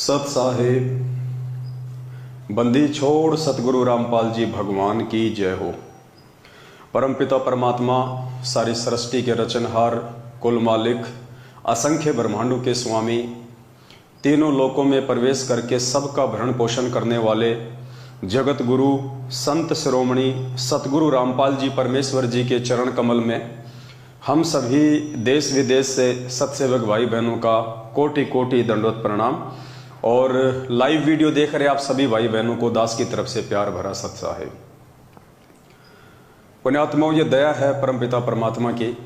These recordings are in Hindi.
सत साहेब बंदी छोड़ सतगुरु रामपाल जी भगवान की जय हो। परमपिता परमात्मा सारी सृष्टि के रचनहार, कुल मालिक, असंख्य ब्रह्मांडों के स्वामी, तीनों लोकों में प्रवेश करके सबका भरण पोषण करने वाले जगत गुरु संत शिरोमणि सतगुरु रामपाल जी परमेश्वर जी के चरण कमल में हम सभी देश विदेश से सत्सेवक भाई बहनों का कोटि कोटि दंडवत प्रणाम। और लाइव वीडियो देख रहे आप सभी भाई बहनों को दास की तरफ से प्यार भरा सत साहेब। पुण्यात्माओं, ये दया है परमपिता परमात्मा की,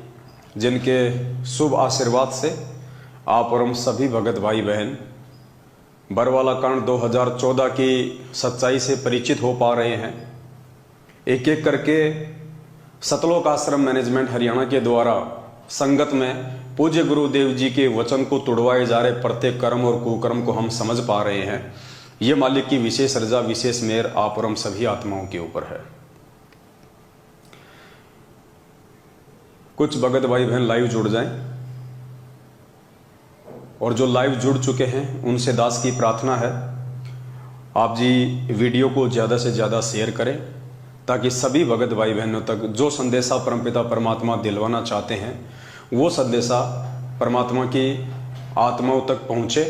जिनके शुभ आशीर्वाद से आप और हम सभी भगत भाई बहन बरवाला कांड 2014 की सच्चाई से परिचित हो पा रहे हैं। एक एक करके सतलोक आश्रम मैनेजमेंट हरियाणा के द्वारा संगत में पूज्य गुरुदेव जी के वचन को तुड़वाए जा रहे प्रत्येक कर्म और कुकर्म को हम समझ पा रहे हैं। ये मालिक की विशेष रजा, विशेष मेहर आप और हम सभी आत्माओं के ऊपर है। कुछ भगत भाई बहन लाइव जुड़ जाएं, और जो लाइव जुड़ चुके हैं उनसे दास की प्रार्थना है आप जी वीडियो को ज़्यादा से ज़्यादा शेयर करें, ताकि सभी भगत भाई बहनों तक जो संदेशा परमपिता परमात्मा दिलवाना चाहते हैं वो संदेशा परमात्मा की आत्माओं तक पहुँचे।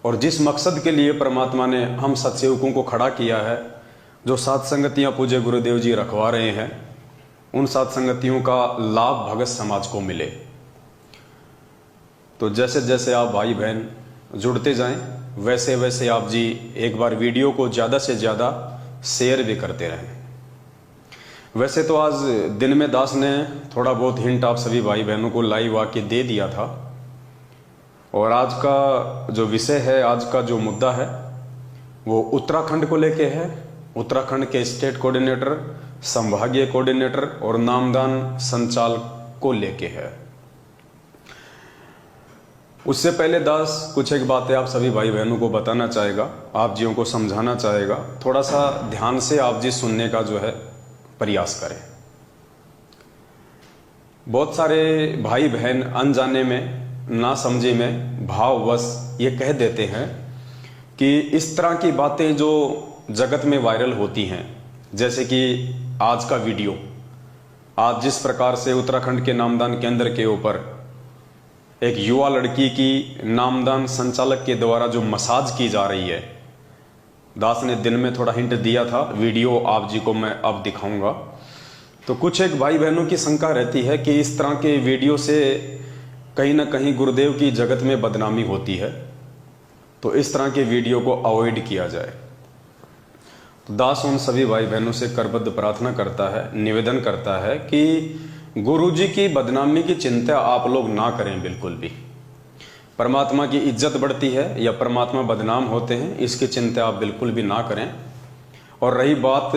और जिस मकसद के लिए परमात्मा ने हम सत्सेवकों को खड़ा किया है, जो सात संगतियाँ पूज्य गुरुदेव जी रखवा रहे हैं, उन सात संगतियों का लाभ भगत समाज को मिले। तो जैसे जैसे आप भाई बहन जुड़ते जाएं, वैसे वैसे आप जी एक बार वीडियो को ज़्यादा से ज़्यादा शेयर भी करते रहें। वैसे तो आज दिन में दास ने थोड़ा बहुत हिंट आप सभी भाई बहनों को लाइव आके दे दिया था, और आज का जो विषय है, आज का जो मुद्दा है वो उत्तराखंड को लेके है। उत्तराखंड के स्टेट कोऑर्डिनेटर, संभागीय कोऑर्डिनेटर और नामदान संचालक को लेके है। उससे पहले दास कुछ एक बातें आप सभी भाई बहनों को बताना चाहेगा, आप जियों को समझाना चाहेगा। थोड़ा सा ध्यान से आप जी सुनने का जो है प्रयास करें। बहुत सारे भाई बहन अनजाने में, ना समझे में, भाववश ये कह देते हैं कि इस तरह की बातें जो जगत में वायरल होती हैं, जैसे कि आज का वीडियो, आज जिस प्रकार से उत्तराखंड के नामदान केंद्र के ऊपर एक युवा लड़की की नामदान संचालक के द्वारा जो मसाज की जा रही है, दास ने दिन में थोड़ा हिंट दिया था, वीडियो आप जी को मैं अब दिखाऊंगा। तो कुछ एक भाई बहनों की शंका रहती है कि इस तरह के वीडियो से कहीं ना कहीं गुरुदेव की जगत में बदनामी होती है, तो इस तरह के वीडियो को अवॉइड किया जाए। तो दास उन सभी भाई बहनों से करबद्ध प्रार्थना करता है, निवेदन करता है कि गुरु जी की बदनामी की चिंता आप लोग ना करें बिल्कुल भी। परमात्मा की इज्जत बढ़ती है या परमात्मा बदनाम होते हैं, इसकी चिंता आप बिल्कुल भी ना करें। और रही बात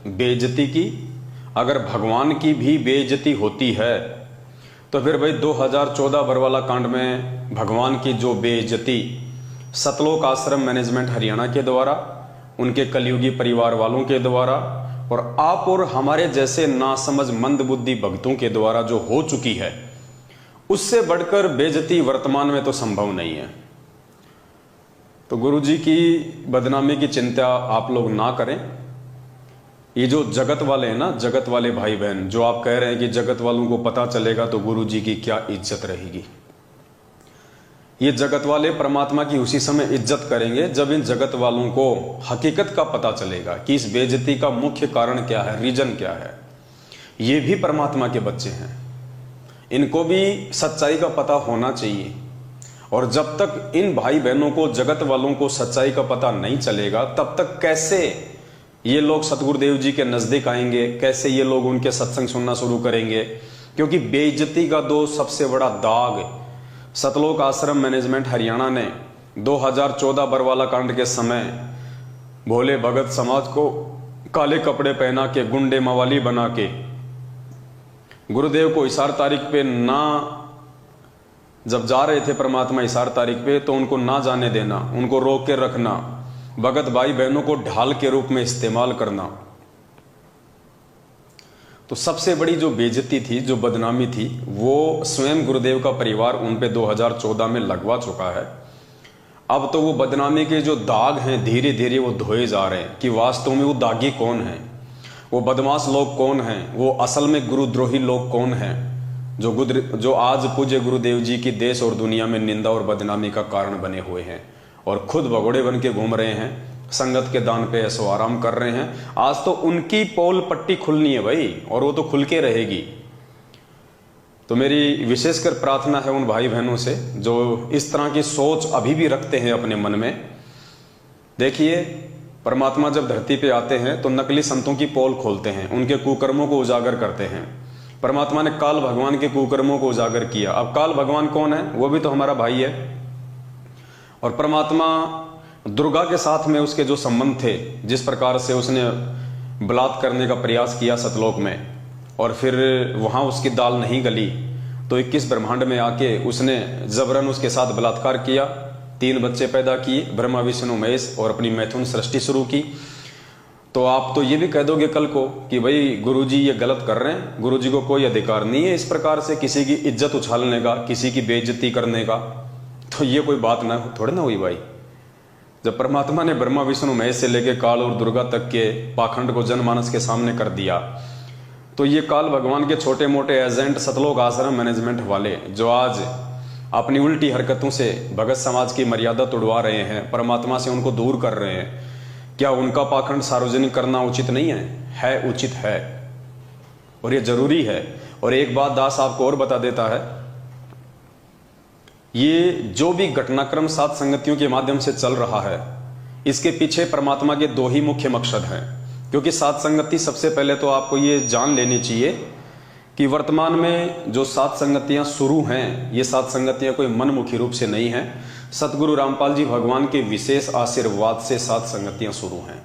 बेइज्जती की, अगर भगवान की भी बेइज्जती होती है तो फिर भाई 2014 बरवाला कांड में भगवान की जो बेइज्जती सतलोक आश्रम मैनेजमेंट हरियाणा के द्वारा, उनके कलयुगी परिवार वालों के द्वारा और आप और हमारे जैसे नासमझ मंदबुद्धि भक्तों के द्वारा जो हो चुकी है, उससे बढ़कर बेइज्जती वर्तमान में तो संभव नहीं है। तो गुरु जी की बदनामी की चिंता आप लोग ना करें। ये जो जगत वाले हैं ना, जगत वाले भाई बहन, जो आप कह रहे हैं कि जगत वालों को पता चलेगा तो गुरु जी की क्या इज्जत रहेगी, ये जगत वाले परमात्मा की उसी समय इज्जत करेंगे जब इन जगत वालों को हकीकत का पता चलेगा कि इस बेइज्जती का मुख्य कारण क्या है, रीजन क्या है। ये भी परमात्मा के बच्चे हैं, इनको भी सच्चाई का पता होना चाहिए। और जब तक इन भाई बहनों को, जगत वालों को सच्चाई का पता नहीं चलेगा, तब तक कैसे ये लोग सतगुरुदेव जी के नजदीक आएंगे, कैसे ये लोग उनके सत्संग सुनना शुरू करेंगे। क्योंकि बेइज्जती का दो सबसे बड़ा दाग सतलोक आश्रम मैनेजमेंट हरियाणा ने 2014 बरवाला कांड के समय भोले भगत समाज को काले कपड़े पहना के, गुंडे मवाली बना के, गुरुदेव को इशार तारीख पे ना, जब जा रहे थे परमात्मा इशार तारीख पे, तो उनको ना जाने देना, उनको रोक के रखना, भगत भाई बहनों को ढाल के रूप में इस्तेमाल करना। तो सबसे बड़ी जो बेइज्जती थी, जो बदनामी थी, वो स्वयं गुरुदेव का परिवार उन पे 2014 में लगवा चुका है। अब तो वो बदनामी के जो दाग हैं धीरे धीरे वो धोए जा रहे हैं कि वास्तव में वो दागी कौन है, वो बदमाश लोग कौन हैं, वो असल में गुरुद्रोही लोग कौन हैं, जो आज पूज्य गुरुदेव जी की देश और दुनिया में निंदा और बदनामी का कारण बने हुए हैं और खुद भगोड़े बन के घूम रहे हैं, संगत के दान पे ऐसो आराम कर रहे हैं। आज तो उनकी पोल पट्टी खुलनी है भाई, और वो तो खुल के रहेगी। तो मेरी विशेषकर प्रार्थना है उन भाई बहनों से जो इस तरह की सोच अभी भी रखते हैं अपने मन में। देखिए, परमात्मा जब धरती पे आते हैं तो नकली संतों की पोल खोलते हैं, उनके कुकर्मों को उजागर करते हैं। परमात्मा ने काल भगवान के कुकर्मों को उजागर किया। अब काल भगवान कौन है? वो भी तो हमारा भाई है। और परमात्मा दुर्गा के साथ में उसके जो संबंध थे, जिस प्रकार से उसने बलात्कार करने का प्रयास किया सतलोक में और फिर वहां उसकी दाल नहीं गली तो 21 ब्रह्मांड में आके उसने जबरन उसके साथ बलात्कार किया, 3 बच्चे पैदा किए, ब्रह्मा विष्णु महेश, और अपनी मैथुन सृष्टि शुरू की। तो आप तो ये भी कह दोगे कल को कि भाई गुरुजी ये गलत कर रहे हैं, गुरुजी को कोई अधिकार नहीं है इस प्रकार से किसी की इज्जत उछालने का, किसी की बेइज्जती करने का। तो ये कोई बात ना थोड़ी ना हुई भाई। जब परमात्मा ने ब्रह्मा विष्णु महेश से लेके काल और दुर्गा तक के पाखंड को जनमानस के सामने कर दिया, तो ये काल भगवान के छोटे मोटे एजेंट सतलोक आश्रम मैनेजमेंट वाले जो आज अपनी उल्टी हरकतों से भगत समाज की मर्यादा तोड़वा रहे हैं, परमात्मा से उनको दूर कर रहे हैं, क्या उनका पाखंड सार्वजनिक करना उचित नहीं है? है, उचित है और ये जरूरी है। और एक बात दास आपको और बता देता है, ये जो भी घटनाक्रम सात संगतियों के माध्यम से चल रहा है, इसके पीछे परमात्मा के 2 ही मुख्य मकसद हैं। क्योंकि सात संगति, सबसे पहले तो आपको ये जान लेनी चाहिए कि वर्तमान में जो 7 संगतियां शुरू हैं, ये 7 संगतियां कोई मनमुखी रूप से नहीं है। सतगुरु रामपाल जी भगवान के विशेष आशीर्वाद से 7 संगतियां शुरू हैं।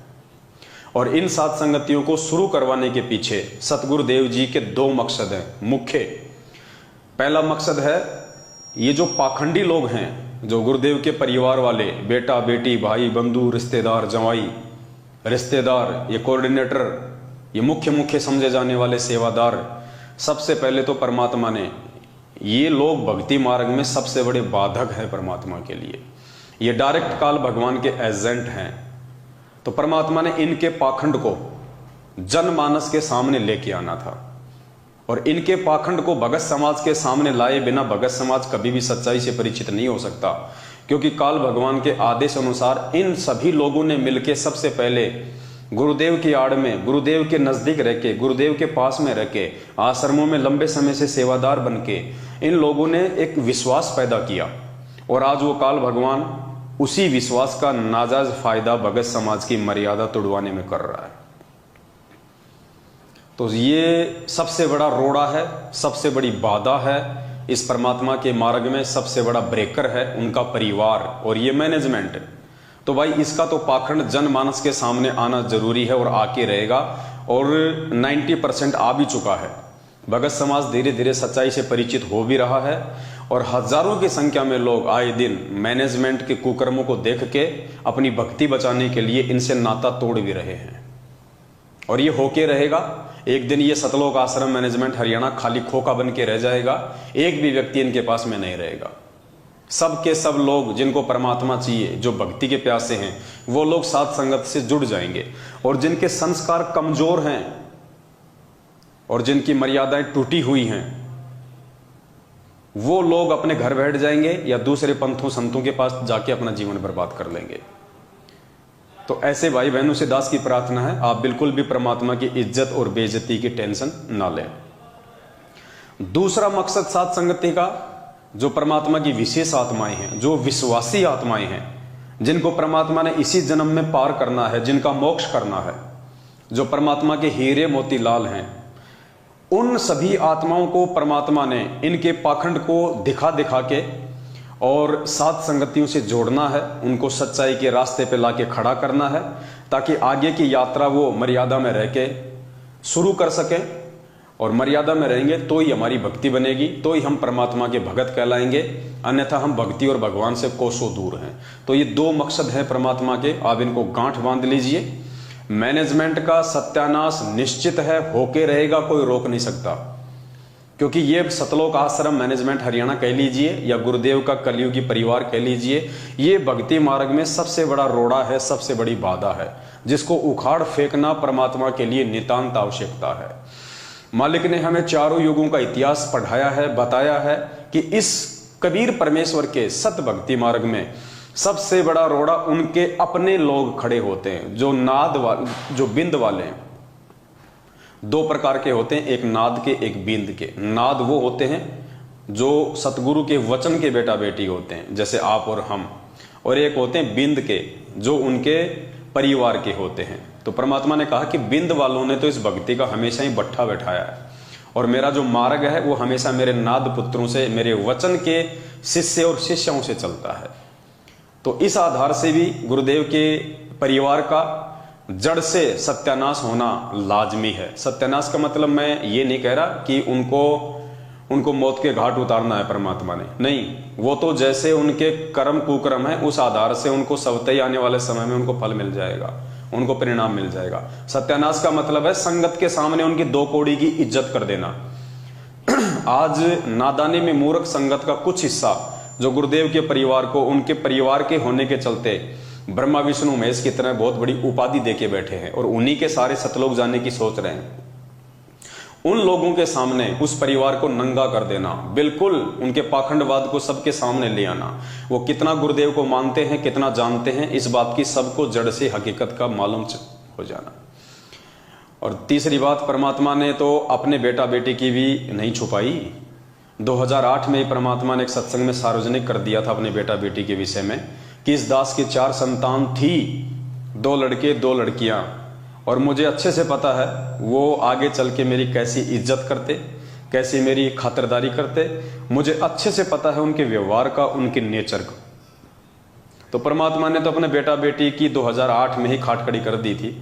और इन 7 संगतियों को शुरू करवाने के पीछे सतगुरुदेव जी के 2 मकसद हैं मुख्य। पहला मकसद है, ये जो पाखंडी लोग हैं, जो गुरुदेव के परिवार वाले, बेटा बेटी, भाई बंधु, रिश्तेदार, जवाई, रिश्तेदार, ये कोऑर्डिनेटर, ये मुख्य समझे जाने वाले सेवादार, सबसे पहले तो परमात्मा ने, ये लोग भक्ति मार्ग में सबसे बड़े बाधक हैं परमात्मा के लिए। ये डायरेक्ट काल भगवान के एजेंट हैं। तो परमात्मा ने इनके पाखंड को जनमानस के सामने लेके आना था, और इनके पाखंड को भगत समाज के सामने लाए बिना भगत समाज कभी भी सच्चाई से परिचित नहीं हो सकता। क्योंकि काल भगवान के आदेश अनुसार इन सभी लोगों ने मिलकर सबसे पहले गुरुदेव की आड़ में, गुरुदेव के नजदीक रह के, गुरुदेव के पास में रह के, आश्रमों में लंबे समय से सेवादार बन के इन लोगों ने एक विश्वास पैदा किया। और आज वो काल भगवान उसी विश्वास का नाजायज फायदा भगत समाज की मर्यादा तोड़वाने में कर रहा है। तो ये सबसे बड़ा रोड़ा है, सबसे बड़ी बाधा है इस परमात्मा के मार्ग में, सबसे बड़ा ब्रेकर है उनका परिवार और ये मैनेजमेंट। तो भाई इसका तो पाखंड जनमानस के सामने आना जरूरी है और आके रहेगा, और 90% आ भी चुका है। भगत समाज धीरे धीरे सच्चाई से परिचित हो भी रहा है, और हजारों की संख्या में लोग आए दिन मैनेजमेंट के कुकर्मों को देख के अपनी भक्ति बचाने के लिए इनसे नाता तोड़ भी रहे हैं। और ये होके रहेगा। एक दिन ये सतलोक आश्रम मैनेजमेंट हरियाणा खाली खोखा बन के रह जाएगा, एक भी व्यक्ति इनके पास में नहीं रहेगा। सब के सब लोग जिनको परमात्मा चाहिए, जो भक्ति के प्यासे हैं, वो लोग साथ संगत से जुड़ जाएंगे। और जिनके संस्कार कमजोर हैं और जिनकी मर्यादाएं टूटी हुई हैं, वो लोग अपने घर बैठ जाएंगे या दूसरे पंथों संतों के पास जाके अपना जीवन बर्बाद कर लेंगे। तो ऐसे भाई बहनों से दास की प्रार्थना है, आप बिल्कुल भी परमात्मा की इज्जत और बेइज्जती की टेंशन ना लें। दूसरा मकसद सात संगति का, जो परमात्मा की विशेष आत्माएं हैं, जो विश्वासी आत्माएं हैं, जिनको परमात्मा ने इसी जन्म में पार करना है, जिनका मोक्ष करना है, जो परमात्मा के हीरे मोती लाल हैं, उन सभी आत्माओं को परमात्मा ने इनके पाखंड को दिखा दिखा के और सात संगतियों से जोड़ना है, उनको सच्चाई के रास्ते पे लाके खड़ा करना है, ताकि आगे की यात्रा वो मर्यादा में रह के शुरू कर सकें। और मर्यादा में रहेंगे तो ही हमारी भक्ति बनेगी, तो ही हम परमात्मा के भगत कहलाएंगे, अन्यथा हम भक्ति और भगवान से कोसों दूर हैं। तो ये 2 मकसद हैं परमात्मा के, आप इनको गांठ बांध लीजिए। मैनेजमेंट का सत्यानाश निश्चित है, होके रहेगा, कोई रोक नहीं सकता। क्योंकि ये सतलोक आश्रम मैनेजमेंट हरियाणा कह लीजिए या गुरुदेव का कलयुगी परिवार कह लीजिए, ये भक्ति मार्ग में सबसे बड़ा रोड़ा है, सबसे बड़ी बाधा है, जिसको उखाड़ फेंकना परमात्मा के लिए नितांत आवश्यकता है। मालिक ने हमें चारों युगों का इतिहास पढ़ाया है, बताया है कि इस कबीर परमेश्वर के सत भक्ति मार्ग में सबसे बड़ा रोड़ा उनके अपने लोग खड़े होते हैं, जो नाद वाले, जो बिंद वाले हैं। दो प्रकार के होते हैं, एक नाद के, एक बिंद के। नाद वो होते हैं जो सतगुरु के वचन के बेटा बेटी होते हैं, जैसे आप और हम, और एक होते हैं बिंद के, जो उनके परिवार के होते हैं। तो परमात्मा ने कहा कि बिंद वालों ने तो इस भक्ति का हमेशा ही बट्ठा बैठाया है, और मेरा जो मार्ग है वो हमेशा मेरे नाद पुत्रों से, मेरे वचन के शिष्य और शिष्यों से चलता है। तो इस आधार से भी गुरुदेव के परिवार का जड़ से सत्यानाश होना लाजमी है। सत्यानाश का मतलब मैं ये नहीं कह रहा कि उनको मौत के घाट उतारना है परमात्मा ने, नहीं, वो तो जैसे उनके कर्म कुकर्म है उस आधार से उनको स्वतः ही आने वाले समय में उनको फल मिल जाएगा, उनको परिणाम मिल जाएगा। सत्यानाश का मतलब है संगत के सामने उनकी दो कौड़ी की इज्जत कर देना। आज नादानी में मूर्ख संगत का कुछ हिस्सा जो गुरुदेव के परिवार को, उनके परिवार के होने के चलते ब्रह्मा विष्णु महेश की तरह बहुत बड़ी उपाधि देके बैठे हैं और उन्हीं के सारे सतलोक जाने की सोच रहे हैं। उन लोगों के सामने उस परिवार को नंगा कर देना, बिल्कुल उनके पाखंडवाद को सबके सामने ले आना, वो कितना गुरुदेव को मानते हैं, कितना जानते हैं, इस बात की सबको जड़ से हकीकत का मालूम हो जाना। और तीसरी बात, परमात्मा ने तो अपने बेटा बेटी की भी नहीं छुपाई। 2008 में परमात्मा ने एक सत्संग में सार्वजनिक कर दिया था अपने बेटा बेटी के विषय में कि इस दास की 4 संतान थी, 2 लड़के 2 लड़कियां, और मुझे अच्छे से पता है वो आगे चल के मेरी कैसी इज्जत करते, कैसी मेरी खातिरदारी करते, मुझे अच्छे से पता है उनके व्यवहार का, उनके नेचर का। तो परमात्मा ने तो अपने बेटा बेटी की 2008 में ही खाट खड़ी कर दी थी।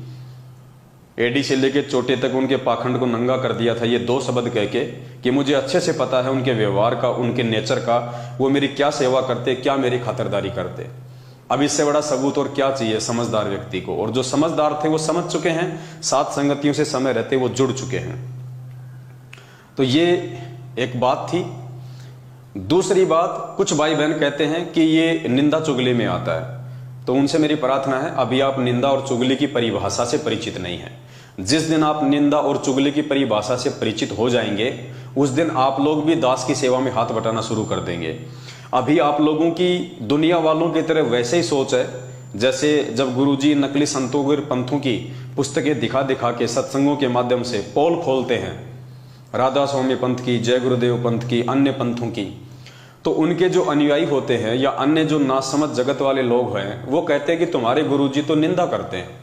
एडी से लेके चोटे तक उनके पाखंड को नंगा कर दिया था, ये 2 शब्द कह के कि मुझे अच्छे से पता है उनके व्यवहार का, उनके नेचर का, वो मेरी क्या सेवा करते, क्या मेरी खातिरदारी करते। अब इससे बड़ा सबूत और क्या चाहिए समझदार व्यक्ति को। और जो समझदार थे वो समझ चुके हैं, साथ संगतियों से समय रहते वो जुड़ चुके हैं। तो ये एक बात थी। दूसरी बात, कुछ भाई बहन कहते हैं कि ये निंदा चुगली में आता है, तो उनसे मेरी प्रार्थना है, अभी आप निंदा और चुगली की परिभाषा से परिचित नहीं है। जिस दिन आप निंदा और चुगली की परिभाषा से परिचित हो जाएंगे, उस दिन आप लोग भी दास की सेवा में हाथ बटाना शुरू कर देंगे। अभी आप लोगों की दुनिया वालों की तरह वैसे ही सोच है जैसे जब गुरुजी नकली संतों और पंथों की पुस्तकें दिखा दिखा के सत्संगों के माध्यम से पोल खोलते हैं, राधा स्वामी पंथ की, जय गुरुदेव पंथ की, अन्य पंथों की। तो उनके जो अनुयायी होते हैं या अन्य जो नासमझ जगत वाले लोग हैं, वो कहते हैं कि तुम्हारे गुरुजी तो निंदा करते हैं,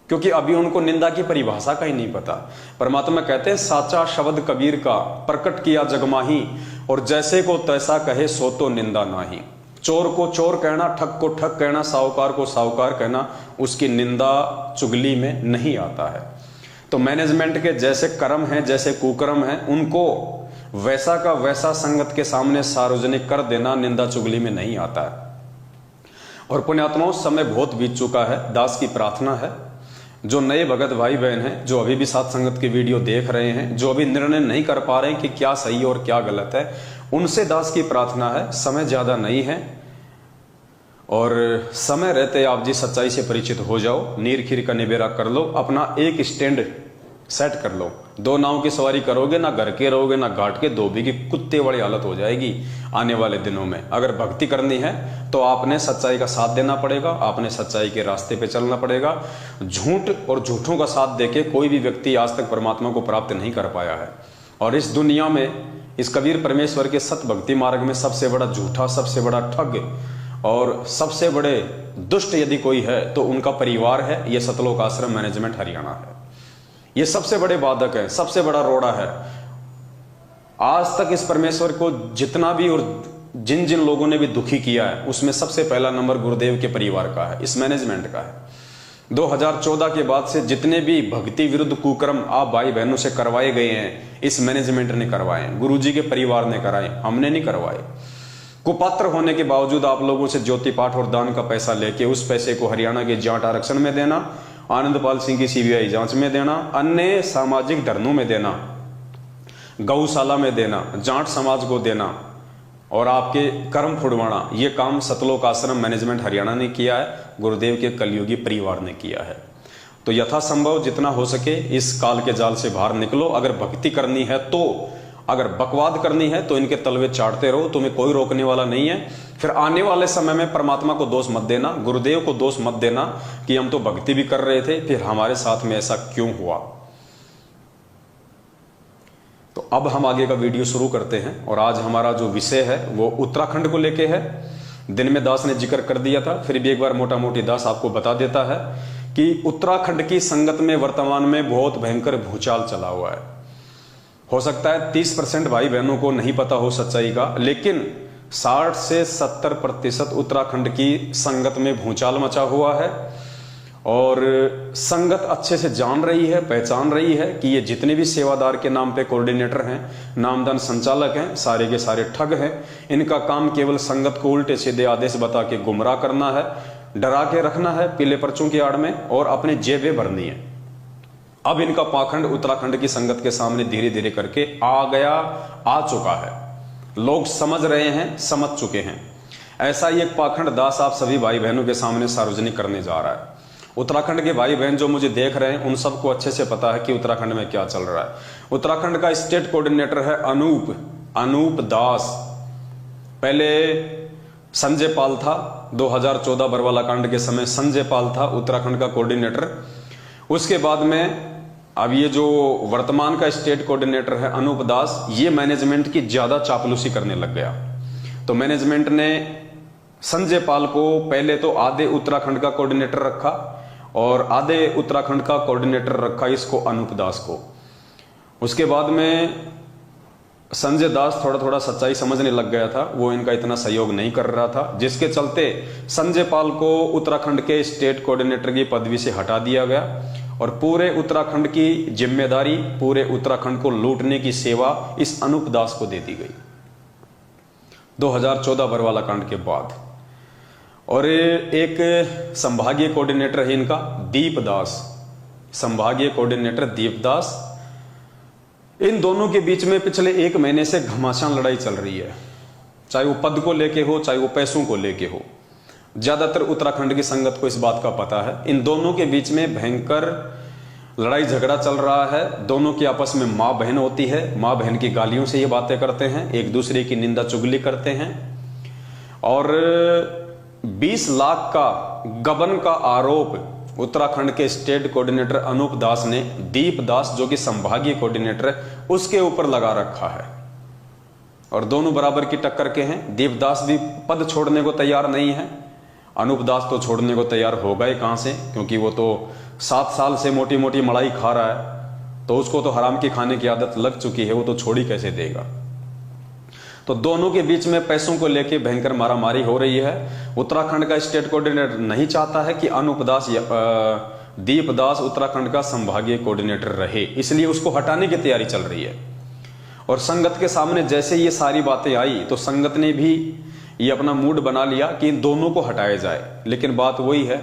क्योंकि अभी उनको निंदा की परिभाषा का ही नहीं पता। परमात्मा कहते हैं, साचा शब्द कबीर का प्रकट किया जगमाही, और जैसे को तैसा कहे सो तो निंदा नाही। चोर को चोर कहना, ठग को ठग कहना, साहूकार को साहूकार कहना, उसकी निंदा चुगली में नहीं आता है। तो मैनेजमेंट के जैसे कर्म हैं, जैसे कुकर्म हैं, उनको वैसा का वैसा संगत के सामने सार्वजनिक कर देना निंदा चुगली में नहीं आता है। और पुण्यात्माओं, समय बहुत बीत चुका है। दास की प्रार्थना है, जो नए भगत भाई बहन हैं, जो अभी भी साथ संगत की वीडियो देख रहे हैं, जो अभी निर्णय नहीं कर पा रहे हैं कि क्या सही और क्या गलत है, उनसे दास की प्रार्थना है, समय ज्यादा नहीं है और समय रहते आप जी सच्चाई से परिचित हो जाओ, नीर खीर का निबेरा कर लो, अपना एक स्टैंड सेट कर लो। 2 नाव की सवारी करोगे, ना घर के रहोगे ना घाट के, धोबी की कुत्ते वाली हालत हो जाएगी आने वाले दिनों में। अगर भक्ति करनी है तो आपने सच्चाई का साथ देना पड़ेगा, आपने सच्चाई के रास्ते पे चलना पड़ेगा। झूठ और झूठों का साथ देके कोई भी व्यक्ति आज तक परमात्मा को प्राप्त नहीं कर पाया है। और इस दुनिया में, इस कबीर परमेश्वर के सत भक्ति मार्ग में सबसे बड़ा झूठा, सबसे बड़ा ठग और सबसे बड़े दुष्ट यदि कोई है तो उनका परिवार है, ये सतलोक आश्रम मैनेजमेंट हरियाणा है। ये सबसे बड़े बाधक है, सबसे बड़ा रोड़ा है। आज तक इस परमेश्वर को जितना भी और जिन जिन लोगों ने भी दुखी किया है, उसमें सबसे पहला नंबर गुरुदेव के परिवार का है, इस मैनेजमेंट का है। 2014 के बाद से जितने भी भक्ति विरुद्ध कुकर्म आप भाई बहनों से करवाए गए हैं, इस मैनेजमेंट ने करवाए, गुरुजी के परिवार ने कराए, हमने नहीं करवाए। कुपात्र होने के बावजूद आप लोगों से ज्योति पाठ और दान का पैसा लेके उस पैसे को हरियाणा के जाट आरक्षण में देना, आनंदपाल सिंह की सीबीआई जांच में देना, अन्य सामाजिक धर्मों में देना, गौशाला में देना, जाट समाज को देना और आपके कर्म फुड़वाना, ये काम सतलोक आश्रम मैनेजमेंट हरियाणा ने किया है, गुरुदेव के कलयुगी परिवार ने किया है। तो यथासंभव जितना हो सके इस काल के जाल से बाहर निकलो। अगर भक्ति करनी है तो, अगर बकवाद करनी है तो इनके तलवे चाटते रहो, तुम्हें कोई रोकने वाला नहीं है। फिर आने वाले समय में परमात्मा को दोष मत देना, गुरुदेव को दोष मत देना कि हम तो भक्ति भी कर रहे थे, फिर हमारे साथ में ऐसा क्यों हुआ। तो अब हम आगे का वीडियो शुरू करते हैं और आज हमारा जो विषय है वो उत्तराखंड को लेके है। दिन में दास ने जिक्र कर दिया था, फिर भी एक बार मोटा मोटी दास आपको बता देता है कि उत्तराखंड की संगत में वर्तमान में बहुत भयंकर भूचाल चला हुआ है। हो सकता है 30% भाई बहनों को नहीं पता हो सच्चाई का, लेकिन 60 से 70% उत्तराखंड की संगत में भूचाल मचा हुआ है और संगत अच्छे से जान रही है, पहचान रही है कि ये जितने भी सेवादार के नाम पे कोऑर्डिनेटर हैं, नामदान संचालक हैं, सारे के सारे ठग हैं। इनका काम केवल संगत को उल्टे सीधे आदेश बता के गुमराह करना है, डरा के रखना है पीले पर्चों की आड़ में और अपनी जेबें भरनी है। अब इनका पाखंड उत्तराखंड की संगत के सामने धीरे धीरे करके आ चुका है। लोग समझ रहे हैं, समझ चुके हैं। ऐसा ही एक पाखंड दास आप सभी भाई बहनों के सामने सार्वजनिक करने जा रहा है। उत्तराखंड के भाई बहन जो मुझे देख रहे हैं उन सबको अच्छे से पता है कि उत्तराखंड में क्या चल रहा है। उत्तराखंड का स्टेट कोऑर्डिनेटर है अनूप दास। पहले संजय पाल था, 2014 बरवाला कांड के समय संजय पाल था उत्तराखंड का कोऑर्डिनेटर। उसके बाद में अब ये जो वर्तमान का स्टेट कोऑर्डिनेटर है अनूप दास, ये मैनेजमेंट की ज्यादा चापलूसी करने लग गया। तो मैनेजमेंट ने संजय पाल को पहले तो आधे उत्तराखंड का कोऑर्डिनेटर रखा और आधे उत्तराखंड का कोऑर्डिनेटर रखा इसको अनूप दास को। उसके बाद में संजय दास थोड़ा थोड़ा सच्चाई समझने लग गया था, वो इनका इतना सहयोग नहीं कर रहा था, जिसके चलते संजय पाल को उत्तराखंड के स्टेट कोऑर्डिनेटर की पदवी से हटा दिया गया और पूरे उत्तराखंड की जिम्मेदारी, पूरे उत्तराखंड को लूटने की सेवा इस अनूप दास को दे दी गई 2014 बरवाला कांड के बाद। और एक संभागीय कोऑर्डिनेटर है इनका दीप दास, संभागीय कोऑर्डिनेटर दीप दास। इन दोनों के बीच में पिछले 1 महीने से घमासान लड़ाई चल रही है, चाहे वो पद को लेके हो, चाहे वो पैसों को लेके हो। ज्यादातर उत्तराखंड की संगत को इस बात का पता है। इन दोनों के बीच में भयंकर लड़ाई झगड़ा चल रहा है। दोनों की आपस में माँ बहन होती है, माँ बहन की गालियों से ये बातें करते हैं, एक दूसरे की निंदा चुगली करते हैं और 20 लाख का गबन का आरोप उत्तराखंड के स्टेट कोऑर्डिनेटर अनूप दास ने दीप दास जो कि संभागीय कोऑर्डिनेटर है उसके ऊपर लगा रखा है। और दोनों बराबर की टक्कर के हैं। दीप दास भी पद छोड़ने को तैयार नहीं है, अनूप दास तो छोड़ने को तैयार हो गए कहां से, क्योंकि वो तो 7 साल से मोटी मोटी मलाई खा रहा है, तो उसको तो हराम की खाने की आदत लग चुकी है, वो तो छोड़ ही कैसे देगा। तो दोनों के बीच में पैसों को लेके भयंकर मारामारी हो रही है। उत्तराखंड का स्टेट कोऑर्डिनेटर नहीं चाहता है कि अनूप दास दीप दास उत्तराखंड का संभागीय कोऑर्डिनेटर रहे, इसलिए उसको हटाने की तैयारी चल रही है। और संगत के सामने जैसे ये सारी बातें आई तो संगत ने भी ये अपना मूड बना लिया कि इन दोनों को हटाया जाए। लेकिन बात वही है,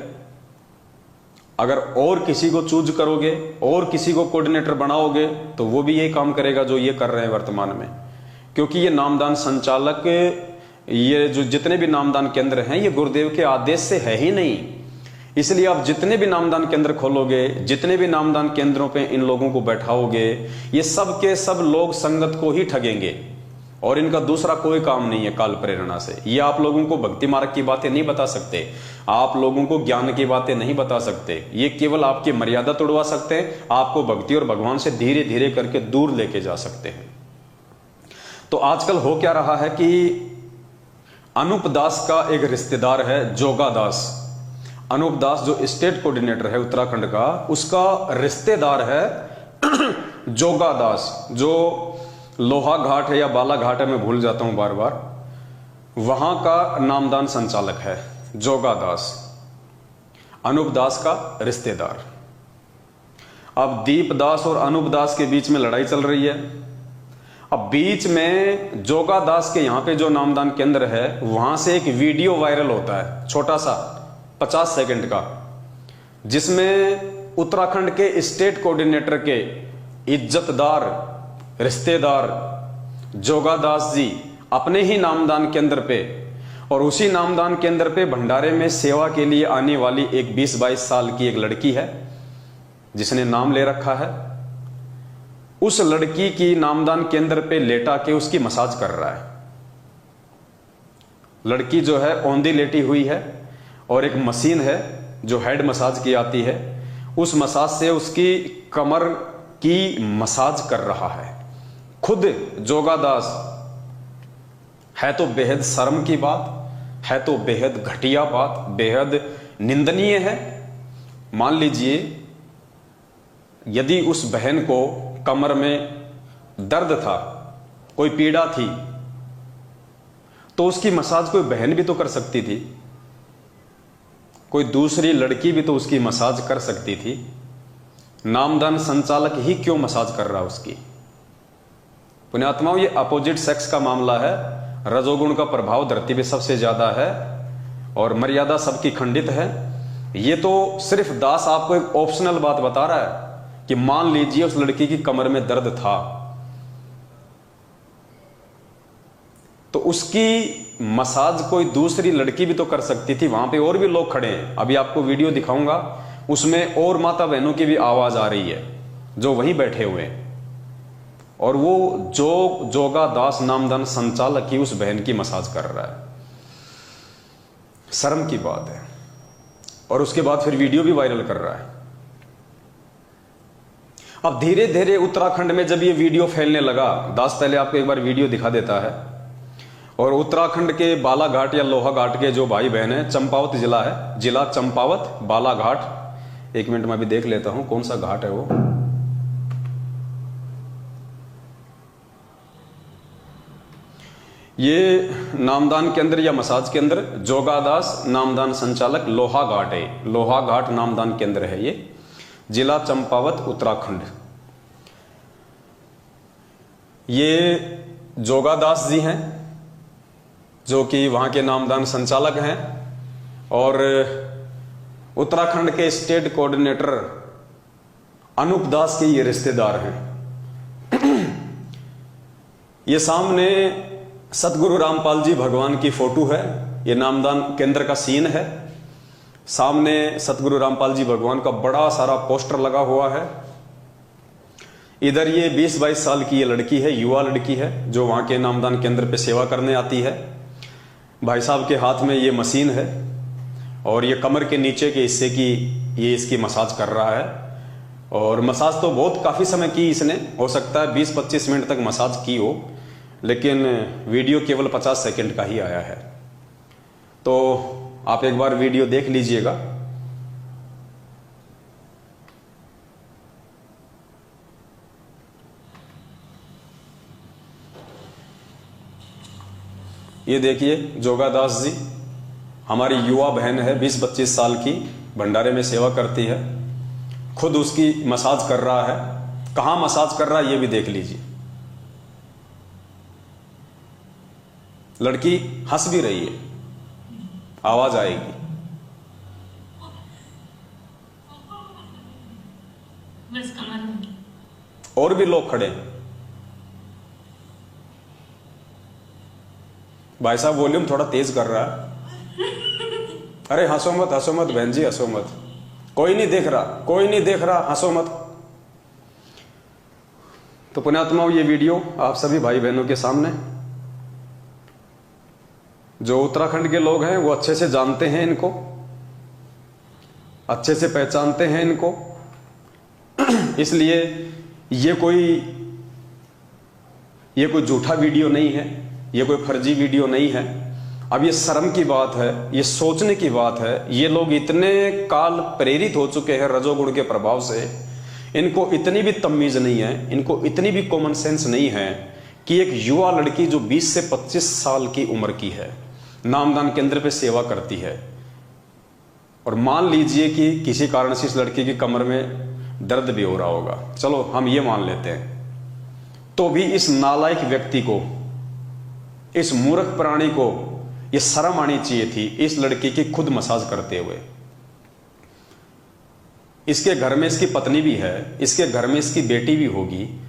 अगर और किसी को चूज करोगे और किसी को कोऑर्डिनेटर बनाओगे तो वो भी यही काम करेगा जो ये कर रहे हैं वर्तमान में, क्योंकि ये नामदान संचालक, ये जो जितने भी नामदान केंद्र हैं ये गुरुदेव के आदेश से है ही नहीं। इसलिए आप जितने भी नामदान केंद्र खोलोगे, जितने भी नामदान केंद्रों पे इन लोगों को बैठाओगे, ये सब के सब लोग संगत को ही ठगेंगे और इनका दूसरा कोई काम नहीं है काल प्रेरणा से। ये आप लोगों को भक्ति मार्ग की बातें नहीं बता सकते, आप लोगों को ज्ञान की बातें नहीं बता सकते, ये केवल आपकी मर्यादा तोड़वा सकते हैं, आपको भक्ति और भगवान से धीरे धीरे करके दूर लेके जा सकते हैं। तो आजकल हो क्या रहा है कि अनूप दास का एक रिश्तेदार है जोगा दास। अनूप दास जो स्टेट कोऑर्डिनेटर है उत्तराखंड का, उसका रिश्तेदार है जोगा दास, जो लोहा घाट है या बाला घाट है, मैं भूल जाता हूं बार बार, वहां का नामदान संचालक है जोगा दास, अनूप दास का रिश्तेदार। अब दीप दास और अनूप दास के बीच में लड़ाई चल रही है। अब बीच में जोगा दास के यहां पे जो नामदान केंद्र है वहां से एक वीडियो वायरल होता है, छोटा सा 50 सेकंड का, जिसमें उत्तराखंड के स्टेट कोऑर्डिनेटर के इज्जतदार रिश्तेदार जोगादास जी अपने ही नामदान केंद्र पे और उसी नामदान केंद्र पे भंडारे में सेवा के लिए आने वाली एक 20-22 साल की एक लड़की है जिसने नाम ले रखा है, उस लड़की की नामदान केंद्र पे लेटा के उसकी मसाज कर रहा है। लड़की जो है औंधी लेटी हुई है और एक मशीन है जो हेड मसाज की आती है, उस मसाज से उसकी कमर की मसाज कर रहा है खुद जोगादास। है तो बेहद शर्म की बात, है तो बेहद घटिया बात, बेहद निंदनीय है। मान लीजिए यदि उस बहन को कमर में दर्द था, कोई पीड़ा थी, तो उसकी मसाज कोई बहन भी तो कर सकती थी, कोई दूसरी लड़की भी तो उसकी मसाज कर सकती थी। नामदान संचालक ही क्यों मसाज कर रहा उसकी? पुण्यात्माओं, ये अपोजिट सेक्स का मामला है। रजोगुण का प्रभाव धरती पे सबसे ज्यादा है और मर्यादा सबकी खंडित है। ये तो सिर्फ दास आपको एक ऑप्शनल बात बता रहा है कि मान लीजिए उस लड़की की कमर में दर्द था, तो उसकी मसाज कोई दूसरी लड़की भी तो कर सकती थी। वहां पे और भी लोग खड़े हैं, अभी आपको वीडियो दिखाऊंगा, उसमें और माता बहनों की भी आवाज आ रही है जो वहीं बैठे हुए हैं, और वो जोगादास नामदान संचालक ही उस बहन की मसाज कर रहा है। शर्म की बात है। और उसके बाद फिर वीडियो भी वायरल कर रहा है। अब धीरे धीरे उत्तराखंड में जब ये वीडियो फैलने लगा, दास पहले आपको एक बार वीडियो दिखा देता है, और उत्तराखंड के बालाघाट या लोहाघाट के जो भाई बहन है, चंपावत जिला है, जिला चंपावत, बालाघाट, एक मिनट में भी देख लेता हूं कौन सा घाट है वो। ये नामदान केंद्र या मसाज केंद्र जोगादास नामदान संचालक लोहाघाट है, लोहाघाट नामदान केंद्र है ये, जिला चंपावत, उत्तराखंड। ये जोगादास जी हैं जो कि वहां के नामदान संचालक हैं, और उत्तराखंड के स्टेट कोऑर्डिनेटर अनूप दास के ये रिश्तेदार हैं। ये सामने सतगुरु रामपाल जी भगवान की फोटो है, ये नामदान केंद्र का सीन है। सामने सतगुरु रामपाल जी भगवान का बड़ा सारा पोस्टर लगा हुआ है। इधर ये 20-22 साल की ये लड़की है, युवा लड़की है, जो वहां के नामदान केंद्र पे सेवा करने आती है। भाई साहब के हाथ में ये मशीन है और ये कमर के नीचे के हिस्से की ये इसकी मसाज कर रहा है। और मसाज तो बहुत काफ़ी समय की इसने, हो सकता है 20-25 मिनट तक मसाज की हो, लेकिन वीडियो केवल 50 सेकंड का ही आया है। तो आप एक बार वीडियो देख लीजिएगा। ये देखिए जोगादास जी, हमारी युवा बहन है, 20-25 साल की, भंडारे में सेवा करती है, खुद उसकी मसाज कर रहा है। कहां मसाज कर रहा है ये भी देख लीजिए। लड़की हंस भी रही है, आवाज आएगी। और भी लोग खड़े हैं। भाई साहब वॉल्यूम थोड़ा तेज कर रहा है। अरे हंसो मत बहन जी, हंसो मत, कोई नहीं देख रहा, कोई नहीं देख रहा, हंसो मत। तो पुण्यात्माओं, ये वीडियो आप सभी भाई बहनों के सामने, जो उत्तराखंड के लोग हैं वो अच्छे से जानते हैं इनको, अच्छे से पहचानते हैं इनको, इसलिए ये कोई झूठा वीडियो नहीं है, ये कोई फर्जी वीडियो नहीं है। अब ये शर्म की बात है, ये सोचने की बात है। ये लोग इतने काल प्रेरित हो चुके हैं रजोगुण के प्रभाव से, इनको इतनी भी तमीज नहीं है, इनको इतनी भी कॉमन सेंस नहीं है कि एक युवा लड़की जो 20 से 25 साल की उम्र की है, नामदान केंद्र पे सेवा करती है, और मान लीजिए कि किसी कारण से इस लड़की की कमर में दर्द भी हो रहा होगा, चलो हम ये मान लेते हैं, तो भी इस नालायक व्यक्ति को, इस मूर्ख प्राणी को ये शर्म आनी चाहिए थी इस लड़की की खुद मसाज करते हुए। इसके घर में इसकी पत्नी भी है, इसके घर में इसकी बेटी भी होगी,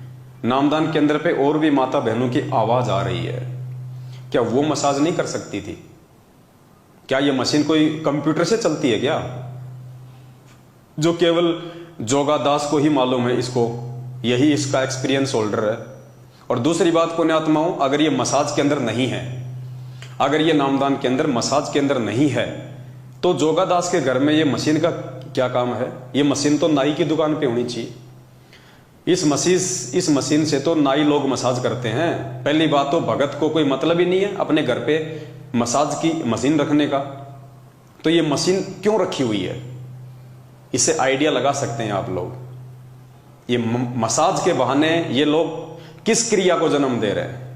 नामदान केंद्र पे और भी माता बहनों की आवाज आ रही है, क्या वो मसाज नहीं कर सकती थी? क्या ये मशीन कोई कंप्यूटर से चलती है क्या, जो केवल जोगा दास को ही मालूम है? इसको यही इसका एक्सपीरियंस होल्डर है। और दूसरी बात, पुण्यात्माओं, अगर ये मसाज के अंदर नहीं है, अगर ये नामदान के अंदर मसाज के अंदर नहीं है, तो जोगा दास के घर में ये मशीन का क्या काम है? ये मशीन तो नाई की दुकान पे होनी चाहिए। इस मशीन से तो नाई लोग मसाज करते हैं। पहली बात तो भगत को कोई मतलब ही नहीं है अपने घर पे मसाज की मशीन रखने का, तो ये मशीन क्यों रखी हुई है? इससे आइडिया लगा सकते हैं आप लोग। ये मसाज के बहाने ये लोग किस क्रिया को जन्म दे रहे हैं?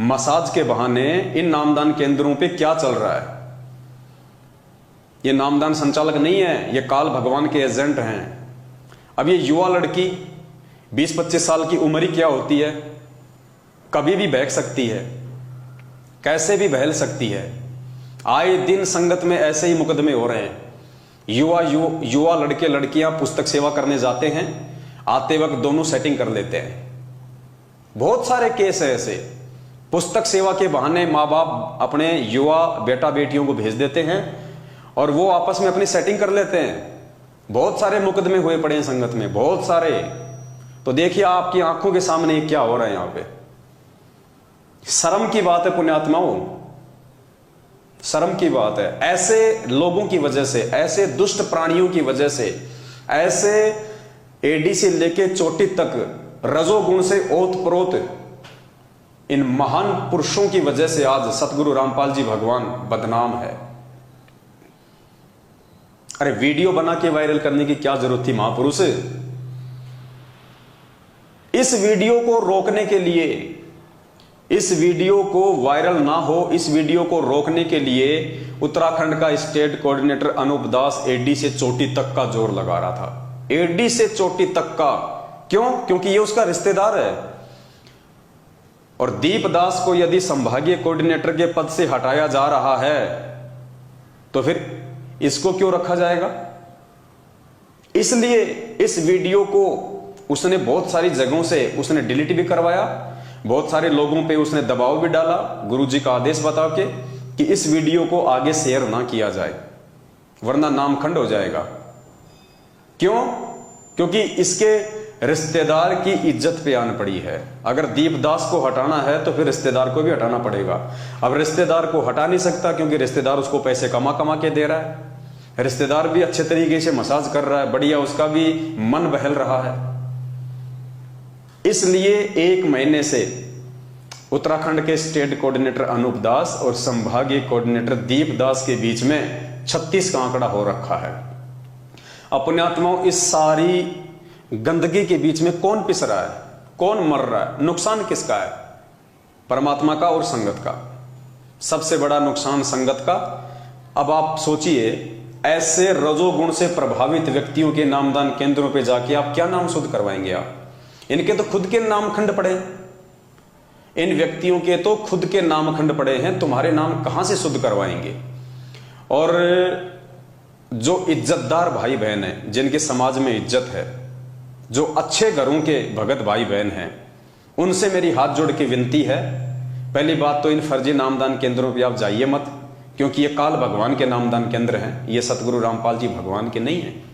मसाज के बहाने इन नामदान केंद्रों पे क्या चल रहा है? ये नामदान संचालक नहीं है, ये काल भगवान के एजेंट हैं। अब ये युवा लड़की 20-25 साल की उम्र ही क्या होती है, कभी भी बहक सकती है, कैसे भी बहल सकती है। आए दिन संगत में ऐसे ही मुकदमे हो रहे हैं। युवा लड़के लड़कियां पुस्तक सेवा करने जाते हैं, आते वक्त दोनों सेटिंग कर लेते हैं। बहुत सारे केस है ऐसे। पुस्तक सेवा के बहाने माँ बाप अपने युवा बेटा बेटियों को भेज देते हैं और वो आपस में अपनी सेटिंग कर लेते हैं। बहुत सारे मुकदमे हुए पड़े हैं संगत में, बहुत सारे। तो देखिए आपकी आंखों के सामने क्या हो रहा है यहां पे। शर्म की बात है पुण्यात्माओं, शर्म की बात है। ऐसे लोगों की वजह से, ऐसे दुष्ट प्राणियों की वजह से, ऐसे एडी से लेके चोटी तक रजोगुण से ओतप्रोत इन महान पुरुषों की वजह से आज सतगुरु रामपाल जी भगवान बदनाम है। अरे वीडियो बना के वायरल करने की क्या जरूरत थी महापुरुष? इस वीडियो को रोकने के लिए, इस वीडियो को वायरल ना हो, इस वीडियो को रोकने के लिए उत्तराखंड का स्टेट कोऑर्डिनेटर अनूप दास एडी से चोटी तक का जोर लगा रहा था। एडी से चोटी तक का। क्यों? क्योंकि ये उसका रिश्तेदार है। और दीप दास को यदि संभागीय कोऑर्डिनेटर के पद से हटाया जा रहा है तो फिर इसको क्यों रखा जाएगा? इसलिए इस वीडियो को उसने बहुत सारी जगहों से उसने डिलीट भी करवाया, बहुत सारे लोगों पे उसने दबाव भी डाला गुरुजी का आदेश बता के कि इस वीडियो को आगे शेयर ना किया जाए वरना नामखंड हो जाएगा। क्यों? क्योंकि इसके रिश्तेदार की इज्जत पे आन पड़ी है। अगर दीपदास को हटाना है तो फिर रिश्तेदार को भी हटाना पड़ेगा। अब रिश्तेदार को हटा नहीं सकता क्योंकि रिश्तेदार उसको पैसे कमा कमा के दे रहा है। रिश्तेदार भी अच्छे तरीके से मसाज कर रहा है, बढ़िया, उसका भी मन बहल रहा है। इसलिए 1 महीने से उत्तराखंड के स्टेट कोऑर्डिनेटर अनूप दास और संभागीय कोऑर्डिनेटर दीप दास के बीच में 36 का आंकड़ा हो रखा है। पुण्यात्माओं, इस सारी गंदगी के बीच में कौन पिस रहा है, कौन मर रहा है? नुकसान किसका है? परमात्मा का और संगत का। सबसे बड़ा नुकसान संगत का। अब आप सोचिए, ऐसे रजोगुण से प्रभावित व्यक्तियों के नामदान केंद्रों पे जाके आप क्या नाम शुद्ध करवाएंगे? आप इनके तो खुद के नामखंड पड़े, इन व्यक्तियों के तो खुद के नामखंड पड़े हैं, तुम्हारे नाम कहां से शुद्ध करवाएंगे? और जो इज्जतदार भाई बहन हैं, जिनके समाज में इज्जत है, जो अच्छे घरों के भगत भाई बहन हैं, उनसे मेरी हाथ जोड़ के विनती है, पहली बात तो इन फर्जी नामदान केंद्रों पे आप जाइए मत, क्योंकि ये काल भगवान के नामदान केंद्र हैं, ये सतगुरु रामपाल जी भगवान के नहीं हैं।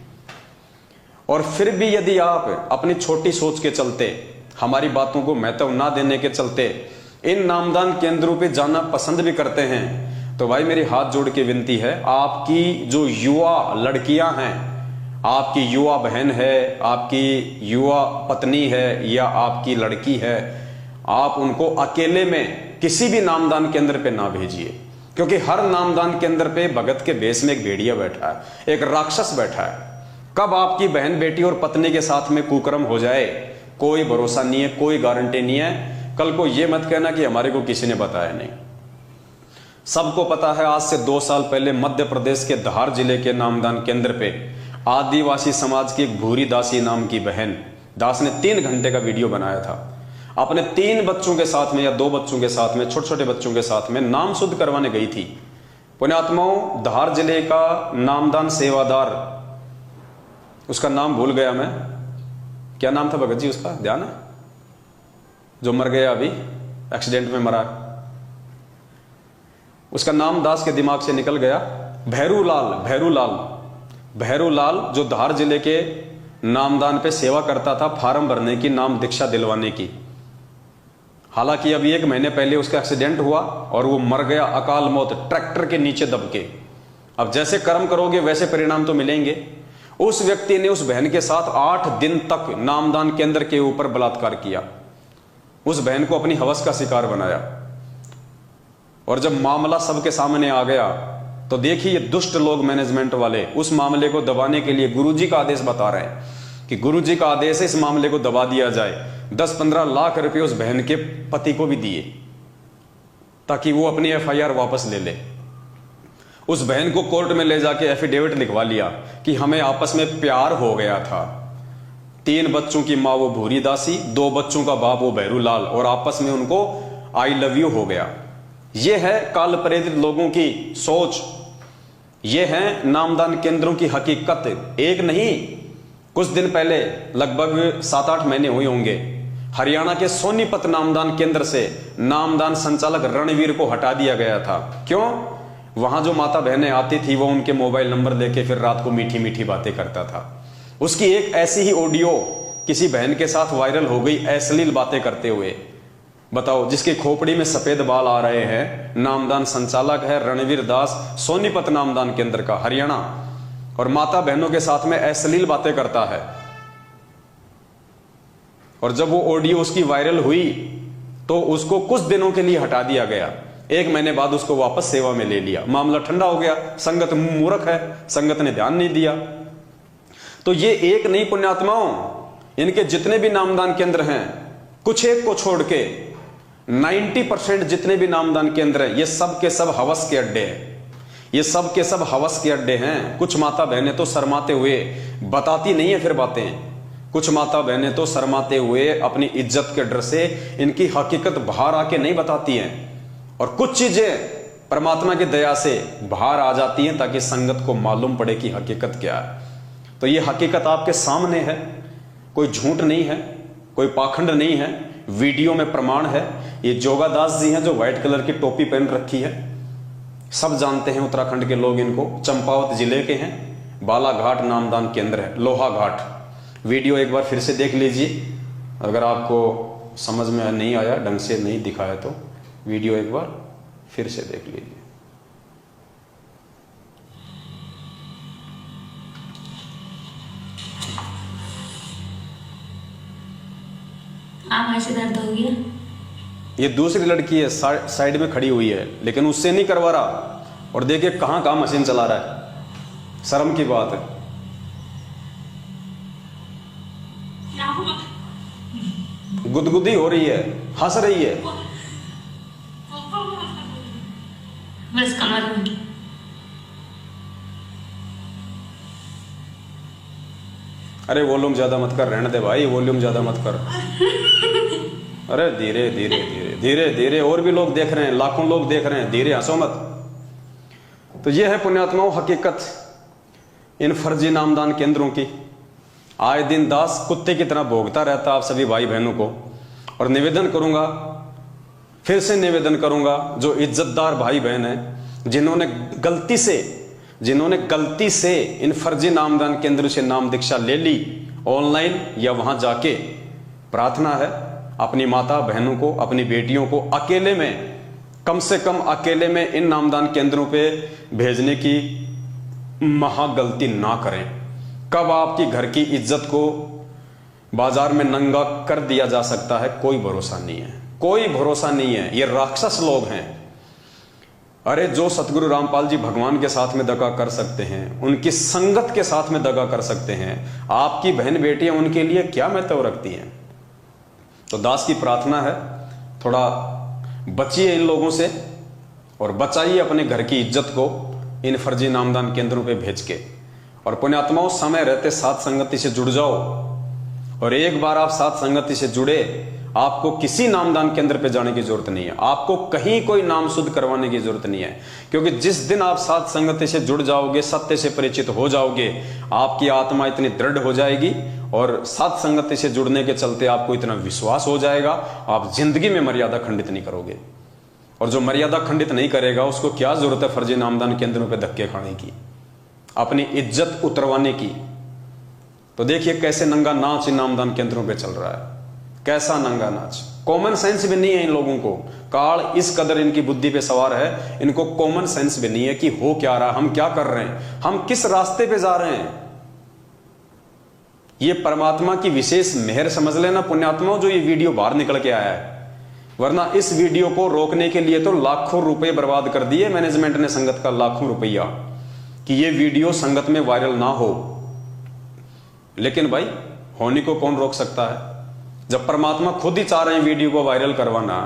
और फिर भी यदि आप अपनी छोटी सोच के चलते, हमारी बातों को महत्व ना देने के चलते इन नामदान केंद्रों पे जाना पसंद भी करते हैं, तो भाई मेरी हाथ जोड़ के विनती है, आपकी जो युवा लड़कियां हैं, आपकी युवा बहन है, आपकी युवा पत्नी है या आपकी लड़की है, आप उनको अकेले में किसी भी नामदान केंद्र पे ना भेजिए, क्योंकि हर नामदान केंद्र पे भगत के भेष में एक भेड़िया बैठा है, एक राक्षस बैठा है। कब आपकी बहन बेटी और पत्नी के साथ में कुकर्म हो जाए कोई भरोसा नहीं है, कोई गारंटी नहीं है। कल को यह मत कहना कि हमारे को किसी ने बताया नहीं। सबको पता है, आज से 2 साल पहले मध्य प्रदेश के धार जिले के नामदान केंद्र पे आदिवासी समाज की एक भूरी दासी नाम की बहन, दास ने 3 घंटे का वीडियो बनाया था। अपने 3 बच्चों के साथ में या 2 बच्चों के साथ में, छोटे छोटे बच्चों के साथ में नाम शुद्ध करवाने गई थी। पुण्यात्माओं, धार जिले का नामदान सेवादार, उसका नाम भूल गया मैं, क्या नाम था भगत जी उसका, ध्यान है? जो मर गया अभी, एक्सीडेंट में मरा, उसका नाम दास के दिमाग से निकल गया। भैरूलाल जो धार जिले के नामदान पे सेवा करता था, फार्म भरने की, नाम दीक्षा दिलवाने की। हालांकि अभी 1 महीने पहले उसका एक्सीडेंट हुआ और वो मर गया, अकाल मौत, ट्रैक्टर के नीचे दब के। अब जैसे कर्म करोगे वैसे परिणाम तो मिलेंगे। उस व्यक्ति ने उस बहन के साथ 8 दिन तक नामदान केंद्र के ऊपर बलात्कार किया, उस बहन को अपनी हवस का शिकार बनाया। और जब मामला सबके सामने आ गया तो देखिए, दुष्ट लोग, मैनेजमेंट वाले, उस मामले को दबाने के लिए गुरुजी का आदेश बता रहे हैं कि गुरुजी का आदेश है इस मामले को दबा दिया जाए। 10-15 लाख रुपए उस बहन के पति को भी दिए ताकि वो अपनी FIR वापस ले ले। उस बहन को कोर्ट में ले जाके एफिडेविट लिखवा लिया कि हमें आपस में प्यार हो गया था। 3 बच्चों की माँ वो भूरी दासी, 2 बच्चों का बाप वो भैरूलाल, और आपस में उनको आई लव यू हो गया। ये है काल प्रेरित लोगों की सोच, ये है नामदान केंद्रों की हकीकत। एक नहीं, कुछ दिन पहले, लगभग 7-8 महीने हुए होंगे, हरियाणा के सोनीपत नामदान केंद्र से नामदान संचालक रणवीर को हटा दिया गया था। क्यों? वहां जो माता बहनें आती थी वो उनके मोबाइल नंबर लेके फिर रात को मीठी मीठी बातें करता था। उसकी एक ऐसी ही ऑडियो किसी बहन के साथ वायरल हो गई, अश्लील बातें करते हुए। बताओ, जिसकी खोपड़ी में सफेद बाल आ रहे हैं, नामदान संचालक है रणवीर दास, सोनीपत नामदान केंद्र का, हरियाणा, और माता बहनों के साथ में अश्लील बातें करता है। और जब वो ऑडियो उसकी वायरल हुई तो उसको कुछ दिनों के लिए हटा दिया गया। 1 महीने बाद उसको वापस सेवा में ले लिया। मामला ठंडा हो गया। संगत मूर्ख है, संगत ने ध्यान नहीं दिया। तो ये एक नहीं पुण्यात्माओं, इनके जितने भी नामदान केंद्र हैं, कुछ एक को छोड़ के 90% जितने भी नामदान केंद्र हैं, ये सब के सब हवस के अड्डे हैं। ये सब के सब हवस के अड्डे हैं। कुछ माता बहनें तो शर्माते हुए बताती नहीं है फिर बातें। कुछ माता बहनें तो शर्माते हुए अपनी इज्जत के डर से इनकी हकीकत बाहर आके नहीं बताती हैं, और कुछ चीजें परमात्मा की दया से बाहर आ जाती हैं ताकि संगत को मालूम पड़े कि हकीकत क्या है। तो ये हकीकत आपके सामने है, कोई झूठ नहीं है, कोई पाखंड नहीं है, वीडियो में प्रमाण है। ये जोगादास जी हैं जो व्हाइट कलर की टोपी पहन रखी है, सब जानते हैं उत्तराखंड के लोग इनको। चंपावत जिले के हैं, बालाघाट नामदान केंद्र है, लोहा घाट। वीडियो एक बार फिर से देख लीजिए, अगर आपको समझ में नहीं आया, ढंग से नहीं दिखाया तो वीडियो एक बार फिर से देख लीजिए। ऐसे दर्द हो गया। ये दूसरी लड़की है, साइड में खड़ी हुई है, लेकिन उससे नहीं करवा रहा। और देखिए कहां मशीन चला रहा है, शर्म की बात है। गुदगुदी हो रही है, हंस रही है। बस कमर में। अरे वॉल्यूम ज्यादा मत कर, रहने दे भाई, वॉल्यूम ज्यादा मत कर। अरे धीरे धीरे धीरे धीरे धीरे, और भी लोग देख रहे हैं, लाखों लोग देख रहे हैं, धीरे, हंसो मत। तो यह है पुण्यात्माओं हकीकत इन फर्जी नामदान केंद्रों की। आए दिन दास कुत्ते की तरह भोगता रहता आप सभी भाई बहनों को। और निवेदन करूंगा, फिर से निवेदन करूंगा, जो इज्जतदार भाई बहन हैं, जिन्होंने गलती से इन फर्जी नामदान केंद्र से नाम दीक्षा ले ली ऑनलाइन या वहां जाके, प्रार्थना है अपनी माता बहनों को, अपनी बेटियों को अकेले में, कम से कम अकेले में इन नामदान केंद्रों पे भेजने की महागलती ना करें। कब आपकी घर की इज्जत को बाजार में नंगा कर दिया जा सकता है, कोई भरोसा नहीं है, कोई भरोसा नहीं है। ये राक्षस लोग हैं। अरे जो सतगुरु रामपाल जी भगवान के साथ में दगा कर सकते हैं, उनकी संगत के साथ में दगा कर सकते हैं, आपकी बहन बेटियां उनके लिए क्या महत्व रखती हैं? तो दास की प्रार्थना है, थोड़ा बचिए इन लोगों से और बचाइए अपने घर की इज्जत को इन फर्जी नामदान केंद्रों पे भेज के। और पुण्यात्माओं, समय रहते साथ संगति से जुड़ जाओ। और एक बार आप साथ संगति से जुड़े, आपको किसी नामदान केंद्र पे जाने की जरूरत नहीं है, आपको कहीं कोई नाम शुद्ध करवाने की जरूरत नहीं है, क्योंकि जिस दिन आप सात संगति से जुड़ जाओगे, सत्य से परिचित हो जाओगे, आपकी आत्मा इतनी दृढ़ हो जाएगी और सात संगति से जुड़ने के चलते आपको इतना विश्वास हो जाएगा, आप जिंदगी में मर्यादा खंडित नहीं करोगे। और जो मर्यादा खंडित नहीं करेगा उसको क्या जरूरत है फर्जी नामदान केंद्रों पे धक्के खाने की, अपनी इज्जत उतरवाने की। तो देखिए कैसे नंगा नाच इन नामदान केंद्रों पे चल रहा है, कैसा नंगा नाच। कॉमन सेंस भी नहीं है इन लोगों को, काल इस कदर इनकी बुद्धि पे सवार है, इनको कॉमन सेंस भी नहीं है कि हो क्या रहा, हम क्या कर रहे हैं, हम किस रास्ते पे जा रहे हैं। ये परमात्मा की विशेष मेहर समझ लेना पुण्यात्माओं, जो ये वीडियो बाहर निकल के आया है, वरना इस वीडियो को रोकने के लिए तो लाखों रुपए बर्बाद कर दिए मैनेजमेंट ने, संगत का लाखों रुपया, कि ये वीडियो संगत में वायरल ना हो। लेकिन भाई होने को कौन रोक सकता है? जब परमात्मा खुद ही चाह रहे हैं वीडियो को वायरल करवाना,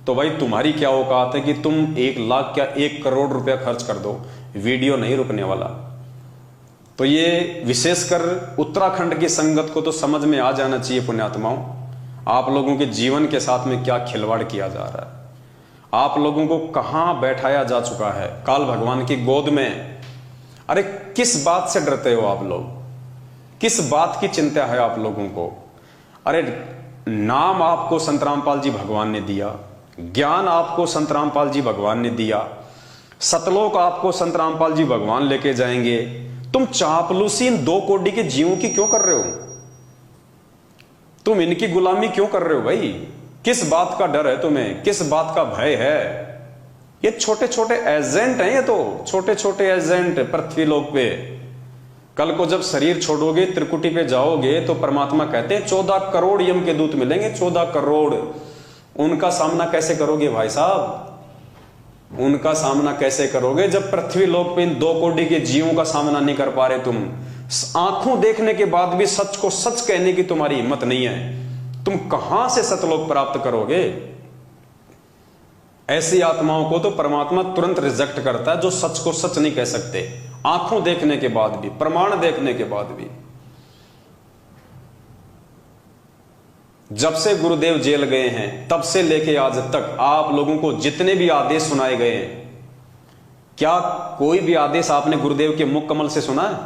तो भाई तुम्हारी क्या औकात है कि तुम 1 लाख क्या 1 करोड़ रुपया खर्च कर दो, वीडियो नहीं रुकने वाला। तो ये विशेषकर उत्तराखंड की संगत को तो समझ में आ जाना चाहिए पुण्यात्माओं, आप लोगों के जीवन के साथ में क्या खिलवाड़ किया जा रहा है, आप लोगों को कहां बैठाया जा चुका है काल भगवान की गोद में। अरे किस बात से डरते हो आप लोग, किस बात की चिंता है आप लोगों को? अरे नाम आपको संत रामपाल जी भगवान ने दिया, ज्ञान आपको संत रामपाल जी भगवान ने दिया, सतलोक आपको संत रामपाल जी भगवान लेके जाएंगे। तुम चापलूसी इन 2 कोटि के जीवों की क्यों कर रहे हो? तुम इनकी गुलामी क्यों कर रहे हो भाई? किस बात का डर है तुम्हें, किस बात का भय है? ये छोटे छोटे एजेंट हैं, ये तो छोटे छोटे एजेंट पृथ्वी लोक पे। कल को जब शरीर छोड़ोगे, त्रिकुटी पे जाओगे, तो परमात्मा कहते हैं 14 करोड़ यम के दूत मिलेंगे, 14 करोड़। उनका सामना कैसे करोगे भाई साहब? उनका सामना कैसे करोगे जब पृथ्वी लोक पे इन 2 कोटि के जीवों का सामना नहीं कर पा रहे तुम? आंखों देखने के बाद भी सच को सच कहने की तुम्हारी हिम्मत नहीं है, तुम कहां से सतलोक प्राप्त करोगे? ऐसी आत्माओं को तो परमात्मा तुरंत रिजेक्ट करता है, जो सच को सच नहीं कह सकते, आंखों देखने के बाद भी, प्रमाण देखने के बाद भी। जब से गुरुदेव जेल गए हैं तब से लेके आज तक आप लोगों को जितने भी आदेश सुनाए गए हैं, क्या कोई भी आदेश आपने गुरुदेव के मुख कमल से सुना है?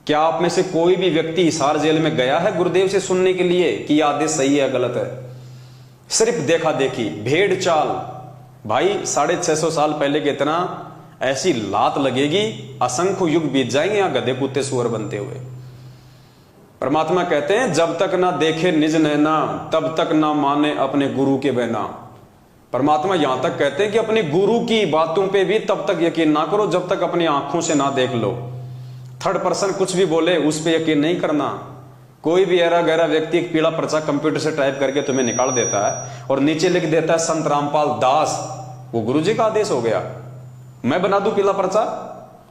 क्या आप में से कोई भी व्यक्ति हिसार जेल में गया है गुरुदेव से सुनने के लिए कि यह आदेश सही है गलत है? सिर्फ देखा देखी, भेड़ चाल। भाई 650 साल पहले के इतना ऐसी लात लगेगी, असंख्य युग बीत जाएंगे यहां गधे कुत्ते सुअर बनते हुए। परमात्मा कहते हैं जब तक ना देखे निज नैना तब तक ना माने अपने गुरु के बहना। परमात्मा यहां तक कहते हैं कि अपने गुरु की बातों पे भी तब तक यकीन ना करो जब तक अपनी आंखों से ना देख लो। थर्ड पर्सन कुछ भी बोले उस पर यकीन नहीं करना। कोई भी ऐरा गहरा व्यक्ति एक पीला पर्चा कंप्यूटर से टाइप करके तुम्हें निकाल देता है और नीचे लिख देता है संत रामपाल दास, वो गुरु जी का आदेश हो गया। मैं बना दूं पीला पर्चा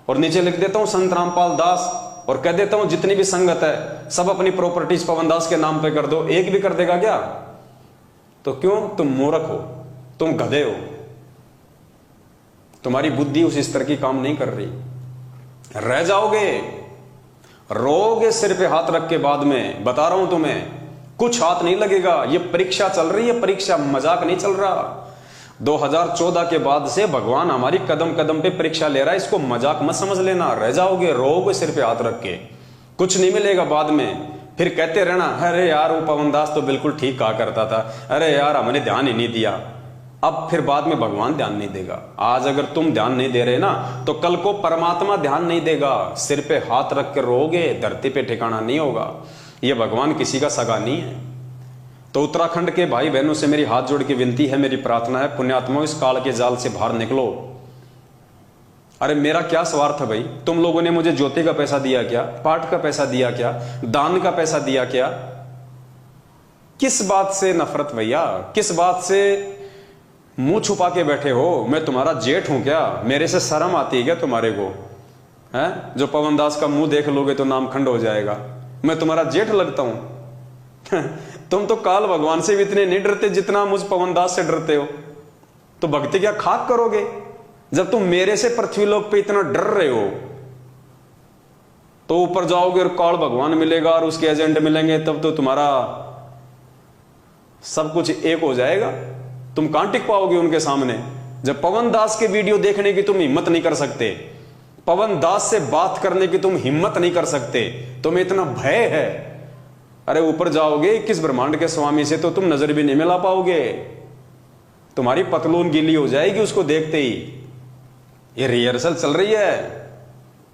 और नीचे लिख देता हूं संत रामपाल दास और कह देता हूं जितनी भी संगत है सब अपनी प्रॉपर्टीज पवन दास के नाम पे कर दो, एक भी कर देगा क्या? तो क्यों? तुम मूर्ख हो, तुम गधे हो, तुम्हारी बुद्धि उस स्तर की काम नहीं कर रही। रह जाओगे, रोगे सिर पे हाथ रख के। बाद में बता रहा हूं तुम्हें, कुछ हाथ नहीं लगेगा। ये परीक्षा चल रही है, परीक्षा, मजाक नहीं चल रहा। 2014 के बाद से भगवान हमारी कदम कदम पे परीक्षा ले रहा है, इसको मजाक मत समझ लेना। रह जाओगे, रोगे सिर पे हाथ रख के, कुछ नहीं मिलेगा। बाद में फिर कहते रहना अरे यार वो पवन दास तो बिल्कुल ठीक कहा करता था, अरे यार हमने ध्यान ही नहीं दिया। अब फिर बाद में भगवान ध्यान नहीं देगा। आज अगर तुम ध्यान नहीं दे रहे ना तो कल को परमात्मा ध्यान नहीं देगा। सिर पे हाथ रख के रोगे, धरती पे ठिकाना नहीं होगा। ये भगवान किसी का सगा नहीं है। तो उत्तराखंड के भाई बहनों से मेरी हाथ जोड़ के विनती है, मेरी प्रार्थना है, पुण्यात्माओं इस काल के जाल से बाहर निकलो। अरे मेरा क्या स्वार्थ है भाई? तुम लोगों ने मुझे ज्योति का पैसा दिया क्या? पाठ का पैसा दिया क्या? दान का पैसा दिया क्या? किस बात से नफरत भैया? किस बात से मुंह छुपा के बैठे हो? मैं तुम्हारा जेठ हूं क्या? मेरे से शर्म आती है क्या तुम्हारे को? है जो पवन दास का मुंह देख लोगे तो नाम खंड हो जाएगा। मैं तुम्हारा जेठ लगता हूं? तुम तो काल भगवान से भी इतने नहीं डरते जितना मुझ पवन दास से डरते हो। तो भक्ति क्या खाक करोगे? जब तुम मेरे से पृथ्वी लोक पे इतना डर रहे हो तो ऊपर जाओगे और काल भगवान मिलेगा और उसके एजेंट मिलेंगे, तब तो तुम्हारा सब कुछ एक हो जाएगा। तुम कहां टिक पाओगे उनके सामने जब पवन दास के वीडियो देखने की तुम हिम्मत नहीं कर सकते, पवन दास से बात करने की तुम हिम्मत नहीं कर सकते, तुम्हें इतना भय है। अरे ऊपर जाओगे किस ब्रह्मांड के स्वामी से तो तुम नजर भी नहीं मिला पाओगे, तुम्हारी पतलून गीली हो जाएगी उसको देखते ही। ये रिहर्सल चल रही है,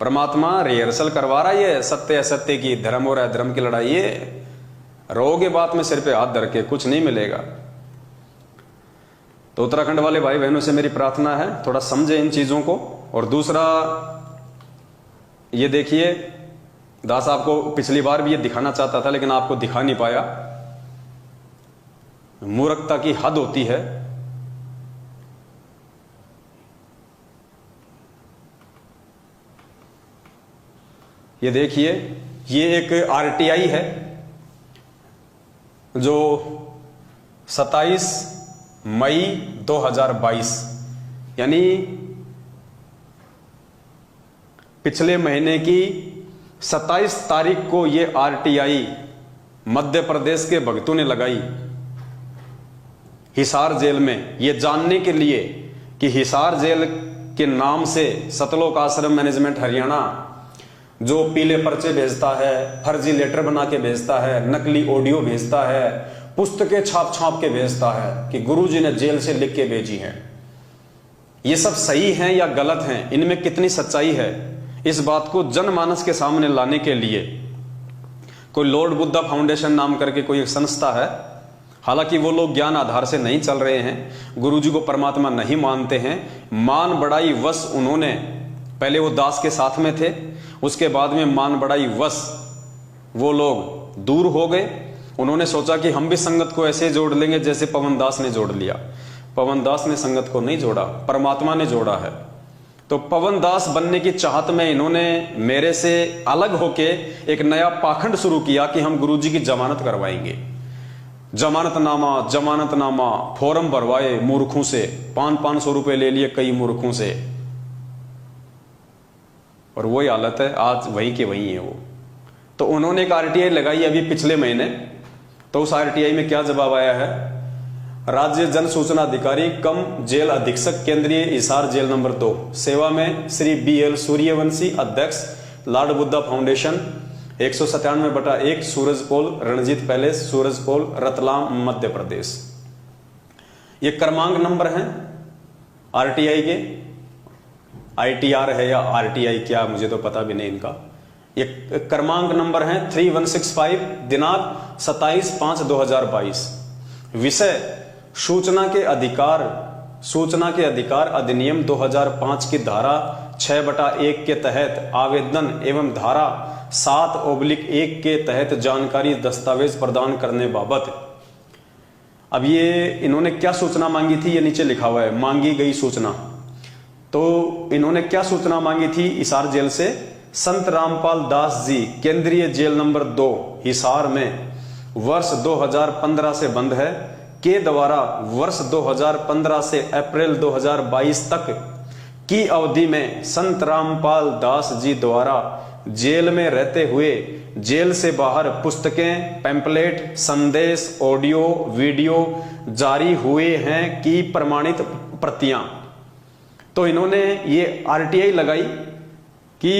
परमात्मा रिहर्सल करवा रहा है सत्य असत्य की, धर्म और अधर्म की लड़ाई है। रोगे बात में सिर पे हाथ धर के, कुछ नहीं मिलेगा। तो उत्तराखंड वाले भाई बहनों से मेरी प्रार्थना है थोड़ा समझे इन चीजों को। और दूसरा ये देखिए, दास आपको पिछली बार भी ये दिखाना चाहता था लेकिन आपको दिखा नहीं पाया, मूर्खता की हद होती है। ये देखिए, ये एक आरटीआई है जो 27 मई 2022 यानी पिछले महीने की 27 तारीख को ये आरटीआई मध्य प्रदेश के भक्तों ने लगाई हिसार जेल में, ये जानने के लिए कि हिसार जेल के नाम से सतलोक आश्रम मैनेजमेंट हरियाणा जो पीले पर्चे भेजता है, फर्जी लेटर बना के भेजता है, नकली ऑडियो भेजता है, पुस्तकें छाप छाप के भेजता है कि गुरुजी ने जेल से लिख के भेजी हैं, ये सब सही हैं या गलत हैं, इनमें कितनी सच्चाई है, इस बात को जनमानस के सामने लाने के लिए कोई लॉर्ड बुद्धा फाउंडेशन नाम करके कोई एक संस्था है। हालांकि वो लोग ज्ञान आधार से नहीं चल रहे हैं, गुरुजी को परमात्मा नहीं मानते हैं, मान बढ़ाई वश उन्होंने, पहले वो दास के साथ में थे, उसके बाद में मान बढ़ाई वश वो लोग दूर हो गए। उन्होंने सोचा कि हम भी संगत को ऐसे जोड़ लेंगे जैसे पवन दास ने जोड़ लिया। पवन दास ने संगत को नहीं जोड़ा, परमात्मा ने जोड़ा है। तो पवन दास बनने की चाहत में इन्होंने मेरे से अलग होके एक नया पाखंड शुरू किया कि हम गुरुजी की जमानत करवाएंगे। जमानतनामा फॉर्म भरवाए मूर्खों से, 500 रुपए ले लिए कई मूर्खों से, और वही हालत है आज, वही के वही है वो। तो उन्होंने एक आरटीआई लगाई अभी पिछले महीने, तो उस आरटीआई में क्या जवाब आया है? राज्य जन सूचना अधिकारी कम जेल अधीक्षक केंद्रीय हिसार जेल नंबर 2 सेवा में श्री BL सूर्यवंशी अध्यक्ष lord Buddha foundation 197/1 Surajpol Ranjit palace Surajpol Ratlam Madhya Pradesh. ये क्रमांक नंबर हैं आरटीआई के, ITR है या RTI क्या मुझे तो पता भी नहीं इनका। ये क्रमांक नंबर है 3165, दिनांक 27/5/2022। विषय सूचना के अधिकार अधिनियम 2005 की धारा 6/1 के तहत आवेदन एवं धारा 7/1 के तहत जानकारी दस्तावेज प्रदान करने बाबत। अब ये इन्होंने क्या सूचना मांगी थी, ये नीचे लिखा हुआ है, मांगी गई सूचना। तो इन्होंने क्या सूचना मांगी थी हिसार जेल से? संत रामपाल दास जी केंद्रीय जेल नंबर 2 हिसार में वर्ष 2015 से बंद है के द्वारा वर्ष 2015 से अप्रैल 2022 तक की अवधि में संत रामपाल दास जी द्वारा जेल में रहते हुए जेल से बाहर पुस्तकें, पैम्पलेट, संदेश, ऑडियो, वीडियो जारी हुए हैं की प्रमाणित प्रतियां। तो इन्होंने ये आरटीआई लगाई कि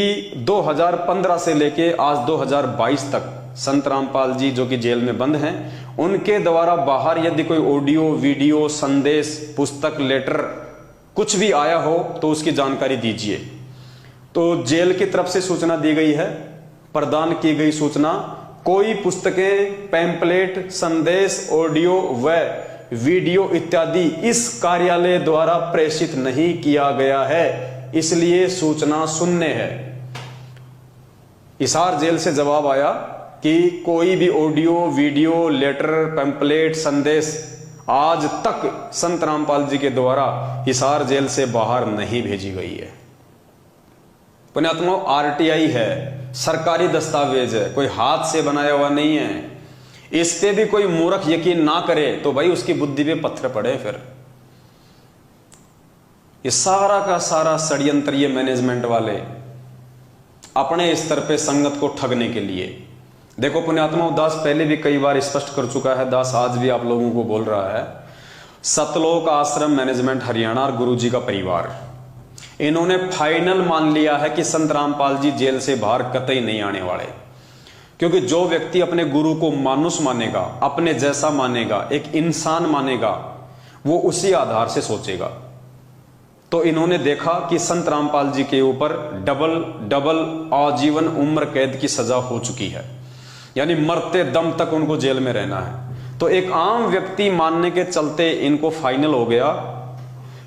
2015 से लेके आज 2022 तक संत रामपाल जी जो कि जेल में बंद हैं, उनके द्वारा बाहर यदि कोई ऑडियो, वीडियो, संदेश, पुस्तक, लेटर कुछ भी आया हो तो उसकी जानकारी दीजिए। तो जेल की तरफ से सूचना दी गई है, प्रदान की गई सूचना, कोई पुस्तकें, पैम्पलेट, संदेश, ऑडियो व वीडियो इत्यादि इस कार्यालय द्वारा प्रेषित नहीं किया गया है, इसलिए सूचना शून्य है। हिसार जेल से जवाब आया कि कोई भी ऑडियो, वीडियो, लेटर, पैम्पलेट, संदेश आज तक संत रामपाल जी के द्वारा हिसार जेल से बाहर नहीं भेजी गई है। पुण्यात्मा, आरटीआई है, सरकारी दस्तावेज है, कोई हाथ से बनाया हुआ नहीं है। इस पे भी कोई मूर्ख यकीन ना करे तो भाई उसकी बुद्धि पे पत्थर पड़े। फिर ये सारा का सारा षड्यंत्र ये मैनेजमेंट वाले अपने स्तर पे संगत को ठगने के लिए, देखो पुण्यात्मा, दास पहले भी कई बार स्पष्ट कर चुका है, दास आज भी आप लोगों को बोल रहा है, सतलोक आश्रम मैनेजमेंट हरियाणा और गुरुजी का परिवार, इन्होंने फाइनल मान लिया है कि संत रामपाल जी जेल से बाहर कतई नहीं आने वाले। क्योंकि जो व्यक्ति अपने गुरु को मानुष मानेगा, अपने जैसा मानेगा, एक इंसान मानेगा, वो उसी आधार से सोचेगा। तो इन्होंने देखा कि संत रामपाल जी के ऊपर डबल आजीवन उम्र कैद की सजा हो चुकी है, यानी मरते दम तक उनको जेल में रहना है। तो एक आम व्यक्ति मानने के चलते इनको फाइनल हो गया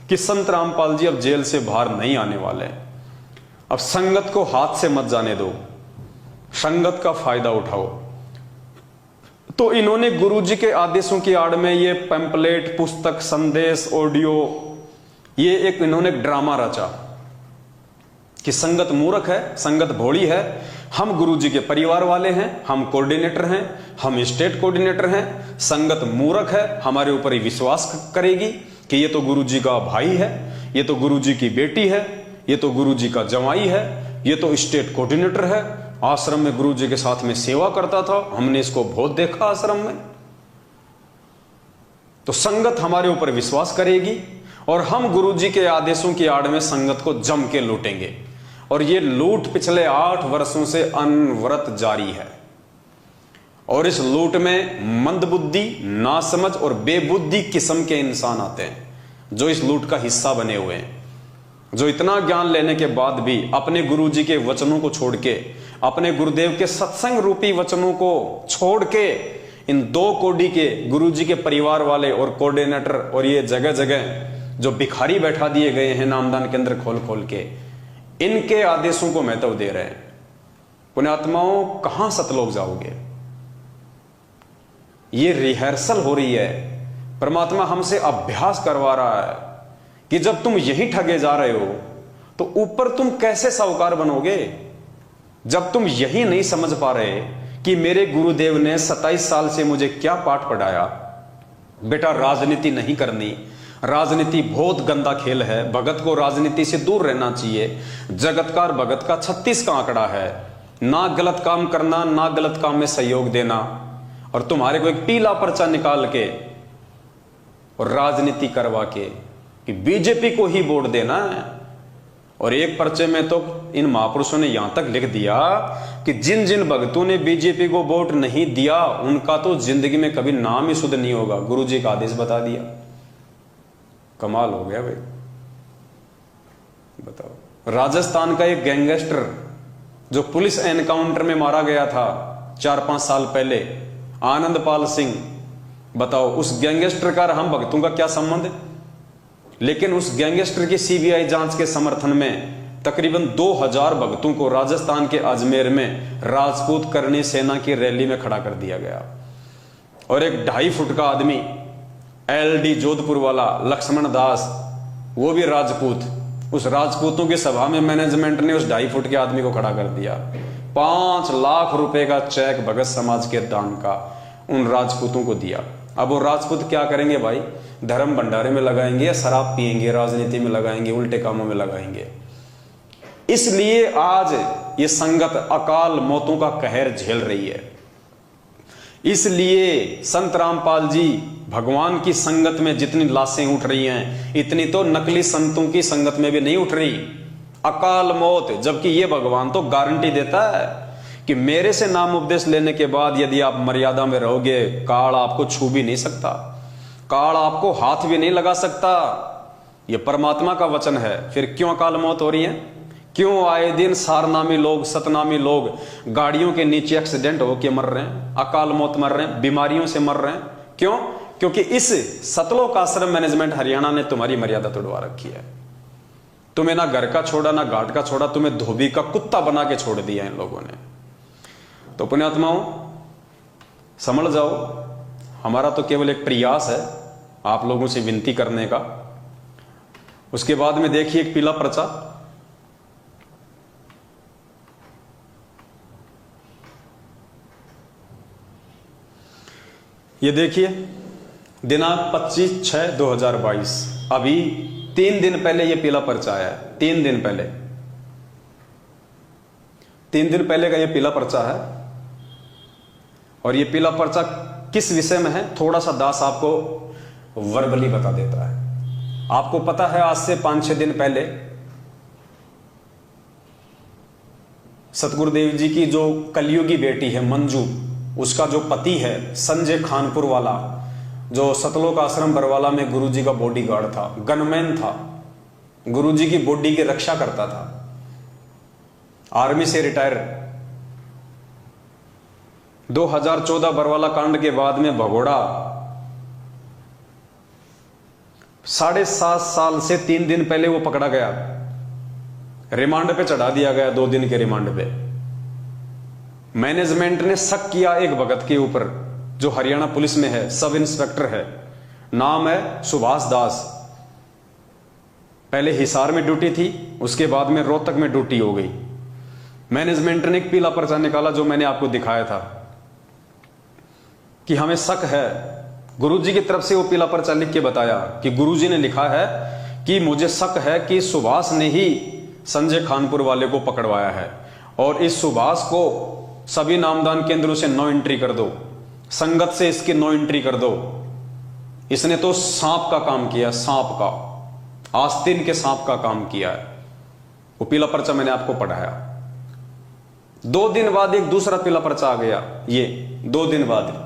कि संत रामपाल जी अब जेल से बाहर नहीं आने वाले। अब संगत को हाथ से मत जाने दो, संगत का फायदा उठाओ। तो इन्होंने गुरुजी के आदेशों की आड़ में ये पैम्पलेट, पुस्तक, संदेश, ऑडियो, ये एक इन्होंने ड्रामा रचा कि संगत मूर्ख है, संगत भोली है, हम गुरुजी के परिवार वाले हैं, हम कोऑर्डिनेटर हैं, हम स्टेट कोऑर्डिनेटर हैं, संगत मूर्ख है, हमारे ऊपर ही विश्वास करेगी कि ये तो गुरुजी का भाई है, ये तो गुरुजी की बेटी है, ये तो गुरुजी का जवाई है, ये तो स्टेट कोऑर्डिनेटर है, आश्रम में गुरुजी के साथ में सेवा करता था, हमने इसको बहुत देखा आश्रम में। तो संगत हमारे ऊपर विश्वास करेगी और हम गुरुजी के आदेशों की आड़ में संगत को जम के लूटेंगे। और ये लूट पिछले 8 वर्षों से अनवरत जारी है। और इस लूट में मंदबुद्धि, नासमझ और बेबुद्धि किस्म के इंसान आते हैं जो इस लूट का हिस्सा बने हुए हैं, जो इतना ज्ञान लेने के बाद भी अपने गुरुजी के वचनों को छोड़ के, अपने गुरुदेव के सत्संग रूपी वचनों को छोड़ के, इन 2 कोडी के गुरुजी के परिवार वाले और कोऑर्डिनेटर और ये जगह जगह जो भिखारी बैठा दिए गए हैं नामदान केंद्र खोल खोल के, इनके आदेशों को महत्व दे रहे हैं। पुण्यात्माओं, कहां सतलोक जाओगे? ये रिहर्सल हो रही है, परमात्मा हमसे अभ्यास करवा रहा है कि जब तुम यही ठगे जा रहे हो तो ऊपर तुम कैसे साहूकार बनोगे? जब तुम यही नहीं समझ पा रहे कि मेरे गुरुदेव ने 27 साल से मुझे क्या पाठ पढ़ाया, बेटा राजनीति नहीं करनी, राजनीति बहुत गंदा खेल है, भगत को राजनीति से दूर रहना चाहिए, जगतकार भगत का 36 का आंकड़ा है, ना गलत काम करना, ना गलत काम में सहयोग देना, और तुम्हारे को एक पीला पर्चा निकाल के और राजनीति करवा के कि बीजेपी को ही वोट देना है। और एक पर्चे में तो इन महापुरुषों ने यहां तक लिख दिया कि जिन जिन भक्तों ने बीजेपी को वोट नहीं दिया उनका तो जिंदगी में कभी नाम ही शुद्ध नहीं होगा। गुरुजी का आदेश बता दिया। कमाल हो गया भाई, बताओ। राजस्थान का एक गैंगस्टर जो पुलिस एनकाउंटर में मारा गया था 4-5 साल पहले, आनंदपाल सिंह, बताओ उस गैंगस्टर का हम भक्तों का क्या संबंध है? लेकिन उस गैंगस्टर की सीबीआई जांच के समर्थन में तकरीबन 2000 भक्तों को राजस्थान के अजमेर में राजपूत करनी सेना की रैली में खड़ा कर दिया गया। और एक 2.5 फुट का आदमी, एलडी जोधपुर वाला लक्ष्मण दास, वो भी राजपूत, उस राजपूतों की सभा में मैनेजमेंट ने उस 2.5 फुट के आदमी को खड़ा कर दिया। 5 लाख रुपए का चेक भगत समाज के दान का उन राजपूतों को दिया। अब वो राजपूत क्या करेंगे भाई? धर्म भंडारे में लगाएंगे या शराब पिएंगे, राजनीति में लगाएंगे, उल्टे कामों में लगाएंगे। इसलिए आज ये संगत अकाल मौतों का कहर झेल रही है। इसलिए संत रामपाल जी भगवान की संगत में जितनी लाशें उठ रही हैं, इतनी तो नकली संतों की संगत में भी नहीं उठ रही। अकाल मौत, जबकि ये भगवान तो गारंटी देता है कि मेरे से नाम उपदेश लेने के बाद यदि आप मर्यादा में रहोगे, काल आपको छू भी नहीं सकता, काल आपको हाथ भी नहीं लगा सकता। ये परमात्मा का वचन है। फिर क्यों अकाल मौत हो रही है? क्यों आए दिन सारनामी लोग, सतनामी लोग गाड़ियों के नीचे एक्सीडेंट होकर मर रहे हैं, अकाल मौत मर रहे हैं, बीमारियों से मर रहे हैं? क्यों? क्योंकि इस सतलोक आश्रम मैनेजमेंट हरियाणा ने तुम्हारी मर्यादा तोड़वा रखी है। तुम्हें ना घर का छोड़ा, ना घाट का छोड़ा, तुम्हें धोबी का कुत्ता बना के छोड़ दिया इन लोगों ने। तो पुण्यात्माओं, समझ जाओ, हमारा तो केवल एक प्रयास है आप लोगों से विनती करने का। उसके बाद में देखिए एक पीला पर्चा, ये देखिए, दिनांक 25/6/2022, अभी 3 दिन पहले ये पीला पर्चा आया है। 3 दिन पहले, 3 दिन पहले का ये पीला पर्चा है। और ये पीला पर्चा किस विषय में है, थोड़ा सा दास आपको वर्बली बता देता है। आपको पता है आज से 5-6 दिन पहले सतगुरुदेव जी की जो कलयुगी बेटी है मंजू, उसका जो पति है संजय खानपुर वाला, जो सतलोक आश्रम बरवाला में गुरुजी का बॉडीगार्ड था, गनमैन था, गुरुजी की बॉडी की रक्षा करता था, आर्मी से रिटायर। 2014 बरवाला कांड के बाद में भगोड़ा 7.5 साल से 3 दिन पहले वो पकड़ा गया, रिमांड पे चढ़ा दिया गया, 2 दिन के रिमांड पे। मैनेजमेंट ने शक किया एक भगत के ऊपर जो हरियाणा पुलिस में है, सब इंस्पेक्टर है, नाम है सुभाष दास। पहले हिसार में ड्यूटी थी, उसके बाद में रोहतक में ड्यूटी हो गई। मैनेजमेंट ने एक पीला पर्चा निकाला जो मैंने आपको दिखाया था कि हमें शक है। गुरुजी की तरफ से वो पीला पर्चा लिख के बताया कि गुरुजी ने लिखा है कि मुझे शक है कि सुभाष ने ही संजय खानपुर वाले को पकड़वाया है, और इस सुभाष को सभी नामदान केंद्रों से नो एंट्री कर दो, संगत से इसकी नो एंट्री कर दो। इसने तो सांप का काम किया, सांप का, आस्तीन के सांप का काम किया है। वो पीला पर्चा मैंने आपको पढ़ाया। 2 दिन बाद एक दूसरा पीला पर्चा आ गया, ये 2 दिन बाद।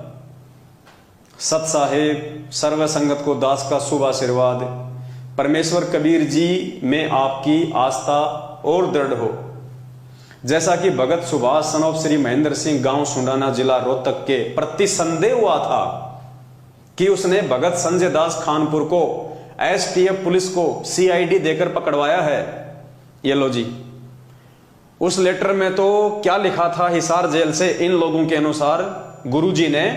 सत साहेब सर्व संगत को दास का शुभ आशीर्वाद, परमेश्वर कबीर जी में आपकी आस्था और दृढ़ हो। जैसा कि भगत सुभाष सन ऑफ श्री महेंद्र सिंह गांव सुंडाना जिला रोहतक के प्रति संदेह हुआ था कि उसने भगत संजय दास खानपुर को एसटीएफ पुलिस को सीआईडी देकर पकड़वाया है। ये लो जी, उस लेटर में तो क्या लिखा था हिसार जेल से इन लोगों के अनुसार गुरुजी ने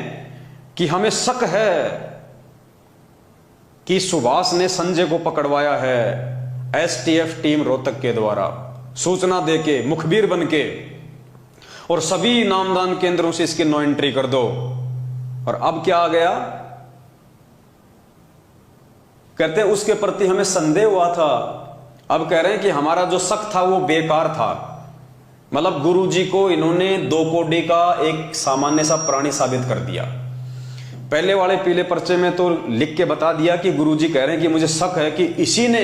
कि हमें शक है कि सुभाष ने संजय को पकड़वाया है एसटीएफ टीम रोहतक के द्वारा, सूचना देके, मुखबिर बनके, और सभी नामदान केंद्रों से इसकी नो एंट्री कर दो। और अब क्या आ गया, कहते हैं उसके प्रति हमें संदेह हुआ था, अब कह रहे हैं कि हमारा जो शक था वो बेकार था। मतलब गुरुजी को इन्होंने 2 कोड़ी का एक सामान्य सा प्राणी साबित कर दिया। पहले वाले पीले पर्चे में तो लिख के बता दिया कि गुरुजी कह रहे हैं कि मुझे शक है कि इसी ने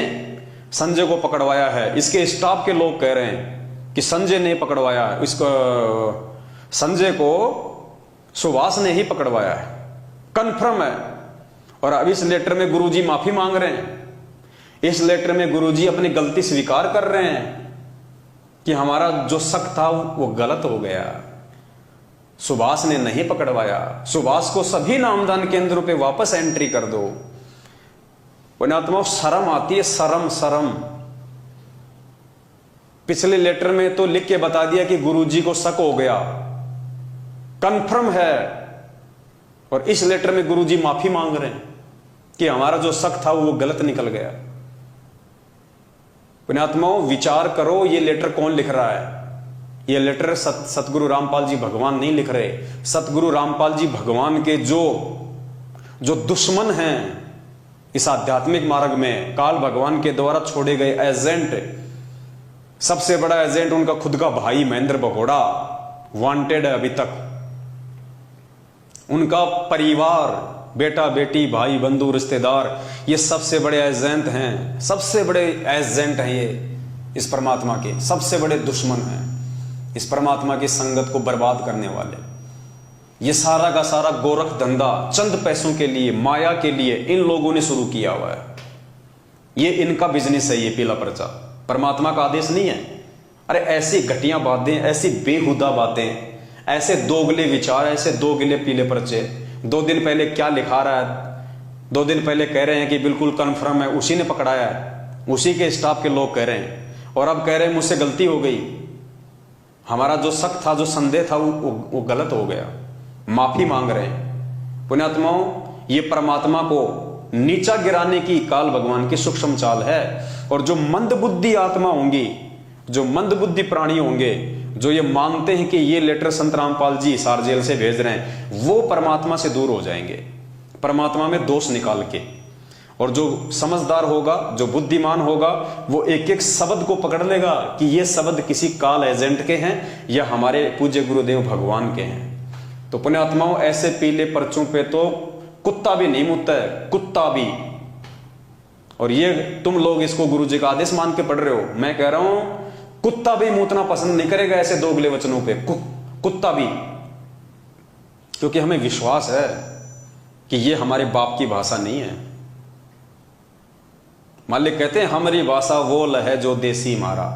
संजय को पकड़वाया है। इसके स्टाफ के लोग कह रहे हैं कि संजय ने पकड़वाया है, इसको संजय को सुभाष ने ही पकड़वाया है, कंफर्म है। और अब इस लेटर में गुरुजी माफी मांग रहे हैं, इस लेटर में गुरुजी अपनी गलती स्वीकार कर रहे हैं कि हमारा जो शक था वो गलत हो गया, सुभाष ने नहीं पकड़वाया, सुभाष को सभी नामदान केंद्रों पे वापस एंट्री कर दो। पुण्यात्माओं, शर्म आती है, शर्म शर्म। पिछले लेटर में तो लिख के बता दिया कि गुरुजी को शक हो गया, कंफर्म है, और इस लेटर में गुरुजी माफी मांग रहे हैं कि हमारा जो शक था वो गलत निकल गया। पुण्यात्माओं, विचार करो, ये लेटर कौन लिख रहा है? ये लेटर सतगुरु रामपाल जी भगवान नहीं लिख रहे। सतगुरु रामपाल जी भगवान के जो दुश्मन हैं इस आध्यात्मिक मार्ग में, काल भगवान के द्वारा छोड़े गए एजेंट, सबसे बड़ा एजेंट उनका खुद का भाई महेंद्र भगोड़ा वांटेड है अभी तक। उनका परिवार, बेटा बेटी, भाई बंधु रिश्तेदार, ये सबसे बड़े एजेंट हैं, सबसे बड़े एजेंट हैं ये इस परमात्मा के, सबसे बड़े दुश्मन हैं इस परमात्मा की संगत को बर्बाद करने वाले। ये सारा का सारा गोरख धंधा चंद पैसों के लिए, माया के लिए इन लोगों ने शुरू किया हुआ है। ये इनका बिजनेस है, ये पीला पर्चा परमात्मा का आदेश नहीं है। अरे ऐसी घटिया बातें, ऐसी बेहुदा बातें, ऐसे दोगले विचार, ऐसे दोगले पीले पर्चे। 2 दिन पहले क्या लिखा रहा है, 2 दिन पहले कह रहे हैं कि बिल्कुल कन्फर्म है उसी ने पकड़ाया है, उसी के स्टाफ के लोग कह रहे हैं, और अब कह रहे हैं मुझसे गलती हो गई, हमारा जो शक था, जो संदेह था वो गलत हो गया, माफी मांग रहे हैं। पुण्यात्माओं, ये परमात्मा को नीचा गिराने की काल भगवान की सूक्ष्म चाल है। और जो मंदबुद्धि आत्मा होंगी, जो मंदबुद्धि प्राणी होंगे, जो ये मानते हैं कि ये लेटर संत रामपाल जी हिसार जेल से भेज रहे हैं, वो परमात्मा से दूर हो जाएंगे, परमात्मा में दोष निकाल के। और जो समझदार होगा, जो बुद्धिमान होगा, वो एक एक शब्द को पकड़ लेगा कि ये शब्द किसी काल एजेंट के हैं या हमारे पूज्य गुरुदेव भगवान के हैं। तो पुण्यात्माओं ऐसे पीले पर्चों पे तो कुत्ता भी नहीं मुतता है, कुत्ता भी। और ये तुम लोग इसको गुरु जी का आदेश मान के पढ़ रहे हो। मैं कह रहा हूं कुत्ता भी मूतना पसंद नहीं करेगा ऐसे दोगले वचनों पे, कुत्ता भी। क्योंकि हमें विश्वास है कि ये हमारे बाप की भाषा नहीं है। मालिक कहते हैं हमारी भाषा वो लहे जो देसी मारा,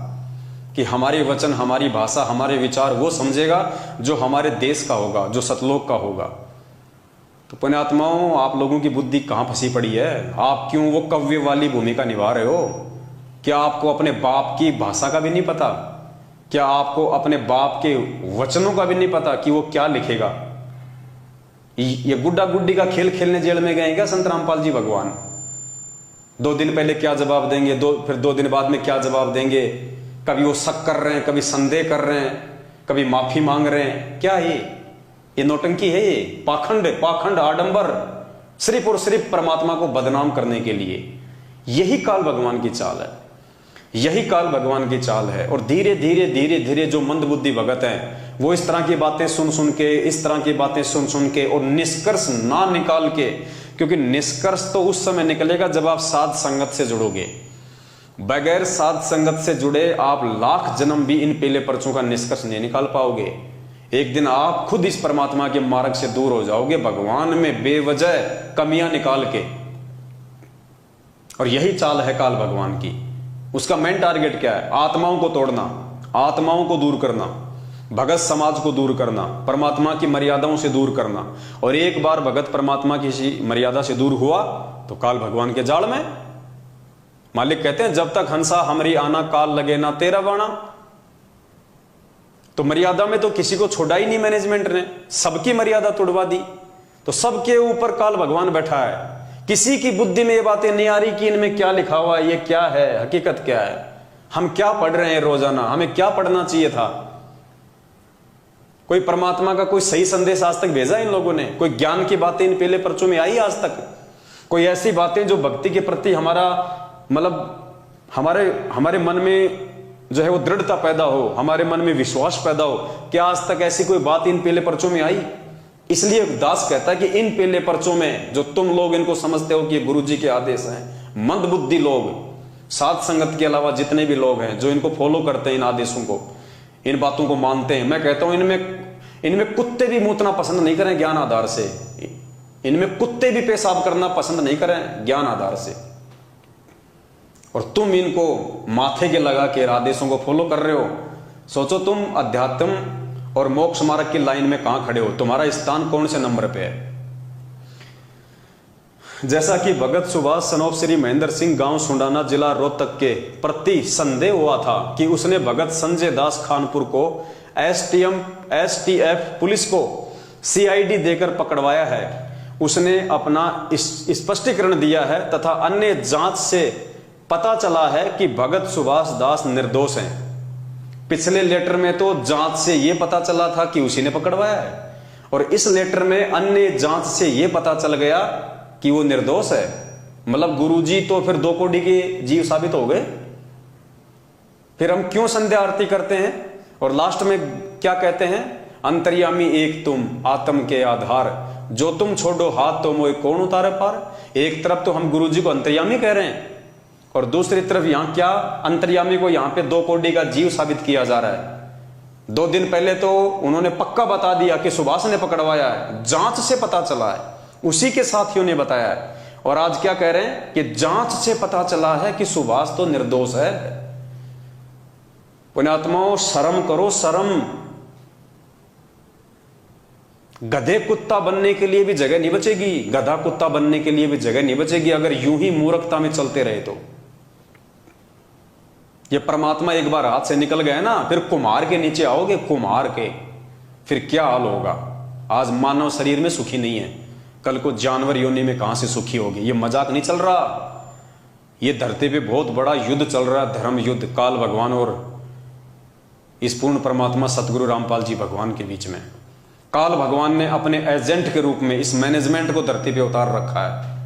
कि हमारे वचन, हमारी भाषा, हमारे विचार वो समझेगा जो हमारे देश का होगा, जो सतलोक का होगा। तो पुण्यात्माओं, आप लोगों की बुद्धि कहां फंसी पड़ी है? आप क्यों वो कव्य वाली भूमिका निभा रहे हो? क्या आपको अपने बाप की भाषा का भी नहीं पता? क्या आपको अपने बाप के वचनों का भी नहीं पता कि वो क्या लिखेगा? ये गुड्डा गुड्डी का खेल खेलने जेल में गए क्या संत रामपाल जी भगवान? 2 दिन पहले क्या जवाब देंगे, फिर 2 दिन बाद में क्या जवाब देंगे? कभी वो शक कर रहे हैं, कभी संदेह कर रहे हैं, कभी माफी मांग रहे हैं। क्या है ये नौटंकी है, ये पाखंड आडंबर, सिर्फ और सिर्फ परमात्मा को बदनाम करने के लिए। यही काल भगवान की चाल है, यही काल भगवान की चाल है। और धीरे धीरे धीरे धीरे जो मंद बुद्धि भगत हैं वो इस तरह की बातें सुन सुन के, इस तरह की बातें सुन सुन के और निष्कर्ष ना निकाल के, क्योंकि निष्कर्ष तो उस समय निकलेगा जब आप साध संगत से जुड़ोगे। बगैर साध संगत से जुड़े आप लाख जन्म भी इन पीले पर्चों का निष्कर्ष नहीं निकाल पाओगे। एक दिन आप खुद इस परमात्मा के मार्ग से दूर हो जाओगे, भगवान में बेवजह कमियां निकाल के। और यही चाल है काल भगवान की। उसका मेन टारगेट क्या है? आत्माओं को तोड़ना, आत्माओं को दूर करना, भगत समाज को दूर करना, परमात्मा की मर्यादाओं से दूर करना। और एक बार भगत परमात्मा की किसी मर्यादा से दूर हुआ तो काल भगवान के जाल में। मालिक कहते हैं जब तक हंसा हमरी आना, काल लगे ना तेरा बाणा। तो मर्यादा में तो किसी को छोड़ा ही नहीं मैनेजमेंट ने, सबकी मर्यादा तोड़वा दी। तो सबके ऊपर काल भगवान बैठा है। किसी की बुद्धि में ये बातें नहीं आ रही कि इनमें क्या लिखा हुआ है, ये क्या है, हकीकत क्या है, हम क्या पढ़ रहे हैं रोजाना, हमें क्या पढ़ना चाहिए था। कोई परमात्मा का कोई सही संदेश आज तक भेजा इन लोगों ने? कोई ज्ञान की बातें इन पीले पर्चों में आई आज तक? कोई ऐसी बातें जो भक्ति के प्रति हमारा मतलब हमारे मन में जो है वो दृढ़ता पैदा हो, हमारे मन में विश्वास पैदा हो? क्या आज तक ऐसी कोई बात इन पीले पर्चों में आई? इसलिए दास कहता है कि इन पीले पर्चों में जो तुम लोग इनको समझते हो कि गुरु जी के आदेश हैं, मंद बुद्धि लोग, साध संगत के अलावा जितने भी लोग हैं जो इनको फॉलो करते हैं, इन आदेशों को, इन बातों को मानते हैं, मैं कहता हूं इनमें कुत्ते भी मूतना पसंद नहीं करें ज्ञान आधार से। इनमें कुत्ते भी पेशाब करना पसंद नहीं करें ज्ञान आधार से। और तुम इनको माथे के लगा के आदेशों को फॉलो कर रहे हो। सोचो तुम अध्यात्म और मोक्ष मार्ग की लाइन में कहां खड़े हो, तुम्हारा स्थान कौन से नंबर पे है? जैसा कि भगत सुभाष सनोप श्री महेंद्र सिंह गांव सुंडाना जिला रोहतक के प्रति संदेह हुआ था कि उसने भगत संजय दास खानपुर को एसटीएफ पुलिस को सीआईडी देकर पकड़वाया है, उसने अपना स्पष्टीकरण दिया है तथा अन्य जांच से पता चला है कि भगत सुभाष दास निर्दोष हैं। पिछले लेटर में तो जांच से यह पता चला था कि उसी ने पकड़वाया है, और इस लेटर में अन्य जांच से यह पता चल गया कि वो निर्दोष है। मतलब गुरुजी तो फिर 2 कोड़ी के जीव साबित हो गए। फिर हम क्यों संध्या आरती करते हैं? और लास्ट में क्या कहते हैं? अंतर्यामी एक तुम, आत्म के आधार, जो तुम छोड़ो हाथ तो मोए कौन उतारे पार। एक तरफ तो हम गुरुजी को अंतर्यामी कह रहे हैं और दूसरी तरफ यहां क्या, अंतर्यामी को यहां पे 2 कोड़ी का जीव साबित किया जा रहा है। 2 दिन पहले तो उन्होंने पक्का बता दिया कि सुभाष ने पकड़वाया है, जांच से पता चला है, उसी के साथियों ने बताया है। और आज क्या कह रहे हैं कि जांच से पता चला है कि सुभाष तो निर्दोष है। पुण्यात्माओं, शर्म करो, शर्म। गधे कुत्ता बनने के लिए भी जगह नहीं बचेगी, गधा कुत्ता बनने के लिए भी जगह नहीं बचेगी अगर यूं ही मूर्खता में चलते रहे तो। ये परमात्मा एक बार हाथ से निकल गए ना, फिर कुम्हार के नीचे आओगे, कुम्हार के, फिर क्या हाल होगा। आज मानव शरीर में सुखी नहीं है, कल को जानवर योनि में कहां से सुखी होगी। ये मजाक नहीं चल रहा, ये धरती पे बहुत बड़ा युद्ध चल रहा है, धर्म युद्ध, काल भगवान और इस पूर्ण परमात्मा सतगुरु रामपाल जी भगवान के बीच में। काल भगवान ने अपने एजेंट के रूप में इस मैनेजमेंट को धरती पे उतार रखा है,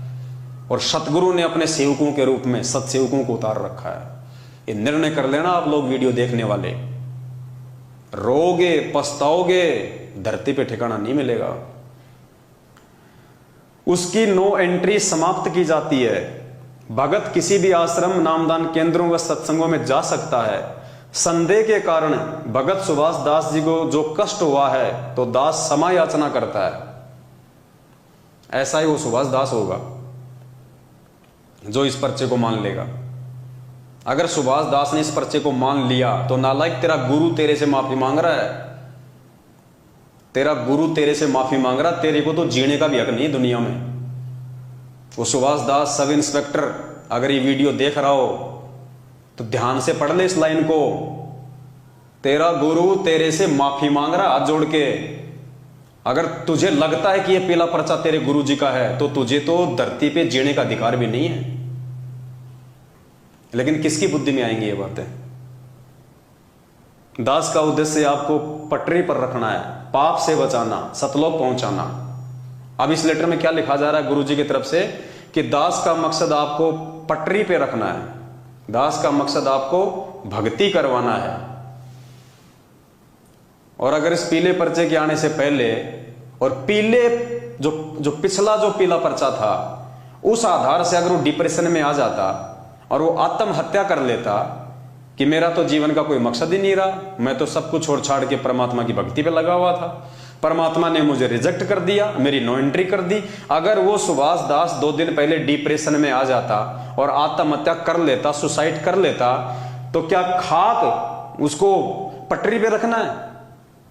और सतगुरु ने अपने सेवकों के रूप में सत्सेवकों को उतार रखा है। ये निर्णय कर लेना आप लोग वीडियो देखने वाले, रोगे, पछताओगे, धरती पे ठिकाना नहीं मिलेगा। उसकी नो एंट्री समाप्त की जाती है। भगत किसी भी आश्रम, नामदान केंद्रों व सत्संगों में जा सकता है। संदेह के कारण भगत सुभाष दास जी को जो कष्ट हुआ है तो दास क्षमा याचना करता है। ऐसा ही वो सुभाष दास होगा जो इस पर्चे को मान लेगा। अगर सुभाष दास ने इस पर्चे को मान लिया तो नालायक, तेरा गुरु तेरे से माफी मांग रहा है, तेरा गुरु तेरे से माफी मांग रहा, तेरे को तो जीने का भी हक नहीं दुनिया में। वो सुभाष दास सब इंस्पेक्टर अगर ये वीडियो देख रहा हो तो ध्यान से पढ़ ले इस लाइन को। तेरा गुरु तेरे से माफी मांग रहा हाथ जोड़ के। अगर तुझे लगता है कि ये पीला पर्चा तेरे गुरु जी का है तो तुझे तो धरती पे जीने का अधिकार भी नहीं है। लेकिन किसकी बुद्धि में आएंगी ये बातें? दास का उद्देश्य आपको पटरी पर रखना है, पाप से बचाना, सतलोक पहुंचाना। अब इस लेटर में क्या लिखा जा रहा है गुरु जी की तरफ से कि दास का मकसद आपको पटरी पे रखना है, दास का मकसद आपको भक्ति करवाना है। और अगर इस पीले पर्चे के आने से पहले और पीले जो पिछला जो पीला पर्चा था उस आधार से अगर वो डिप्रेशन में आ जाता और वो आत्महत्या कर लेता कि मेरा तो जीवन का कोई मकसद ही नहीं रहा, मैं तो सब कुछ छोड़ छाड़ के परमात्मा की भक्ति पे लगा हुआ था, परमात्मा ने मुझे रिजेक्ट कर दिया, मेरी नो एंट्री कर दी। अगर वो सुभाष दास 2 दिन पहले डिप्रेशन में आ जाता और आत्महत्या कर लेता, सुसाइड कर लेता, तो क्या खाक उसको पटरी पे रखना है?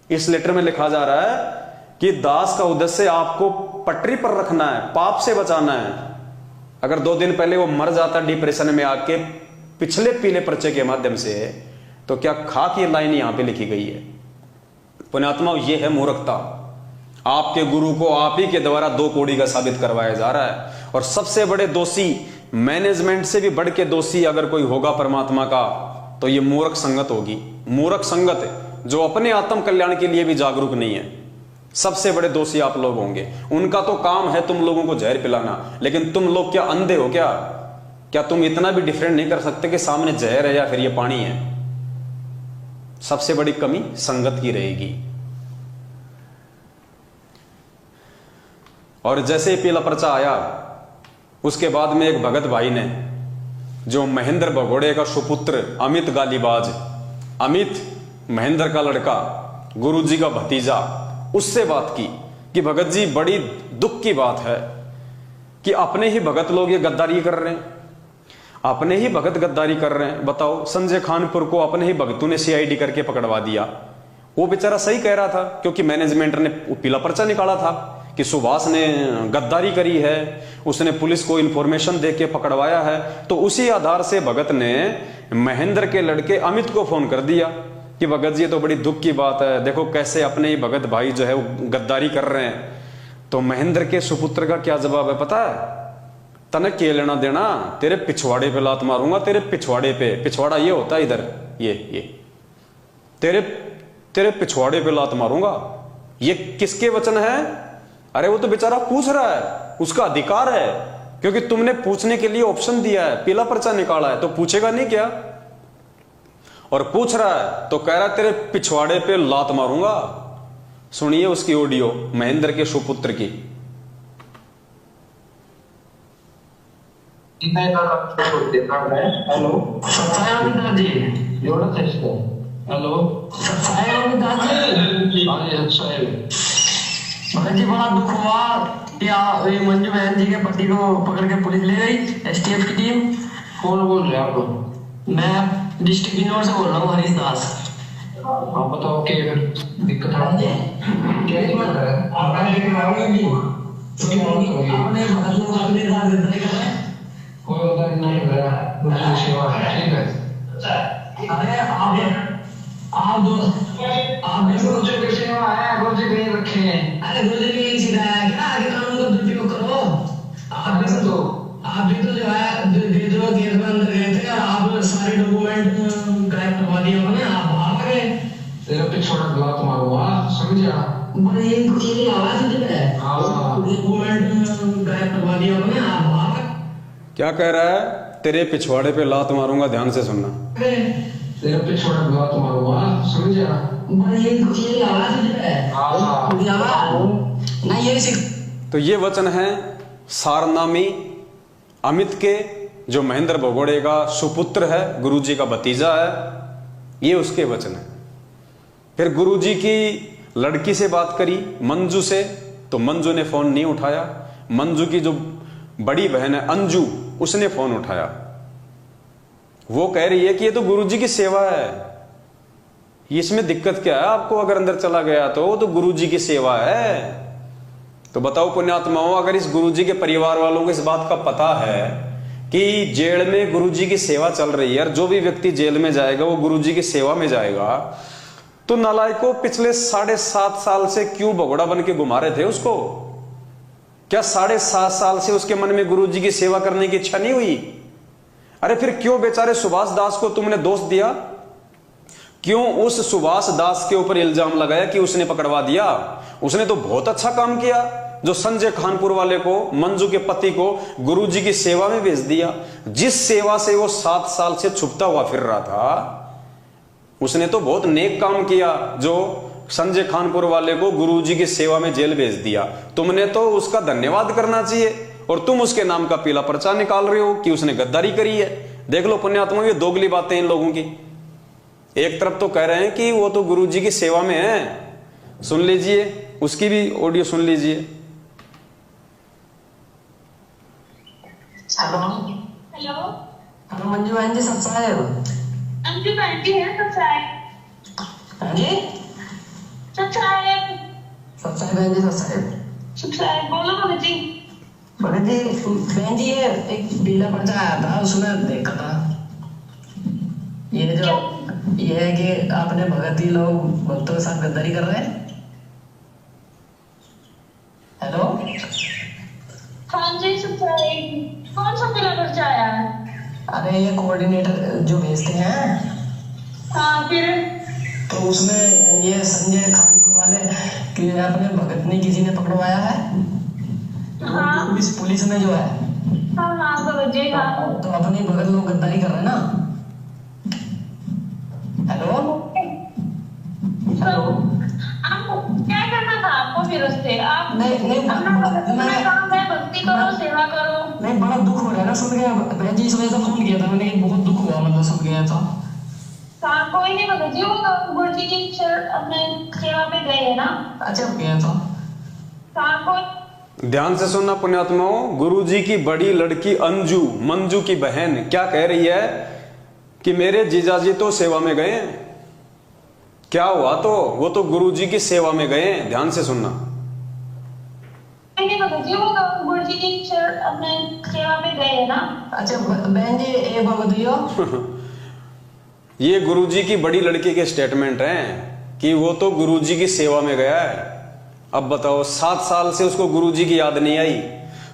इस लेटर में लिखा जा रहा है कि दास का उद्देश्य आपको पटरी पर रखना है, पाप से बचाना है। अगर 2 दिन पहले वो मर जाता डिप्रेशन में आके पिछले पीले पर्चे के माध्यम से, तो क्या खाक ये लाइन यहां पे लिखी गई है? पुण्यात्मा, ये है मूर्खता। आपके गुरु को आप ही के द्वारा 2 कौड़ी का साबित करवाया जा रहा है। और सबसे बड़े दोषी, मैनेजमेंट से भी बढ़ के दोषी अगर कोई होगा परमात्मा का तो ये मूर्ख संगत होगी। मूर्ख संगत जो अपने आत्म कल्याण के लिए भी जागरूक नहीं है, सबसे बड़े दोषी आप लोग होंगे। उनका तो काम है तुम लोगों को जहर पिलाना, लेकिन तुम लोग क्या अंधे हो क्या? क्या तुम इतना भी डिफरेंट नहीं कर सकते कि सामने जहर है या फिर ये पानी है? सबसे बड़ी कमी संगत की रहेगी। और जैसे ही पीला पर्चा आया उसके बाद में एक भगत भाई ने, जो महेंद्र भगोड़े का सुपुत्र अमित गालीबाज, अमित महेंद्र का लड़का, गुरुजी का भतीजा, उससे बात की कि भगत जी बड़ी दुख की बात है कि अपने ही भगत लोग ये गद्दारी कर रहे हैं, अपने ही भगत गद्दारी कर रहे हैं। बताओ, संजय खानपुर को अपने ही भगतों ने सीआईडी करके पकड़वा दिया। वो बेचारा सही कह रहा था क्योंकि मैनेजमेंट ने पीला पर्चा निकाला था कि सुभाष ने गद्दारी करी है, उसने पुलिस को इंफॉर्मेशन दे के पकड़वाया है। तो उसी आधार से भगत ने महेंद्र के लड़के अमित को फोन कर दिया कि भगत जी ये तो बड़ी दुख की बात है, देखो कैसे अपने ही भगत भाई जो है वो गद्दारी कर रहे हैं। तो महेंद्र के सुपुत्र का क्या जवाब है पता है? तने के लेना देना, तेरे पिछवाड़े पे लात मारूंगा, तेरे पिछवाड़े पे। पिछवाड़ा ये होता है इधर, ये तेरे पिछवाड़े पे लात मारूंगा। ये किसके वचन है? अरे वो तो बेचारा पूछ रहा है, उसका अधिकार है, क्योंकि तुमने पूछने के लिए ऑप्शन दिया है, पीला पर्चा निकाला है, तो पूछेगा नहीं क्या? और पूछ रहा है तो कह रहा है तेरे पिछवाड़े पे लात मारूंगा। सुनिए उसकी ऑडियो, महेंद्र के सुपुत्र की। हेलो दादी, हेलो भगत जी बड़ा दुख हुआ क्या? मंजू बहन जी के पति को पकड़ के पुलिस ले गई, एसटीएफ की टीम। कौन बोल रहे हैं आप? मैं डिस्ट्रिक्ट बिजनौर से बोल रहा हूँ, हरीश दास। आप बताओ क्या दिक्कत है? क्या दिक्कत है? कोई उधर नहीं गया, दूसरी सेवा है, ठीक है? अरे आप गुरुजी की सेवा है, गुरुजी कहीं रखे हैं। अरे गुरुजी ने यही सिखाया क्या आगे कानून को दुरुपयोग करो। आप भी तो जो है विद्रोह केस में अंदर गए थे और आप सारे डॉक्यूमेंट गायब करवा दिए उन्होंने, आप भाग गए। तेरा पिछवाड़ा गलत मारूंगा, समझा? बड़े ये आवाज है, डॉक्यूमेंट गायब करवा दिया उन्होंने, आप भाग। क्या कह रहा है? तेरे पिछवाड़े पे लात मारूंगा, ध्यान से सुनना। तेरे पे छोड़ा बहुत मारूंगा, समझा? बस ये आवाज है। हाँ। ये आवाज ना, ये सिर्फ तो ये वचन है सारनामी अमित के, जो महेंद्र भगोड़े का सुपुत्र है, गुरुजी का भतीजा है, ये उसके वचन है। फिर गुरुजी की लड़की से बात करी, मंजू से, तो मंजू ने फोन नहीं उठाया। मंजू की जो बड़ी बहन है अंजू, उसने फोन उठाया। वो कह रही है कि ये तो गुरुजी की सेवा है, इसमें दिक्कत क्या है आपको? अगर अंदर चला गया तो वो तो गुरुजी की सेवा है। तो बताओ पुण्यात्माओं, अगर इस गुरुजी के परिवार वालों को इस बात का पता है कि जेल में गुरुजी की सेवा चल रही है और जो भी व्यक्ति जेल में जाएगा वो गुरुजी की सेवा में जाएगा, तो नालायकों पिछले 7.5 साल से क्यों भगोड़ा बन के घुमा रहे थे उसको? क्या 7.5 साल से उसके मन में गुरुजी की सेवा करने की इच्छा नहीं हुई? अरे फिर क्यों बेचारे सुभाष दास को तुमने दोष दिया? क्यों उस सुभाष दास के ऊपर इल्जाम लगाया कि उसने पकड़वा दिया? उसने तो बहुत अच्छा काम किया, जो संजय खानपुर वाले को, मंजू के पति को गुरुजी की सेवा में भेज दिया। जिस सेवा से वो 7 साल से छुपता हुआ फिर रहा था, उसने तो बहुत नेक काम किया, जो संजय खानपुर वाले को गुरुजी की सेवा में जेल भेज दिया। तुमने तो उसका धन्यवाद करना चाहिए, और तुम उसके नाम का पीला पर्चा निकाल रहे हो कि उसने गद्दारी करी है। देख लो पुण्यात्मा, ये दोगली बातें इन लोगों की। एक तरफ तो कह रहे हैं कि वो तो गुरुजी की सेवा में है, सुन लीजिए, उसकी भी ऑडियो सुन लीजिए। हेलो हेलो, हेलो मंजू बहन जी, सब्सक्राइब। अंजू बनती है सब्सक्राइब। हाँ जी, सब्सक्राइब बहन जी, सब्सक्राइब। सब्सक्राइब बोलो भगत जी। बहन जी, ये एक पीला पर्चा आया था, उसमें देखा था ये है कि आपने भगत जी लोग भक्तों के साथ गद्दारी कर रहे हैं। हेलो, हाँ जी, सब्सक्राइब। कौन सा पीला पर्चा आया है? अरे ये कोऑर्डिनेटर जो भेजते हैं, हाँ, फिर तो उसमें ये संजय खानपुर वाले कि अपने भगत ने किसी ने पकड़वाया है। हाँ। पुलिस में जो है, हाँ हाँ भगत जी, हाँ। तो अपने भगत लोग गद्दारी कर रहे हैं ना। हेलो, तो आपको क्या करना था? आपको फिर उससे आप नहीं, अपना काम है, भक्ति करो, सेवा करो। नहीं, बड़ा दुख हो रहा है ना सुन के। बहन जी इस वजह से फोन किया था मैंने, बहुत दुख हुआ मतलब सुन गया था। हाँ, कोई नहीं भगत जी, वो तो गुरु जी की अपने सेवा में गए है ना। अच्छा गया था। हाँ, कोई ध्यान से सुनना पुण्यात्माओं, गुरुजी की बड़ी लड़की अंजू, मंजू की बहन क्या कह रही है कि मेरे जीजाजी तो सेवा में गए हैं। क्या हुआ? तो वो तो गुरुजी की सेवा में गए हैं। ध्यान से सुनना। नहीं भगत जी, वो तो गुरु जी की अपने सेवा में गए है ना। अच्छा बहन जी, एक बात बताइयो। ये गुरुजी की बड़ी लड़की के स्टेटमेंट हैं कि वो तो गुरुजी की सेवा में गया है। अब बताओ, 7 साल से उसको गुरुजी की याद नहीं आई,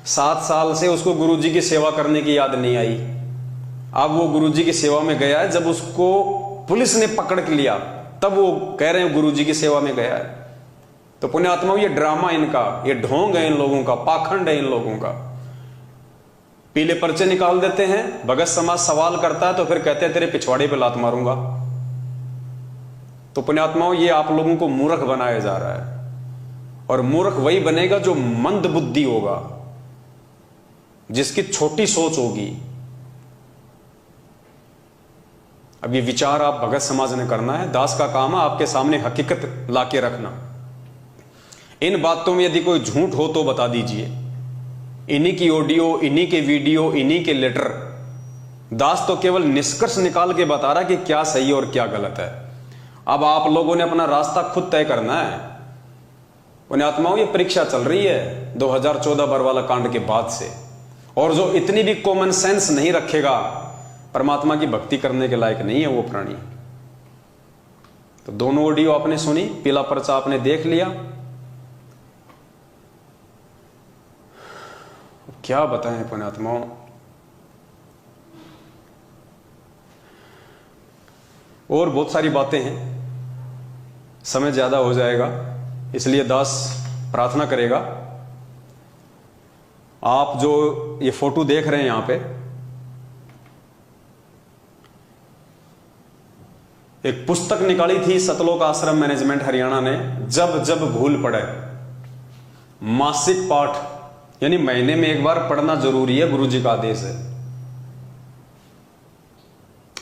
7 साल से उसको गुरुजी की सेवा करने की याद नहीं आई। अब वो गुरुजी की सेवा में गया है, जब उसको पुलिस ने पकड़ के लिया तब वो कह रहे हैं गुरुजी की सेवा में गया है। तो पुण्यात्माओं, ये ड्रामा इनका, ये ढोंग है इन लोगों का, पाखंड है इन लोगों का। पीले पर्चे निकाल देते हैं, भगत समाज सवाल करता है तो फिर कहते हैं तेरे पिछवाड़े पे लात मारूंगा। तो पुण्यात्माओं, ये आप लोगों को मूर्ख बनाया जा रहा है, और मूर्ख वही बनेगा जो मंद बुद्धि होगा, जिसकी छोटी सोच होगी। अब ये विचार आप भगत समाज ने करना है, दास का काम है आपके सामने हकीकत लाके रखना। इन बातों में यदि कोई झूठ हो तो बता दीजिए। इन्हीं की ऑडियो, इन्हीं के वीडियो, इन्हीं के लेटर, दास तो केवल निष्कर्ष निकाल के बता रहा कि क्या सही और क्या गलत है। अब आप लोगों ने अपना रास्ता खुद तय करना है। पुण्यात्माओं, ये परीक्षा चल रही है 2014 बरवाला कांड के बाद से, और जो इतनी भी कॉमन सेंस नहीं रखेगा, परमात्मा की भक्ति करने के लायक नहीं है वो प्राणी। तो दोनों ऑडियो आपने सुनी, पीला पर्चा आपने देख लिया। क्या बताएं पुण्यात्माओं, और बहुत सारी बातें हैं, समय ज्यादा हो जाएगा, इसलिए दास प्रार्थना करेगा। आप जो ये फोटो देख रहे हैं यहां पे, एक पुस्तक निकाली थी सतलोक आश्रम मैनेजमेंट हरियाणा ने, जब जब भूल पड़े। मासिक पाठ यानी महीने में एक बार पढ़ना जरूरी है, गुरुजी का आदेश है।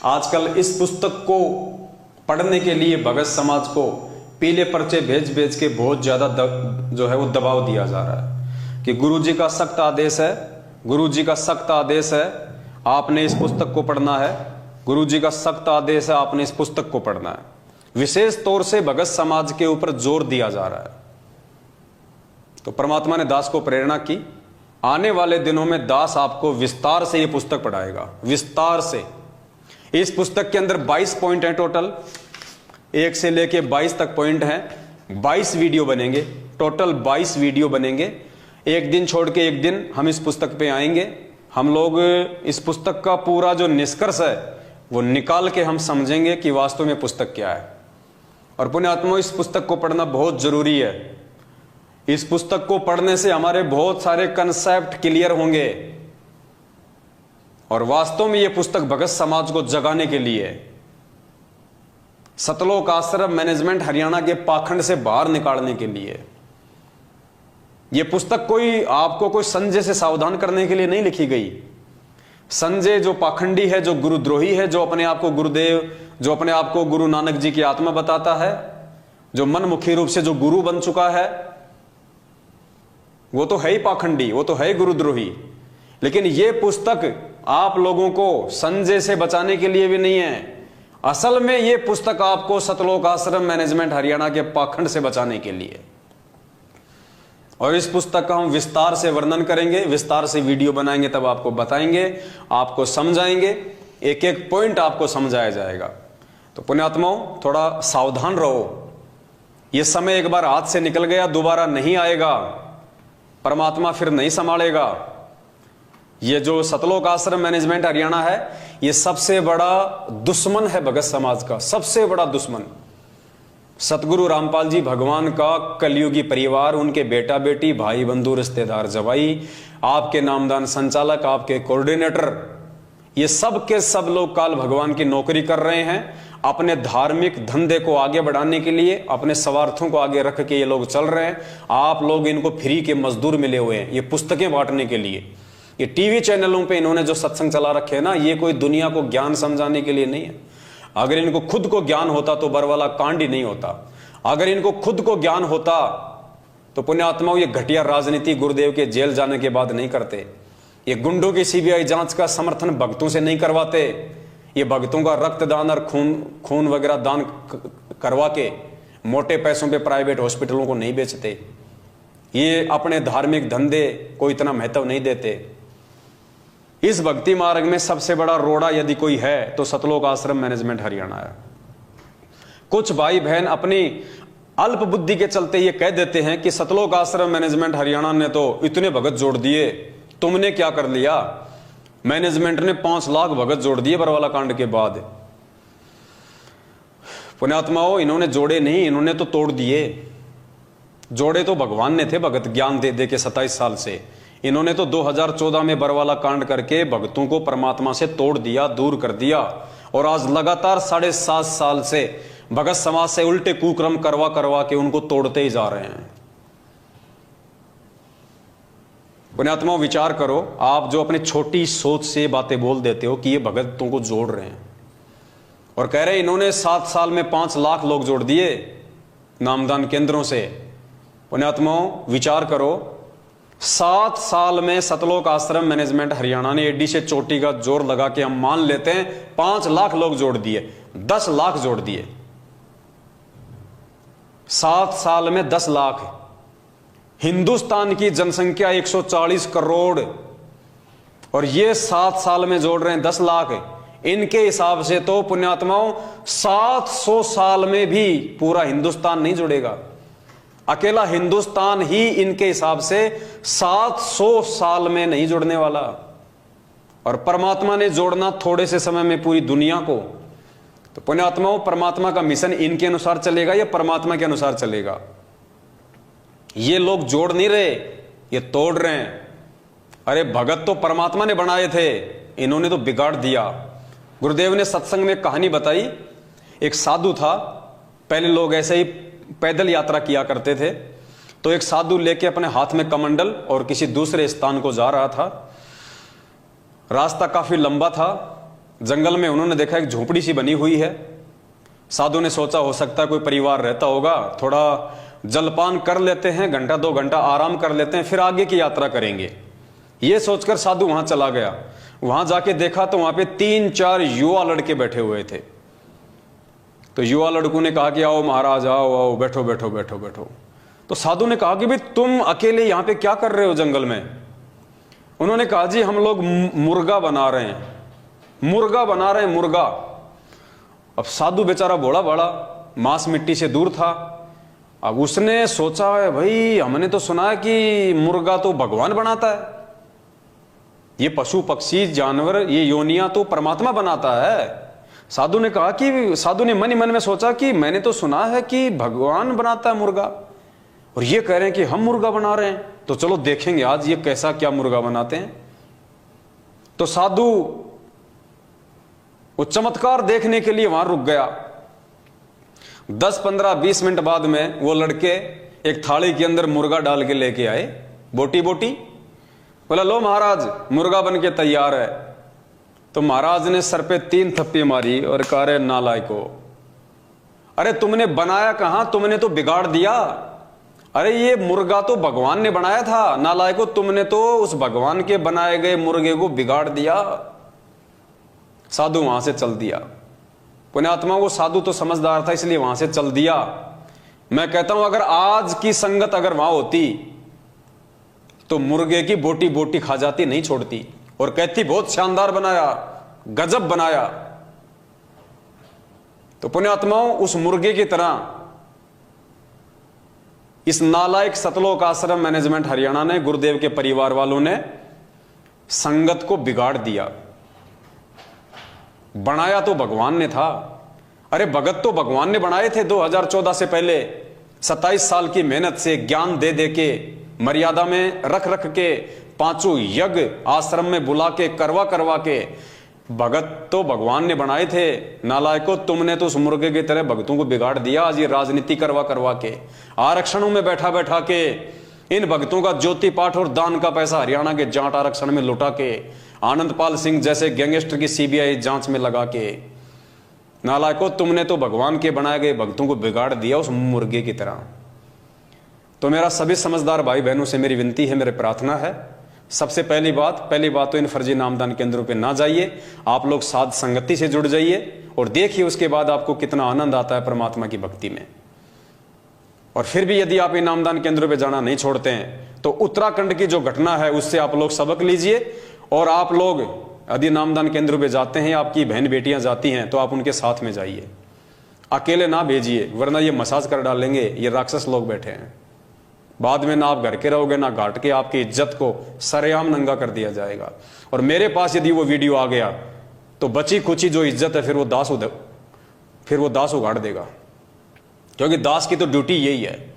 आजकल इस पुस्तक को पढ़ने के लिए भगत समाज को पीले पर्चे भेज भेज के बहुत ज्यादा जो है वो दबाव दिया जा रहा है कि गुरुजी का सख्त आदेश है, गुरुजी का सख्त आदेश है, आपने इस पुस्तक को पढ़ना है, गुरुजी का सख्त आदेश है, आपने इस पुस्तक को पढ़ना है। विशेष तौर से भगत समाज के ऊपर जोर दिया जा रहा है। तो परमात्मा ने दास को प्रेरणा की, आने वाले दिनों में दास आपको विस्तार से यह पुस्तक पढ़ाएगा, विस्तार से। इस पुस्तक के अंदर 22 पॉइंट हैं टोटल, 1 से लेके 22 तक पॉइंट हैं। 22 वीडियो बनेंगे, टोटल 22 वीडियो बनेंगे। एक दिन छोड़ के एक दिन हम इस पुस्तक पे आएंगे। हम लोग इस पुस्तक का पूरा जो निष्कर्ष है वो निकाल के हम समझेंगे कि वास्तव में पुस्तक क्या है। और पुण्यात्मा, इस पुस्तक को पढ़ना बहुत जरूरी है। इस पुस्तक को पढ़ने से हमारे बहुत सारे कंसेप्ट क्लियर होंगे और वास्तव में यह पुस्तक भगत समाज को जगाने के लिए, सतलोक आश्रम मैनेजमेंट हरियाणा के पाखंड से बाहर निकालने के लिए। यह पुस्तक कोई आपको कोई संजय से सावधान करने के लिए नहीं लिखी गई। संजय जो पाखंडी है, जो गुरुद्रोही है, जो अपने आप को गुरुदेव, जो अपने आप को गुरु नानक जी की आत्मा बताता है, जो मनमुखी रूप से जो गुरु बन चुका है, वो तो है ही पाखंडी, वो तो है ही गुरुद्रोही। लेकिन यह पुस्तक आप लोगों को संजय से बचाने के लिए भी नहीं है। असल में यह पुस्तक आपको सतलोक आश्रम मैनेजमेंट हरियाणा के पाखंड से बचाने के लिए। और इस पुस्तक का हम विस्तार से वर्णन करेंगे, विस्तार से वीडियो बनाएंगे, तब आपको बताएंगे, आपको समझाएंगे, एक एक पॉइंट आपको समझाया जाएगा। तो पुण्यात्माओं, थोड़ा सावधान रहो। यह समय एक बार हाथ से निकल गया, दोबारा नहीं आएगा, परमात्मा फिर नहीं संभालेगा। ये जो सतलोक आश्रम मैनेजमेंट हरियाणा है, ये सबसे बड़ा दुश्मन है भगत समाज का, सबसे बड़ा दुश्मन। सतगुरु रामपाल जी भगवान का कलयुगी परिवार, उनके बेटा बेटी, भाई बंधु, रिश्तेदार, जवाई, आपके नामदान संचालक, आपके कोऑर्डिनेटर, ये सब के सब लोग काल भगवान की नौकरी कर रहे हैं। अपने धार्मिक धंधे को आगे बढ़ाने के लिए, अपने स्वार्थों को आगे रख के ये लोग चल रहे हैं। आप लोग इनको फ्री के मजदूर मिले हुए हैं ये पुस्तकें बांटने के लिए। ये टीवी चैनलों पे इन्होंने जो सत्संग चला रखे हैं ना, ये कोई दुनिया को ज्ञान समझाने के लिए नहीं है। अगर इनको खुद को ज्ञान होता तो बरवाला कांड ही नहीं होता। अगर इनको खुद को ज्ञान होता तो पुण्यात्माओं, ये घटिया राजनीति गुरुदेव के जेल जाने के बाद नहीं करते। ये गुंडों की सीबीआई जांच का समर्थन भक्तों से नहीं करवाते। ये भक्तों का रक्तदान और खून वगैरह दान करवा के मोटे पैसों पे प्राइवेट हॉस्पिटलों को नहीं बेचते। ये अपने धार्मिक धंधे को इतना महत्व नहीं देते। इस भक्ति मार्ग में सबसे बड़ा रोड़ा यदि कोई है तो सतलोक आश्रम मैनेजमेंट हरियाणा है। कुछ भाई बहन अपनी अल्प बुद्धि के चलते ये कह देते हैं कि सतलोक आश्रम मैनेजमेंट हरियाणा ने तो इतने भगत जोड़ दिए, तुमने क्या कर लिया? मैनेजमेंट ने 5 लाख भगत जोड़ दिए बरवाला कांड के बाद। पुण्यात्माओं, इन्होंने जोड़े नहीं, इन्होंने तो तोड़ दिए। जोड़े तो भगवान ने थे भगत ज्ञान दे दे के 27 साल से। इन्होंने तो 2014 में बरवाला कांड करके भक्तों को परमात्मा से तोड़ दिया, दूर कर दिया। और आज लगातार 7.5 साल से भगत समाज से उल्टे कुक्रम करवा करवा के उनको तोड़ते ही जा रहे हैं। पुण्यात्माओं, विचार करो, आप जो अपनी छोटी सोच से बातें बोल देते हो कि ये भगतों को जोड़ रहे हैं और कह रहे हैं इन्होंने 7 साल में 5 लाख लोग जोड़ दिए नामदान केंद्रों से। पुण्यात्माओं, विचार करो, 7 साल में सतलोक आश्रम मैनेजमेंट हरियाणा ने एडी से चोटी का जोर लगा के हम मान लेते हैं 5 लाख लोग जोड़ दिए, 10 लाख जोड़ दिए। 7 साल में 10 लाख। हिंदुस्तान की जनसंख्या 140 करोड़ और ये 7 साल में जोड़ रहे हैं 10 लाख। इनके हिसाब से तो पुण्यात्माओं 700 साल में भी पूरा हिंदुस्तान नहीं जुड़ेगा। अकेला हिंदुस्तान ही इनके हिसाब से 700 साल में नहीं जुड़ने वाला। और परमात्मा ने जोड़ना थोड़े से समय में पूरी दुनिया को। तो पुण्यात्माओं, परमात्मा का मिशन इनके अनुसार चलेगा या परमात्मा के अनुसार चलेगा? ये लोग जोड़ नहीं रहे, ये तोड़ रहे हैं। अरे भगत तो परमात्मा ने बनाए थे, इन्होंने तो बिगाड़ दिया। गुरुदेव ने सत्संग में कहानी बताई। एक साधु था। पहले लोग ऐसे ही पैदल यात्रा किया करते थे। तो एक साधु लेके अपने हाथ में कमंडल और किसी दूसरे स्थान को जा रहा था। रास्ता काफी लंबा था। जंगल में उन्होंने देखा एक झोपड़ी सी बनी हुई है। साधु ने सोचा हो सकता है कोई परिवार रहता होगा, थोड़ा जलपान कर लेते हैं, घंटा 2 घंटा आराम कर लेते हैं, फिर आगे की यात्रा करेंगे। यह सोचकर साधु वहां चला गया। वहां जाके देखा तो वहां पे 3-4 युवा लड़के बैठे हुए थे। तो युवा लड़कों ने कहा कि आओ महाराज, आओ आओ, बैठो बैठो बैठो बैठो। तो साधु ने कहा कि भाई तुम अकेले यहां पे क्या कर रहे हो जंगल में? उन्होंने कहा जी हम लोग मुर्गा बना रहे हैं, मुर्गा बना रहे हैं, मुर्गा। अब साधु बेचारा भोला भाला, मांस मिट्टी से दूर था। अब उसने सोचा है भाई हमने तो सुना है कि मुर्गा तो भगवान बनाता है, ये पशु पक्षी जानवर ये योनियां तो परमात्मा बनाता है। साधु ने कहा कि साधु ने मन ही मन में सोचा कि मैंने तो सुना है कि भगवान बनाता है मुर्गा, और ये कह रहे हैं कि हम मुर्गा बना रहे हैं, तो चलो देखेंगे आज ये कैसा क्या मुर्गा बनाते हैं। तो साधु वो चमत्कार देखने के लिए वहां रुक गया। 10, 15, 20 मिनट बाद में वो लड़के एक थाली के अंदर मुर्गा डाल के लेके आए, बोटी बोटी। बोला लो महाराज मुर्गा बन के तैयार है। तो महाराज ने सर पे 3 थप्पी मारी और कहा रे नालायको, अरे तुमने बनाया कहां, तुमने तो बिगाड़ दिया। अरे ये मुर्गा तो भगवान ने बनाया था, नालायको तुमने तो उस भगवान के बनाए गए मुर्गे को बिगाड़ दिया। साधु वहां से चल दिया। पुण्यात्मा वो साधु तो समझदार था इसलिए वहां से चल दिया। मैं कहता हूं अगर आज की संगत अगर वहां होती तो मुर्गे की बोटी बोटी खा जाती, नहीं छोड़ती, और कहती बहुत शानदार बनाया, गजब बनाया। तो पुण्यात्माओं उस मुर्गे की तरह इस नालायक सतलोक आश्रम मैनेजमेंट हरियाणा ने, गुरुदेव के परिवार वालों ने संगत को बिगाड़ दिया। बनाया तो भगवान ने था। अरे भगत तो भगवान ने बनाए थे 2014 से पहले। 27 साल की मेहनत से ज्ञान दे दे के, मर्यादा में रख रख के, 5 यज्ञ आश्रम में बुला के, करवा करवा के, भगत तो भगवान ने बनाए थे। नालायको तुमने तो उस मुर्गे की तरह भगतों को बिगाड़ दिया। आज ये राजनीति करवा करवा के, आरक्षणों में बैठा बैठा के, इन भक्तों का ज्योति पाठ और दान का पैसा हरियाणा के जाट आरक्षण में लुटा के, आनंदपाल सिंह जैसे गैंगस्टर की सीबीआई जांच में लगा के, नालायको तुमने तो भगवान के बनाए गए भक्तों को बिगाड़ दिया उस मुर्गे की तरह। तो मेरा सभी समझदार भाई बहनों से मेरी विनती है, मेरी प्रार्थना है, सबसे पहली बात तो इन फर्जी नामदान केंद्रों पे ना जाइए। आप लोग साध संगति से जुड़ जाइए और देखिए उसके बाद आपको कितना आनंद आता है परमात्मा की भक्ति में। और फिर भी यदि आप इन नामदान केंद्रों पे जाना नहीं छोड़ते हैं तो उत्तराखंड की जो घटना है उससे आप लोग सबक लीजिए। और आप लोग यदि नामदान केंद्रों पे जाते हैं, आपकी बहन बेटियां जाती हैं, तो आप उनके साथ में जाइए, अकेले ना भेजिए, वरना ये मसाज कर डालेंगे। ये राक्षस लोग बैठे हैं, बाद में ना आप घर के रहोगे ना घाट के, आपकी इज्जत को सरेआम नंगा कर दिया जाएगा। और मेरे पास यदि वो वीडियो आ गया तो बची खुची जो इज्जत है फिर वो दास उगाड़ देगा, क्योंकि दास की तो ड्यूटी यही है।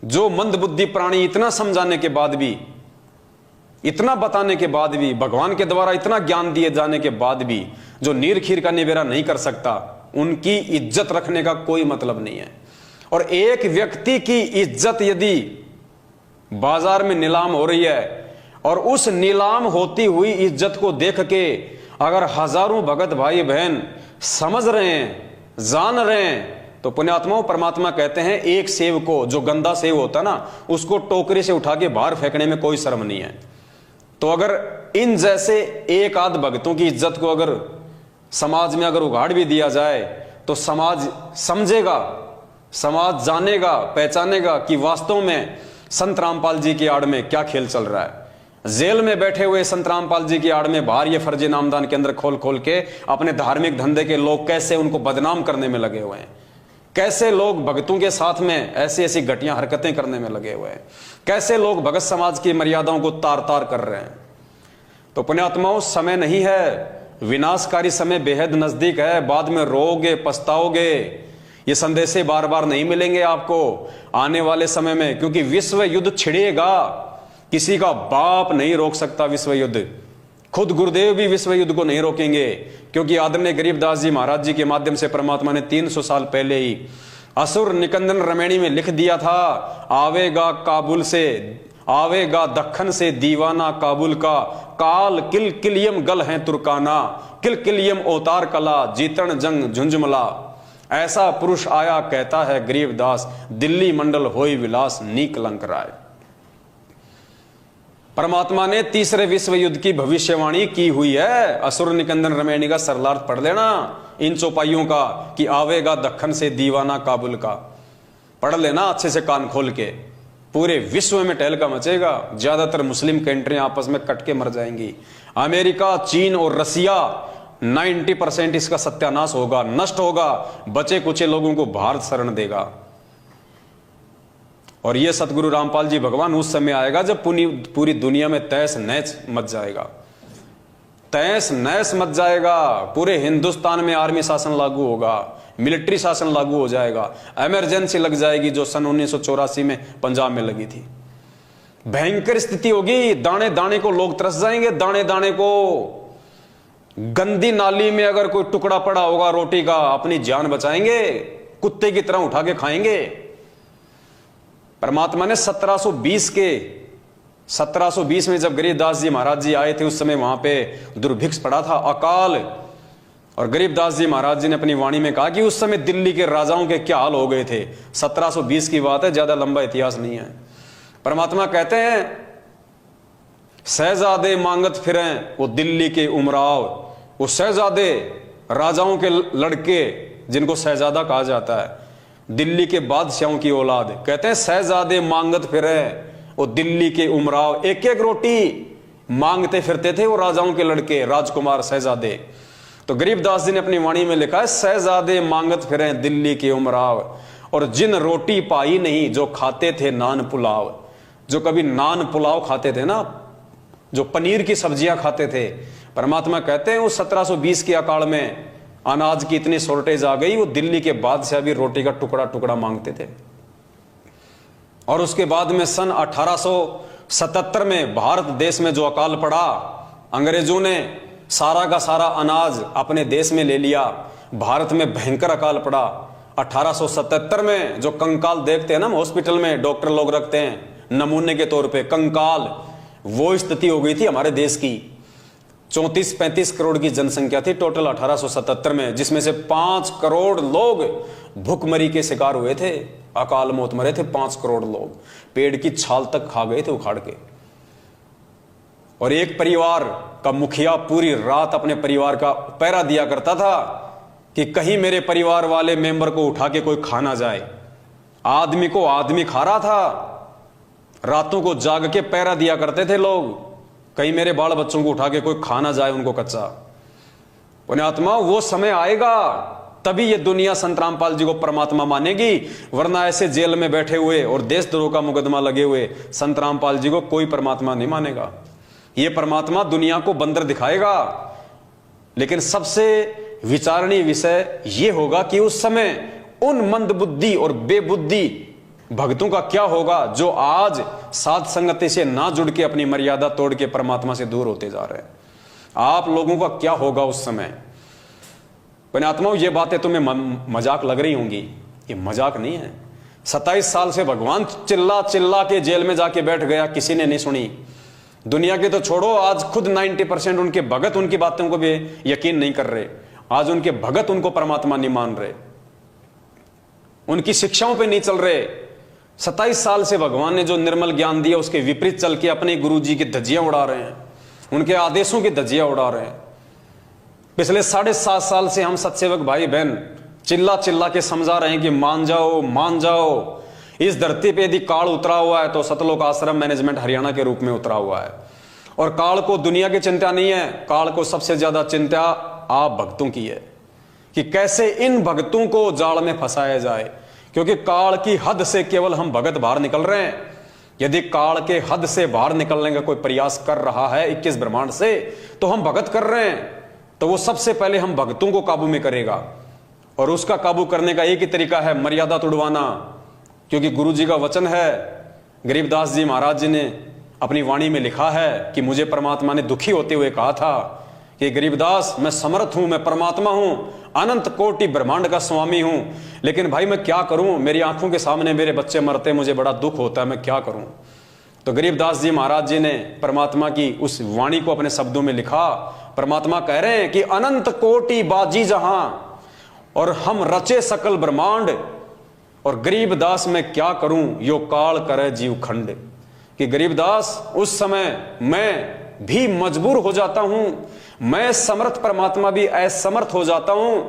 जो मंद बुद्धि प्राणी इतना समझाने के बाद भी, इतना बताने के बाद भी, भगवान के द्वारा इतना ज्ञान दिए जाने के बाद भी जो नीर खीर का निबेरा नहीं कर सकता, उनकी इज्जत रखने का कोई मतलब नहीं है। और एक व्यक्ति की इज्जत यदि बाजार में नीलाम हो रही है और उस नीलाम होती हुई इज्जत को देख के अगर हजारों भगत भाई बहन समझ रहे हैं, जान रहे हैं, तो पुण्यात्माओं परमात्मा कहते हैं एक सेव को, जो गंदा सेव होता ना, उसको टोकरी से उठा के बाहर फेंकने में कोई शर्म नहीं है। तो अगर इन जैसे एक आध भक्तों की इज्जत को अगर समाज में अगर उगाड़ भी दिया जाए तो समाज समझेगा, समाज जानेगा, पहचानेगा कि वास्तव में संत रामपाल जी की आड़ में क्या खेल चल रहा है। जेल में बैठे हुए संत रामपाल जी की आड़ में बाहर ये फर्जी नामदान केंद्र खोल खोल के अपने धार्मिक धंधे के लोग कैसे उनको बदनाम करने में लगे हुए हैं, कैसे लोग भक्तों के साथ में ऐसी ऐसी घटिया हरकतें करने में लगे हुए हैं, कैसे लोग भगत समाज की मर्यादाओं को तार तार कर रहे हैं। तो पुण्यात्माओं समय नहीं है, विनाशकारी समय बेहद नजदीक है। बाद में रोओगे, पछताओगे। ये संदेशे बार बार नहीं मिलेंगे आपको आने वाले समय में, क्योंकि विश्व युद्ध छिड़ेगा। किसी का बाप नहीं रोक सकता विश्व युद्ध, खुद गुरुदेव भी विश्व युद्ध को नहीं रोकेंगे, क्योंकि आदरणीय गरीबदास जी महाराज जी के माध्यम से परमात्मा ने 300 साल पहले ही असुर निकंदन रमैणी में लिख दिया था, आवेगा काबुल से, आवेगा दक्खन से दीवाना काबुल का, काल किल किलियम गल है तुर्काना, किल किलियम अवतार कला, जीतन जंग झुंझुमला। ऐसा पुरुष आया कहता है गरीबदास, दिल्ली मंडल होई विलास नी कलंक राय। परमात्मा ने तीसरे विश्व युद्ध की भविष्यवाणी की हुई है। असुर निकंदन रमैणी का सरलार्थ पढ़ लेना इन चौपाइयों का, कि आवेगा दक्खन से दीवाना काबुल का, पढ़ लेना अच्छे से कान खोल के। पूरे विश्व में टहलका मचेगा, ज्यादातर मुस्लिम कंट्रियां आपस में कट के मर जाएंगी। अमेरिका, चीन और रसिया 90% इसका सत्यानाश होगा, नष्ट होगा, बचे कुचे लोगों को भारत शरण देगा। और ये सतगुरु रामपाल जी भगवान उस समय आएगा जब पूरी दुनिया में तहस नहस मच जाएगा, तहस नहस मच जाएगा। पूरे हिंदुस्तान में आर्मी शासन लागू होगा, मिलिट्री शासन लागू हो जाएगा, इमरजेंसी लग जाएगी जो सन 1984 में पंजाब में लगी थी। भयंकर स्थिति होगी, दाने दाने को लोग तरस जाएंगे, दाने दाने को। गंदी नाली में अगर कोई टुकड़ा पड़ा होगा रोटी का, अपनी जान बचाएंगे, कुत्ते की तरह उठा के खाएंगे। परमात्मा ने 1720 में जब गरीबदास जी महाराज जी आए थे, उस समय वहां पे दुर्भिक्ष पड़ा था, अकाल। और गरीबदास जी महाराज जी ने अपनी वाणी में कहा कि उस समय दिल्ली के राजाओं के क्या हाल हो गए थे। 1720 की बात है, ज्यादा लंबा इतिहास नहीं है। परमात्मा कहते हैं शहजादे मांगत फिरें वो दिल्ली के उमराव, वो शहजादे राजाओं के लड़के जिनको शहजादा कहा जाता है, दिल्ली के बादशाहों की औलाद, कहते हैं शहजादे मांगत फिरे वो दिल्ली के उमराव। एक एक रोटी मांगते फिरते थे वो राजाओं के लड़के, राजकुमार, शहजादे। तो गरीबदास जी ने अपनी वाणी में लिखा है शहजादे मांगत फिरे दिल्ली के उमराव, और जिन रोटी पाई नहीं जो खाते थे नान पुलाव। जो कभी नान पुलाव खाते थे ना, जो पनीर की सब्जियां खाते थे, परमात्मा कहते हैं उस 1720 के अकाल में अनाज की इतनी शॉर्टेज आ गई, वो दिल्ली के बादशाह भी रोटी का टुकड़ा टुकड़ा मांगते थे। और उसके बाद में सन 1877 में भारत देश में जो अकाल पड़ा, अंग्रेजों ने सारा का सारा अनाज अपने देश में ले लिया, भारत में भयंकर अकाल पड़ा। 1877 में जो कंकाल देखते हैं ना हॉस्पिटल में, डॉक्टर लोग रखते हैं नमूने के तौर पे कंकाल, वो स्थिति हो गई थी हमारे देश की। 34-35 करोड़ की जनसंख्या थी टोटल 1877 में, जिसमें से 5 करोड़ लोग भूखमरी के शिकार हुए थे, अकाल मौत मरे थे 5 करोड़ लोग, पेड़ की छाल तक खा गए थे उखाड़ के। और एक परिवार का मुखिया पूरी रात अपने परिवार का पहरा दिया करता था कि कहीं मेरे परिवार वाले मेंबर को उठा के कोई खा ना जाए। आदमी को आदमी खा रहा था, रातों को जाग के पहरा दिया करते थे लोग, कहीं मेरे बाल बच्चों को उठा के कोई खा ना जाए उनको कच्चा। पुण्यात्मा, वो समय आएगा तभी ये दुनिया संत रामपाल जी को परमात्मा मानेगी, वरना ऐसे जेल में बैठे हुए और देशद्रोह का मुकदमा लगे हुए संत रामपाल जी को कोई परमात्मा नहीं मानेगा। ये परमात्मा दुनिया को बंदर दिखाएगा। लेकिन सबसे विचारणीय विषय ये होगा कि उस समय उन मंदबुद्धि और बेबुद्धि भक्तों का क्या होगा जो आज साध संगति से ना जुड़ के अपनी मर्यादा तोड़ के परमात्मा से दूर होते जा रहे हैं। आप लोगों का क्या होगा उस समय। पुण्यात्माओं, ये बातें तुम्हें मजाक लग रही होंगी, ये मजाक नहीं है। 27 साल से भगवान चिल्ला चिल्ला के जेल में जाके बैठ गया, किसी ने नहीं सुनी। दुनिया के तो छोड़ो, आज खुद 90% उनके भगत उनकी बातों को भी यकीन नहीं कर रहे। आज उनके भगत उनको परमात्मा नहीं मान रहे, उनकी शिक्षाओं पे नहीं चल रहे। 27 साल से भगवान ने जो निर्मल ज्ञान दिया उसके विपरीत चल के अपने गुरु जी की धज्जियां उड़ा रहे हैं, उनके आदेशों की धज्जियां उड़ा रहे हैं। पिछले 7.5 साल से हम सत्सेवक भाई बहन चिल्ला चिल्ला के समझा रहे हैं कि मान जाओ, मान जाओ। इस धरती पे यदि काल उतरा हुआ है तो सतलोक आश्रम मैनेजमेंट हरियाणा के रूप में उतरा हुआ है। और काल को दुनिया की चिंता नहीं है, काल को सबसे ज्यादा चिंता आप भक्तों की है कि कैसे इन भक्तों को जाल में फंसाया जाए। क्योंकि काल की हद से केवल हम भगत बाहर निकल रहे हैं। यदि काल के हद से बाहर निकलने का कोई प्रयास कर रहा है 21 ब्रह्मांड से, तो हम भगत कर रहे हैं, तो वो सबसे पहले हम भक्तों को काबू में करेगा। और उसका काबू करने का एक ही तरीका है, मर्यादा तोड़वाना। क्योंकि गुरु जी का वचन है, गरीबदास जी महाराज जी ने अपनी वाणी में लिखा है कि मुझे परमात्मा ने दुखी होते हुए कहा था कि गरीबदास, मैं समर्थ हूं, मैं परमात्मा हूं, अनंत कोटि ब्रह्मांड का स्वामी हूं, लेकिन भाई मैं क्या करूं, मेरी आंखों के सामने मेरे बच्चे मरते, मुझे बड़ा दुख होता है, मैं क्या करूं। तो गरीबदास जी महाराज जी ने परमात्मा की उस वाणी को अपने शब्दों में लिखा। परमात्मा कह रहे हैं कि अनंत कोटि बाजी जहां और हम रचे सकल ब्रह्मांड, और गरीबदास मैं क्या करूं, यो काल करे जीव खंड। कि गरीबदास उस समय मैं भी मजबूर हो जाता हूं, मैं समर्थ परमात्मा भी असमर्थ हो जाता हूं,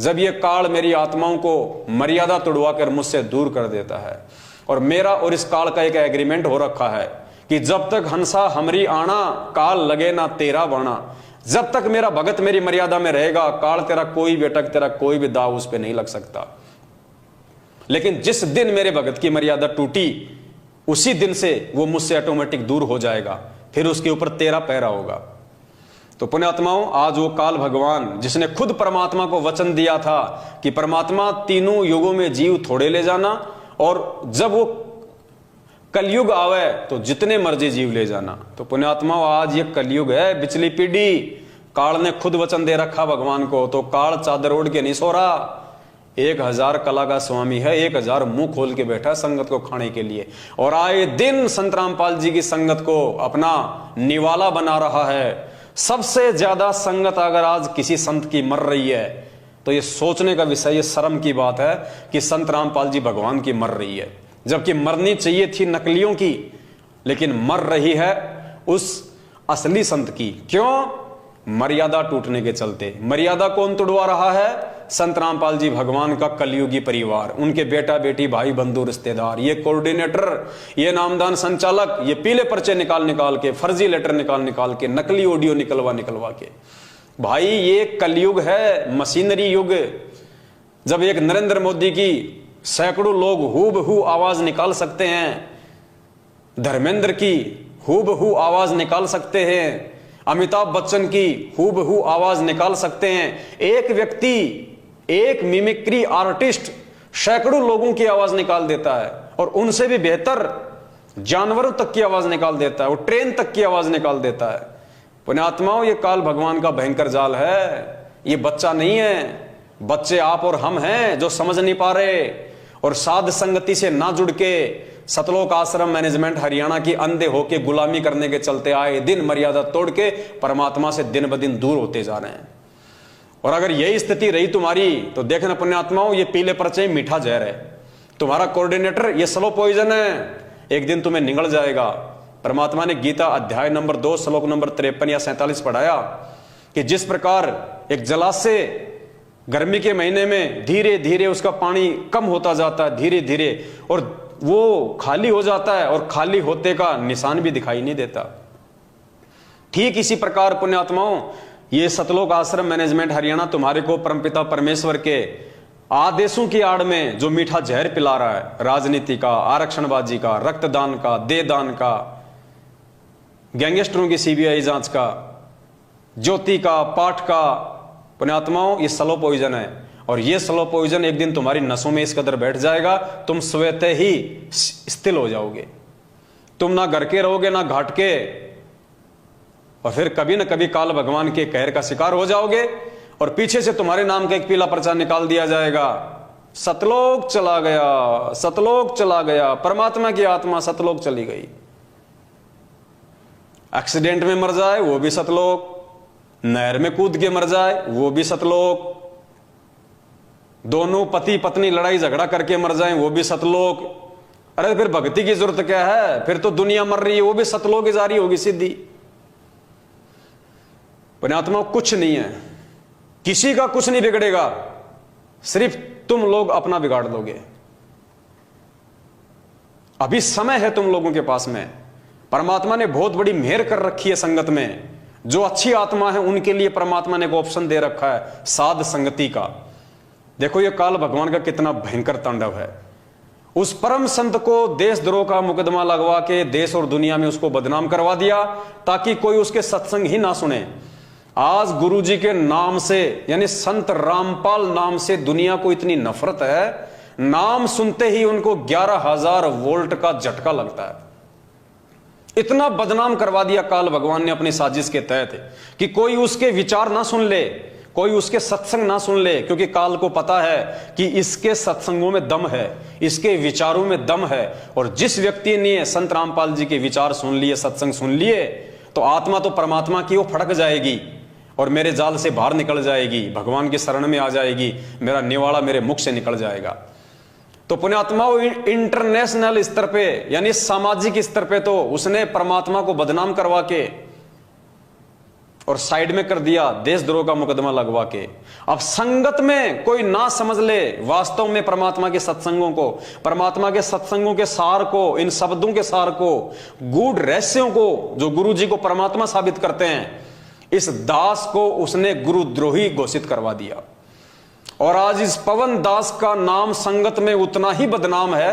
जब ये काल मेरी आत्माओं को मर्यादा तोड़वा कर मुझसे दूर कर देता है। और मेरा और इस काल का एक एग्रीमेंट हो रखा है कि जब तक हंसा हमरी आना, काल लगे ना तेरा बाणा। जब तक मेरा भगत मेरी मर्यादा में रहेगा, काल तेरा कोई बेटक, तेरा कोई भी दाव उस पर नहीं लग सकता। लेकिन जिस दिन मेरे भगत की मर्यादा टूटी, उसी दिन से वो मुझसे ऑटोमेटिक दूर हो जाएगा, फिर उसके ऊपर तेरा पैरा होगा। तो पुण्यात्माओं, आज वो काल भगवान जिसने खुद परमात्मा को वचन दिया था कि परमात्मा तीनों युगों में जीव थोड़े ले जाना, और जब वो कलयुग आवे तो जितने मर्जी जीव ले जाना। तो पुण्यात्माओं, आज ये कलयुग है, बिचली पीढ़ी। काल ने खुद वचन दे रखा भगवान को, तो काल चादर ओढ़ के नहीं सो रहा। 1000 कला का स्वामी है, 1000 मुंह खोल के बैठा संगत को खाने के लिए, और आए दिन संत रामपाल जी की संगत को अपना निवाला बना रहा है। सबसे ज्यादा संगत अगर आज किसी संत की मर रही है तो ये सोचने का विषय, ये शर्म की बात है कि संत रामपाल जी भगवान की मर रही है, जबकि मरनी चाहिए थी नकलियों की, लेकिन मर रही है उस असली संत की। क्यों? मर्यादा टूटने के चलते। मर्यादा कौन तोड़वा रहा है? संत रामपाल जी भगवान का कलयुगी परिवार, उनके बेटा बेटी भाई बंधु रिश्तेदार, ये कोऑर्डिनेटर, ये नामदान संचालक, ये पीले पर्चे निकाल के, फर्जी लेटर निकाल के, नकली ऑडियो निकलवा के। भाई ये कलयुग है, मशीनरी युग। जब एक नरेंद्र मोदी की सैकड़ों लोग हूबहू आवाज निकाल सकते हैं, धर्मेंद्र की हूबहू आवाज निकाल सकते हैं, अमिताभ बच्चन की हूबहू आवाज निकाल सकते हैं, एक व्यक्ति, एक मिमिक्री आर्टिस्ट सैकड़ों लोगों की आवाज निकाल देता है, और उनसे भी बेहतर जानवरों तक की आवाज निकाल देता है, वो ट्रेन तक की आवाज निकाल देता है। पुण्यात्माओं, ये काल भगवान का भयंकर जाल है, ये बच्चा नहीं है। बच्चे आप और हम हैं जो समझ नहीं पा रहे, और साध संगति से ना जुड़ के सतलोक आश्रम मैनेजमेंट हरियाणा की अंधे होके गुलामी करने के चलते आए दिन मर्यादा तोड़ के परमात्मा से दिन ब दिन दूर होते जा रहे हैं। और अगर यही स्थिति रही तुम्हारी तो देखना पुण्यात्माओं, ये पीले पर्चे मीठा जहर है। तुम्हारा कोऑर्डिनेटर ये स्लो पॉइजन है, एक दिन तुम्हें निगल जाएगा। परमात्मा ने गीता अध्याय नंबर 2 श्लोक नंबर 53 या 47 पढ़ाया कि जिस प्रकार एक जलाशय गर्मी के महीने में धीरे धीरे उसका पानी कम होता जाता है, धीरे धीरे, और वो खाली हो जाता है, और खाली होते का निशान भी दिखाई नहीं देता। ठीक इसी प्रकार पुण्यात्माओं, ये सतलोक आश्रम मैनेजमेंट हरियाणा तुम्हारे को परमपिता परमेश्वर के आदेशों की आड़ में जो मीठा जहर पिला रहा है, राजनीति का, आरक्षणबाजी का, रक्तदान का, देहदान का, गैंगस्टरों की सीबीआई जांच का, ज्योति का, पाठ का, पुण्यात्माओं ये स्लो पॉइजन है। और ये स्लो पॉइजन एक दिन तुम्हारी नसों में इस कदर बैठ जाएगा, तुम स्वतः ही स्थिर हो जाओगे। तुम ना घर के रहोगे ना घाट के, और फिर कभी ना कभी काल भगवान के कहर का शिकार हो जाओगे, और पीछे से तुम्हारे नाम का एक पीला पर्चा निकाल दिया जाएगा, सतलोक चला गया, सतलोक चला गया, परमात्मा की आत्मा सतलोक चली गई। एक्सीडेंट में मर जाए वो भी सतलोक, नहर में कूद के मर जाए वो भी सतलोक, दोनों पति पत्नी लड़ाई झगड़ा करके मर जाएं वो भी सतलोक। अरे फिर भक्ति की जरूरत क्या है? फिर तो दुनिया मर रही है, वो भी सतलोक की जारी होगी सिद्धि। पुण्यात्मा कुछ नहीं है, किसी का कुछ नहीं बिगड़ेगा, सिर्फ तुम लोग अपना बिगाड़ लोगे। अभी समय है तुम लोगों के पास में। परमात्मा ने बहुत बड़ी मेहर कर रखी है संगत में। जो अच्छी आत्मा है उनके लिए परमात्मा ने एक ऑप्शन दे रखा है, साध संगति का। देखो ये काल भगवान का कितना भयंकर तांडव है। उस परम संत को देशद्रोह का मुकदमा लगवा के देश और दुनिया में उसको बदनाम करवा दिया ताकि कोई उसके सत्संग ही ना सुने। आज गुरुजी के नाम से यानी संत रामपाल नाम से दुनिया को इतनी नफरत है, नाम सुनते ही उनको 11,000 वोल्ट का झटका लगता है। इतना बदनाम करवा दिया काल भगवान ने अपनी साजिश के तहत कि कोई उसके विचार ना सुन ले, कोई उसके सत्संग ना सुन ले, क्योंकि काल को पता है कि इसके सत्संगों में दम है, इसके विचारों में दम है। और जिस व्यक्ति ने संत रामपाल जी के विचार सुन लिए, सत्संग सुन लिए, तो आत्मा तो परमात्मा की वो फड़क जाएगी और मेरे जाल से बाहर निकल जाएगी, भगवान की शरण में आ जाएगी, मेरा निवाड़ा मेरे मुख से निकल जाएगा। तो पुण्यात्माओं, इंटरनेशनल स्तर पे यानी सामाजिक स्तर पे तो उसने परमात्मा को बदनाम करवा के और साइड में कर दिया, देशद्रोह का मुकदमा लगवा के। अब संगत में कोई ना समझ ले वास्तव में परमात्मा के सत्संगों को, परमात्मा के सत्संगों के सार को, इन शब्दों के सार को, गूढ़ रहस्यों को जो गुरु जी को परमात्मा साबित करते हैं, इस दास को उसने गुरुद्रोही घोषित करवा दिया। और आज इस पवन दास का नाम संगत में उतना ही बदनाम है,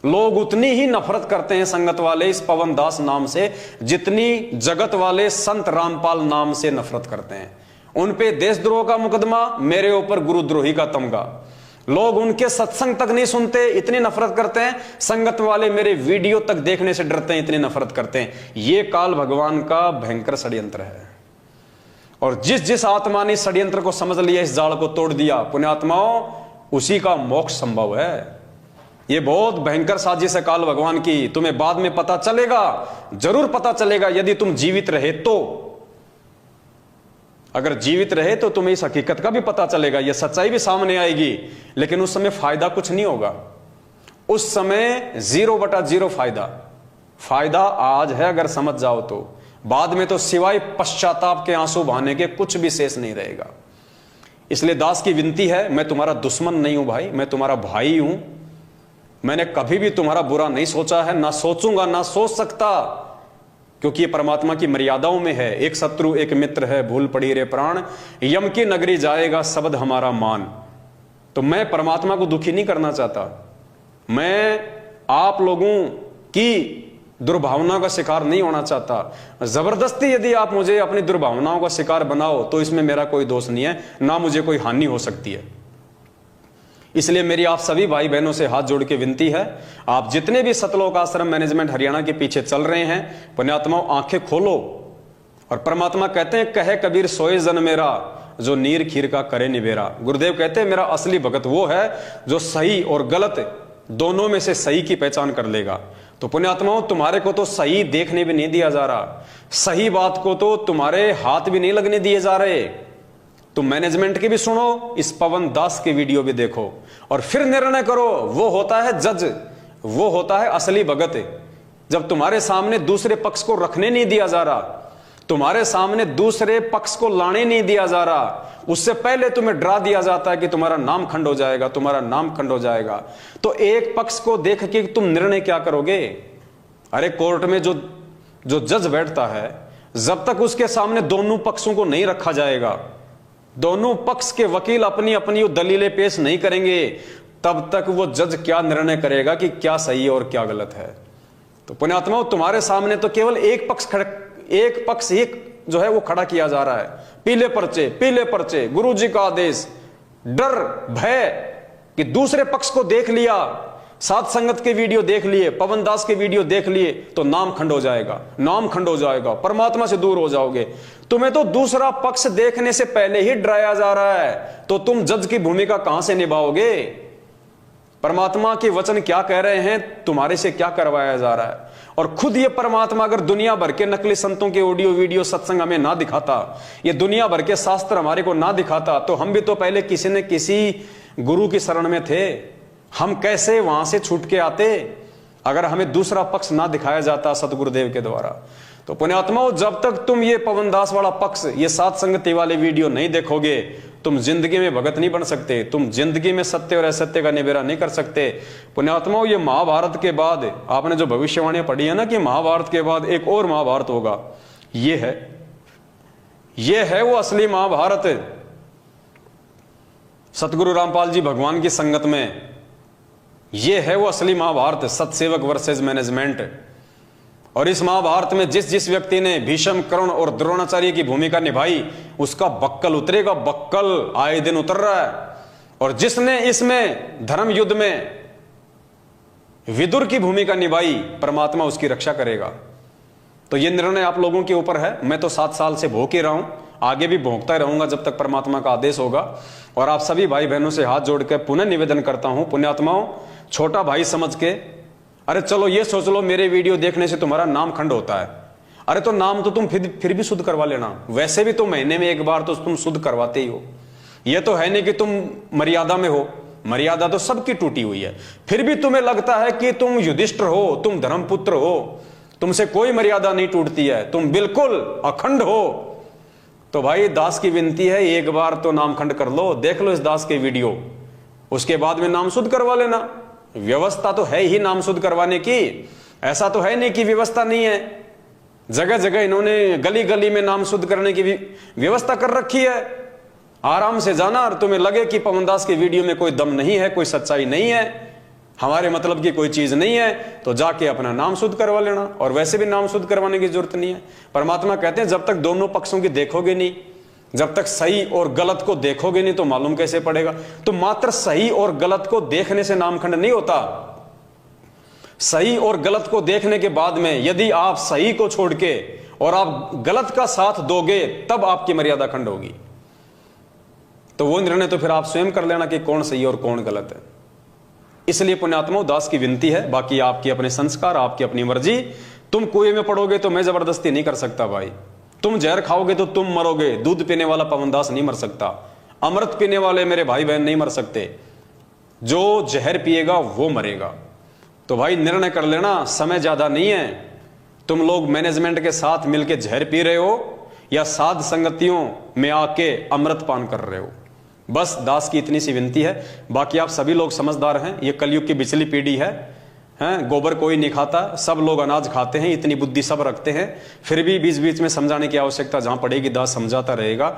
लोग उतनी ही नफरत करते हैं संगत वाले इस पवन दास नाम से, जितनी जगत वाले संत रामपाल नाम से नफरत करते हैं। उन पे देशद्रोह का मुकदमा, मेरे ऊपर गुरुद्रोही का तमगा। लोग उनके सत्संग तक नहीं सुनते, इतनी नफरत करते हैं। संगत वाले मेरे वीडियो तक देखने से डरते हैं, इतनी नफरत करते हैं। ये काल भगवान का भयंकर षड्यंत्र है। और जिस जिस आत्मा ने षड्यंत्र को समझ लिया, इस जाल को तोड़ दिया, पुण्यात्माओं, उसी का मोक्ष संभव है। ये बहुत भयंकर साजिश है काल भगवान की। तुम्हें बाद में पता चलेगा, जरूर पता चलेगा, यदि तुम जीवित रहे तो। अगर जीवित रहे तो तुम्हें इस हकीकत का भी पता चलेगा, यह सच्चाई भी सामने आएगी। लेकिन उस समय फायदा कुछ नहीं होगा, उस समय 0/0 फायदा। फायदा आज है अगर समझ जाओ तो, बाद में तो सिवाय पश्चाताप के आंसू बहाने के कुछ भी शेष नहीं रहेगा। इसलिए दास की विनती है, मैं तुम्हारा दुश्मन नहीं हूं भाई, मैं तुम्हारा भाई हूं। मैंने कभी भी तुम्हारा बुरा नहीं सोचा है, ना सोचूंगा, ना सोच सकता, क्योंकि ये परमात्मा की मर्यादाओं में है। एक शत्रु एक मित्र है, भूल पड़ी रे प्राण, यम की नगरी जाएगा शब्द हमारा मान। तो मैं परमात्मा को दुखी नहीं करना चाहता, मैं आप लोगों की दुर्भावनाओं का शिकार नहीं होना चाहता। जबरदस्ती यदि आप मुझे अपनी दुर्भावनाओं का शिकार बनाओ तो इसमें मेरा कोई दोष नहीं है, ना मुझे कोई हानि हो सकती है। इसलिए मेरी आप सभी भाई बहनों से हाथ जोड़ के विनती है, आप जितने भी सतलोक आश्रम मैनेजमेंट हरियाणा के पीछे चल रहे हैं, पुण्यात्माओं, आंखें खोलो। और परमात्मा कहते हैं, कहे कबीर सोए जन मेरा, जो नीर खीर का करे निबेरा। गुरुदेव कहते हैं, मेरा असली भगत वो है जो सही और गलत दोनों में से सही की पहचान कर लेगा। तो पुण्यात्माओं, तुम्हारे को तो सही देखने भी नहीं दिया जा रहा, सही बात को तो तुम्हारे हाथ भी नहीं लगने दिए जा रहे। तुम मैनेजमेंट की भी सुनो, इस पवन दास की वीडियो भी देखो और फिर निर्णय करो। वो होता है जज, वो होता है असली भगत। जब तुम्हारे सामने दूसरे पक्ष को रखने नहीं दिया जा रहा, तुम्हारे सामने दूसरे पक्ष को लाने नहीं दिया जा रहा, उससे पहले तुम्हें डरा दिया जाता है कि तुम्हारा नाम खंड हो जाएगा, तुम्हारा नाम खंड हो जाएगा, तो एक पक्ष को देख के तुम निर्णय क्या करोगे? अरे कोर्ट में जो जज बैठता है, जब तक उसके सामने दोनों पक्षों को नहीं रखा जाएगा, दोनों पक्ष के वकील अपनी अपनी दलीलें पेश नहीं करेंगे, तब तक वो जज क्या निर्णय करेगा कि क्या सही है और क्या गलत है। तो पुण्यात्माओं, तुम्हारे सामने तो केवल एक पक्ष जो है वो खड़ा किया जा रहा है। पीले पर्चे, गुरु जी का आदेश, डर भय कि दूसरे पक्ष को देख लिया, साध संगत के वीडियो देख लिए, पवन दास के वीडियो देख लिए तो नाम खंड हो जाएगा, परमात्मा से दूर हो जाओगे। तुम्हें तो दूसरा पक्ष देखने से पहले ही डराया जा रहा है, तो तुम जज की भूमिका कहां से निभाओगे? परमात्मा के वचन क्या कह रहे हैं, तुम्हारे से क्या करवाया जा रहा है? और खुद ये परमात्मा अगर दुनिया भर के नकली संतों के ऑडियो वीडियो सत्संग हमें ना दिखाता, ये दुनिया भर के शास्त्र हमारे को ना दिखाता, तो हम भी तो पहले किसी न किसी गुरु की शरण में थे। हम कैसे वहां से छूट के आते अगर हमें दूसरा पक्ष ना दिखाया जाता सतगुरुदेव के द्वारा? तो पुण्यात्माओं, जब तक तुम ये पवन दास वाला पक्ष, ये साध संगति वाले वीडियो नहीं देखोगे, तुम जिंदगी में भगत नहीं बन सकते, तुम जिंदगी में सत्य और असत्य का निबेरा नहीं कर सकते। पुण्यात्माओं, ये महाभारत के बाद आपने जो भविष्यवाणी पढ़ी है ना कि महाभारत के बाद एक और महाभारत होगा, ये है वो असली महाभारत। सतगुरु रामपाल जी भगवान की संगत में, ये है वो असली महाभारत, सतसेवक वर्सेस मैनेजमेंट। और इस महाभारत में जिस जिस व्यक्ति ने भीष्म, कर्ण और द्रोणाचार्य की भूमिका निभाई, उसका बक्कल उतरेगा, बक्कल आए दिन उतर रहा है। और जिसने इसमें धर्म युद्ध में विदुर की भूमिका निभाई, परमात्मा उसकी रक्षा करेगा। तो ये निर्णय आप लोगों के ऊपर है। मैं तो 7 साल से भोंक ही रहा हूं, आगे भी भोंकता रहूंगा जब तक परमात्मा का आदेश होगा। और आप सभी भाई बहनों से हाथ जोड़ के पुनः निवेदन करता हूं, पुण्यात्माओं, छोटा भाई समझ के, अरे चलो ये सोच लो मेरे वीडियो देखने से तुम्हारा नाम खंड होता है, अरे तो नाम तो तुम फिर भी शुद्ध करवा लेना। वैसे भी तो महीने में 1 बार तो तुम शुद्ध करवाते ही हो। ये तो है नहीं कि तुम मर्यादा में हो, मर्यादा तो सबकी टूटी हुई है। फिर भी तुम्हें लगता है कि तुम युधिष्ठिर हो, तुम धर्मपुत्र हो, तुमसे कोई मर्यादा नहीं टूटती है, तुम बिल्कुल अखंड हो। तो भाई दास की विनती है, 1 बार तो नाम खंड कर लो, देख लो इस दास के वीडियो, उसके बाद में नाम शुद्ध करवा लेना। व्यवस्था तो है ही नाम शुद्ध करवाने की, ऐसा तो है नहीं कि व्यवस्था नहीं है। जगह जगह इन्होंने गली गली में नाम शुद्ध करने की व्यवस्था कर रखी है। आराम से जाना, और तुम्हें लगे कि पवनदास के वीडियो में कोई दम नहीं है, कोई सच्चाई नहीं है, हमारे मतलब की कोई चीज नहीं है, तो जाके अपना नाम शुद्ध करवा लेना। और वैसे भी नाम शुद्ध करवाने की जरूरत नहीं है। परमात्मा कहते हैं जब तक दोनों पक्षों की देखोगे नहीं, जब तक सही और गलत को देखोगे नहीं तो मालूम कैसे पड़ेगा। तो मात्र सही और गलत को देखने से नामखंड नहीं होता। सही और गलत को देखने के बाद में यदि आप सही को छोड़ के और आप गलत का साथ दोगे, तब आपकी मर्यादा खंड होगी। तो वो निर्णय तो फिर आप स्वयं कर लेना कि कौन सही और कौन गलत है। इसलिए पुण्यात्माओं, दास की विनती है, बाकी आपकी अपने संस्कार, आपकी अपनी मर्जी। तुम कुएं में पड़ोगे तो मैं जबरदस्ती नहीं कर सकता भाई। तुम जहर खाओगे तो तुम मरोगे, दूध पीने वाला पवनदास नहीं मर सकता, अमृत पीने वाले मेरे भाई बहन नहीं मर सकते, जो जहर पिएगा वो मरेगा। तो भाई निर्णय कर लेना, समय ज्यादा नहीं है। तुम लोग मैनेजमेंट के साथ मिलकर जहर पी रहे हो या साध संगतियों में आके अमृत पान कर रहे हो। बस दास की इतनी सी विनती है। बाकी आप सभी लोग समझदार हैं, ये कलयुग की पिछली पीढ़ी है, गोबर कोई नहीं खाता, सब लोग अनाज खाते हैं, इतनी बुद्धि सब रखते हैं। फिर भी बीच बीच में समझाने की आवश्यकता जहां पड़ेगी दास समझाता रहेगा।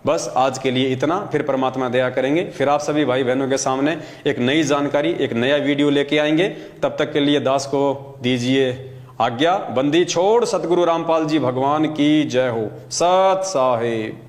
बस आज के लिए इतना, फिर परमात्मा दया करेंगे, फिर आप सभी भाई बहनों के सामने एक नई जानकारी, एक नया वीडियो लेके आएंगे। तब तक के लिए दास को दीजिए आज्ञा। बंदी छोड़ सतगुरु रामपाल जी भगवान की जय हो। सत साहिब।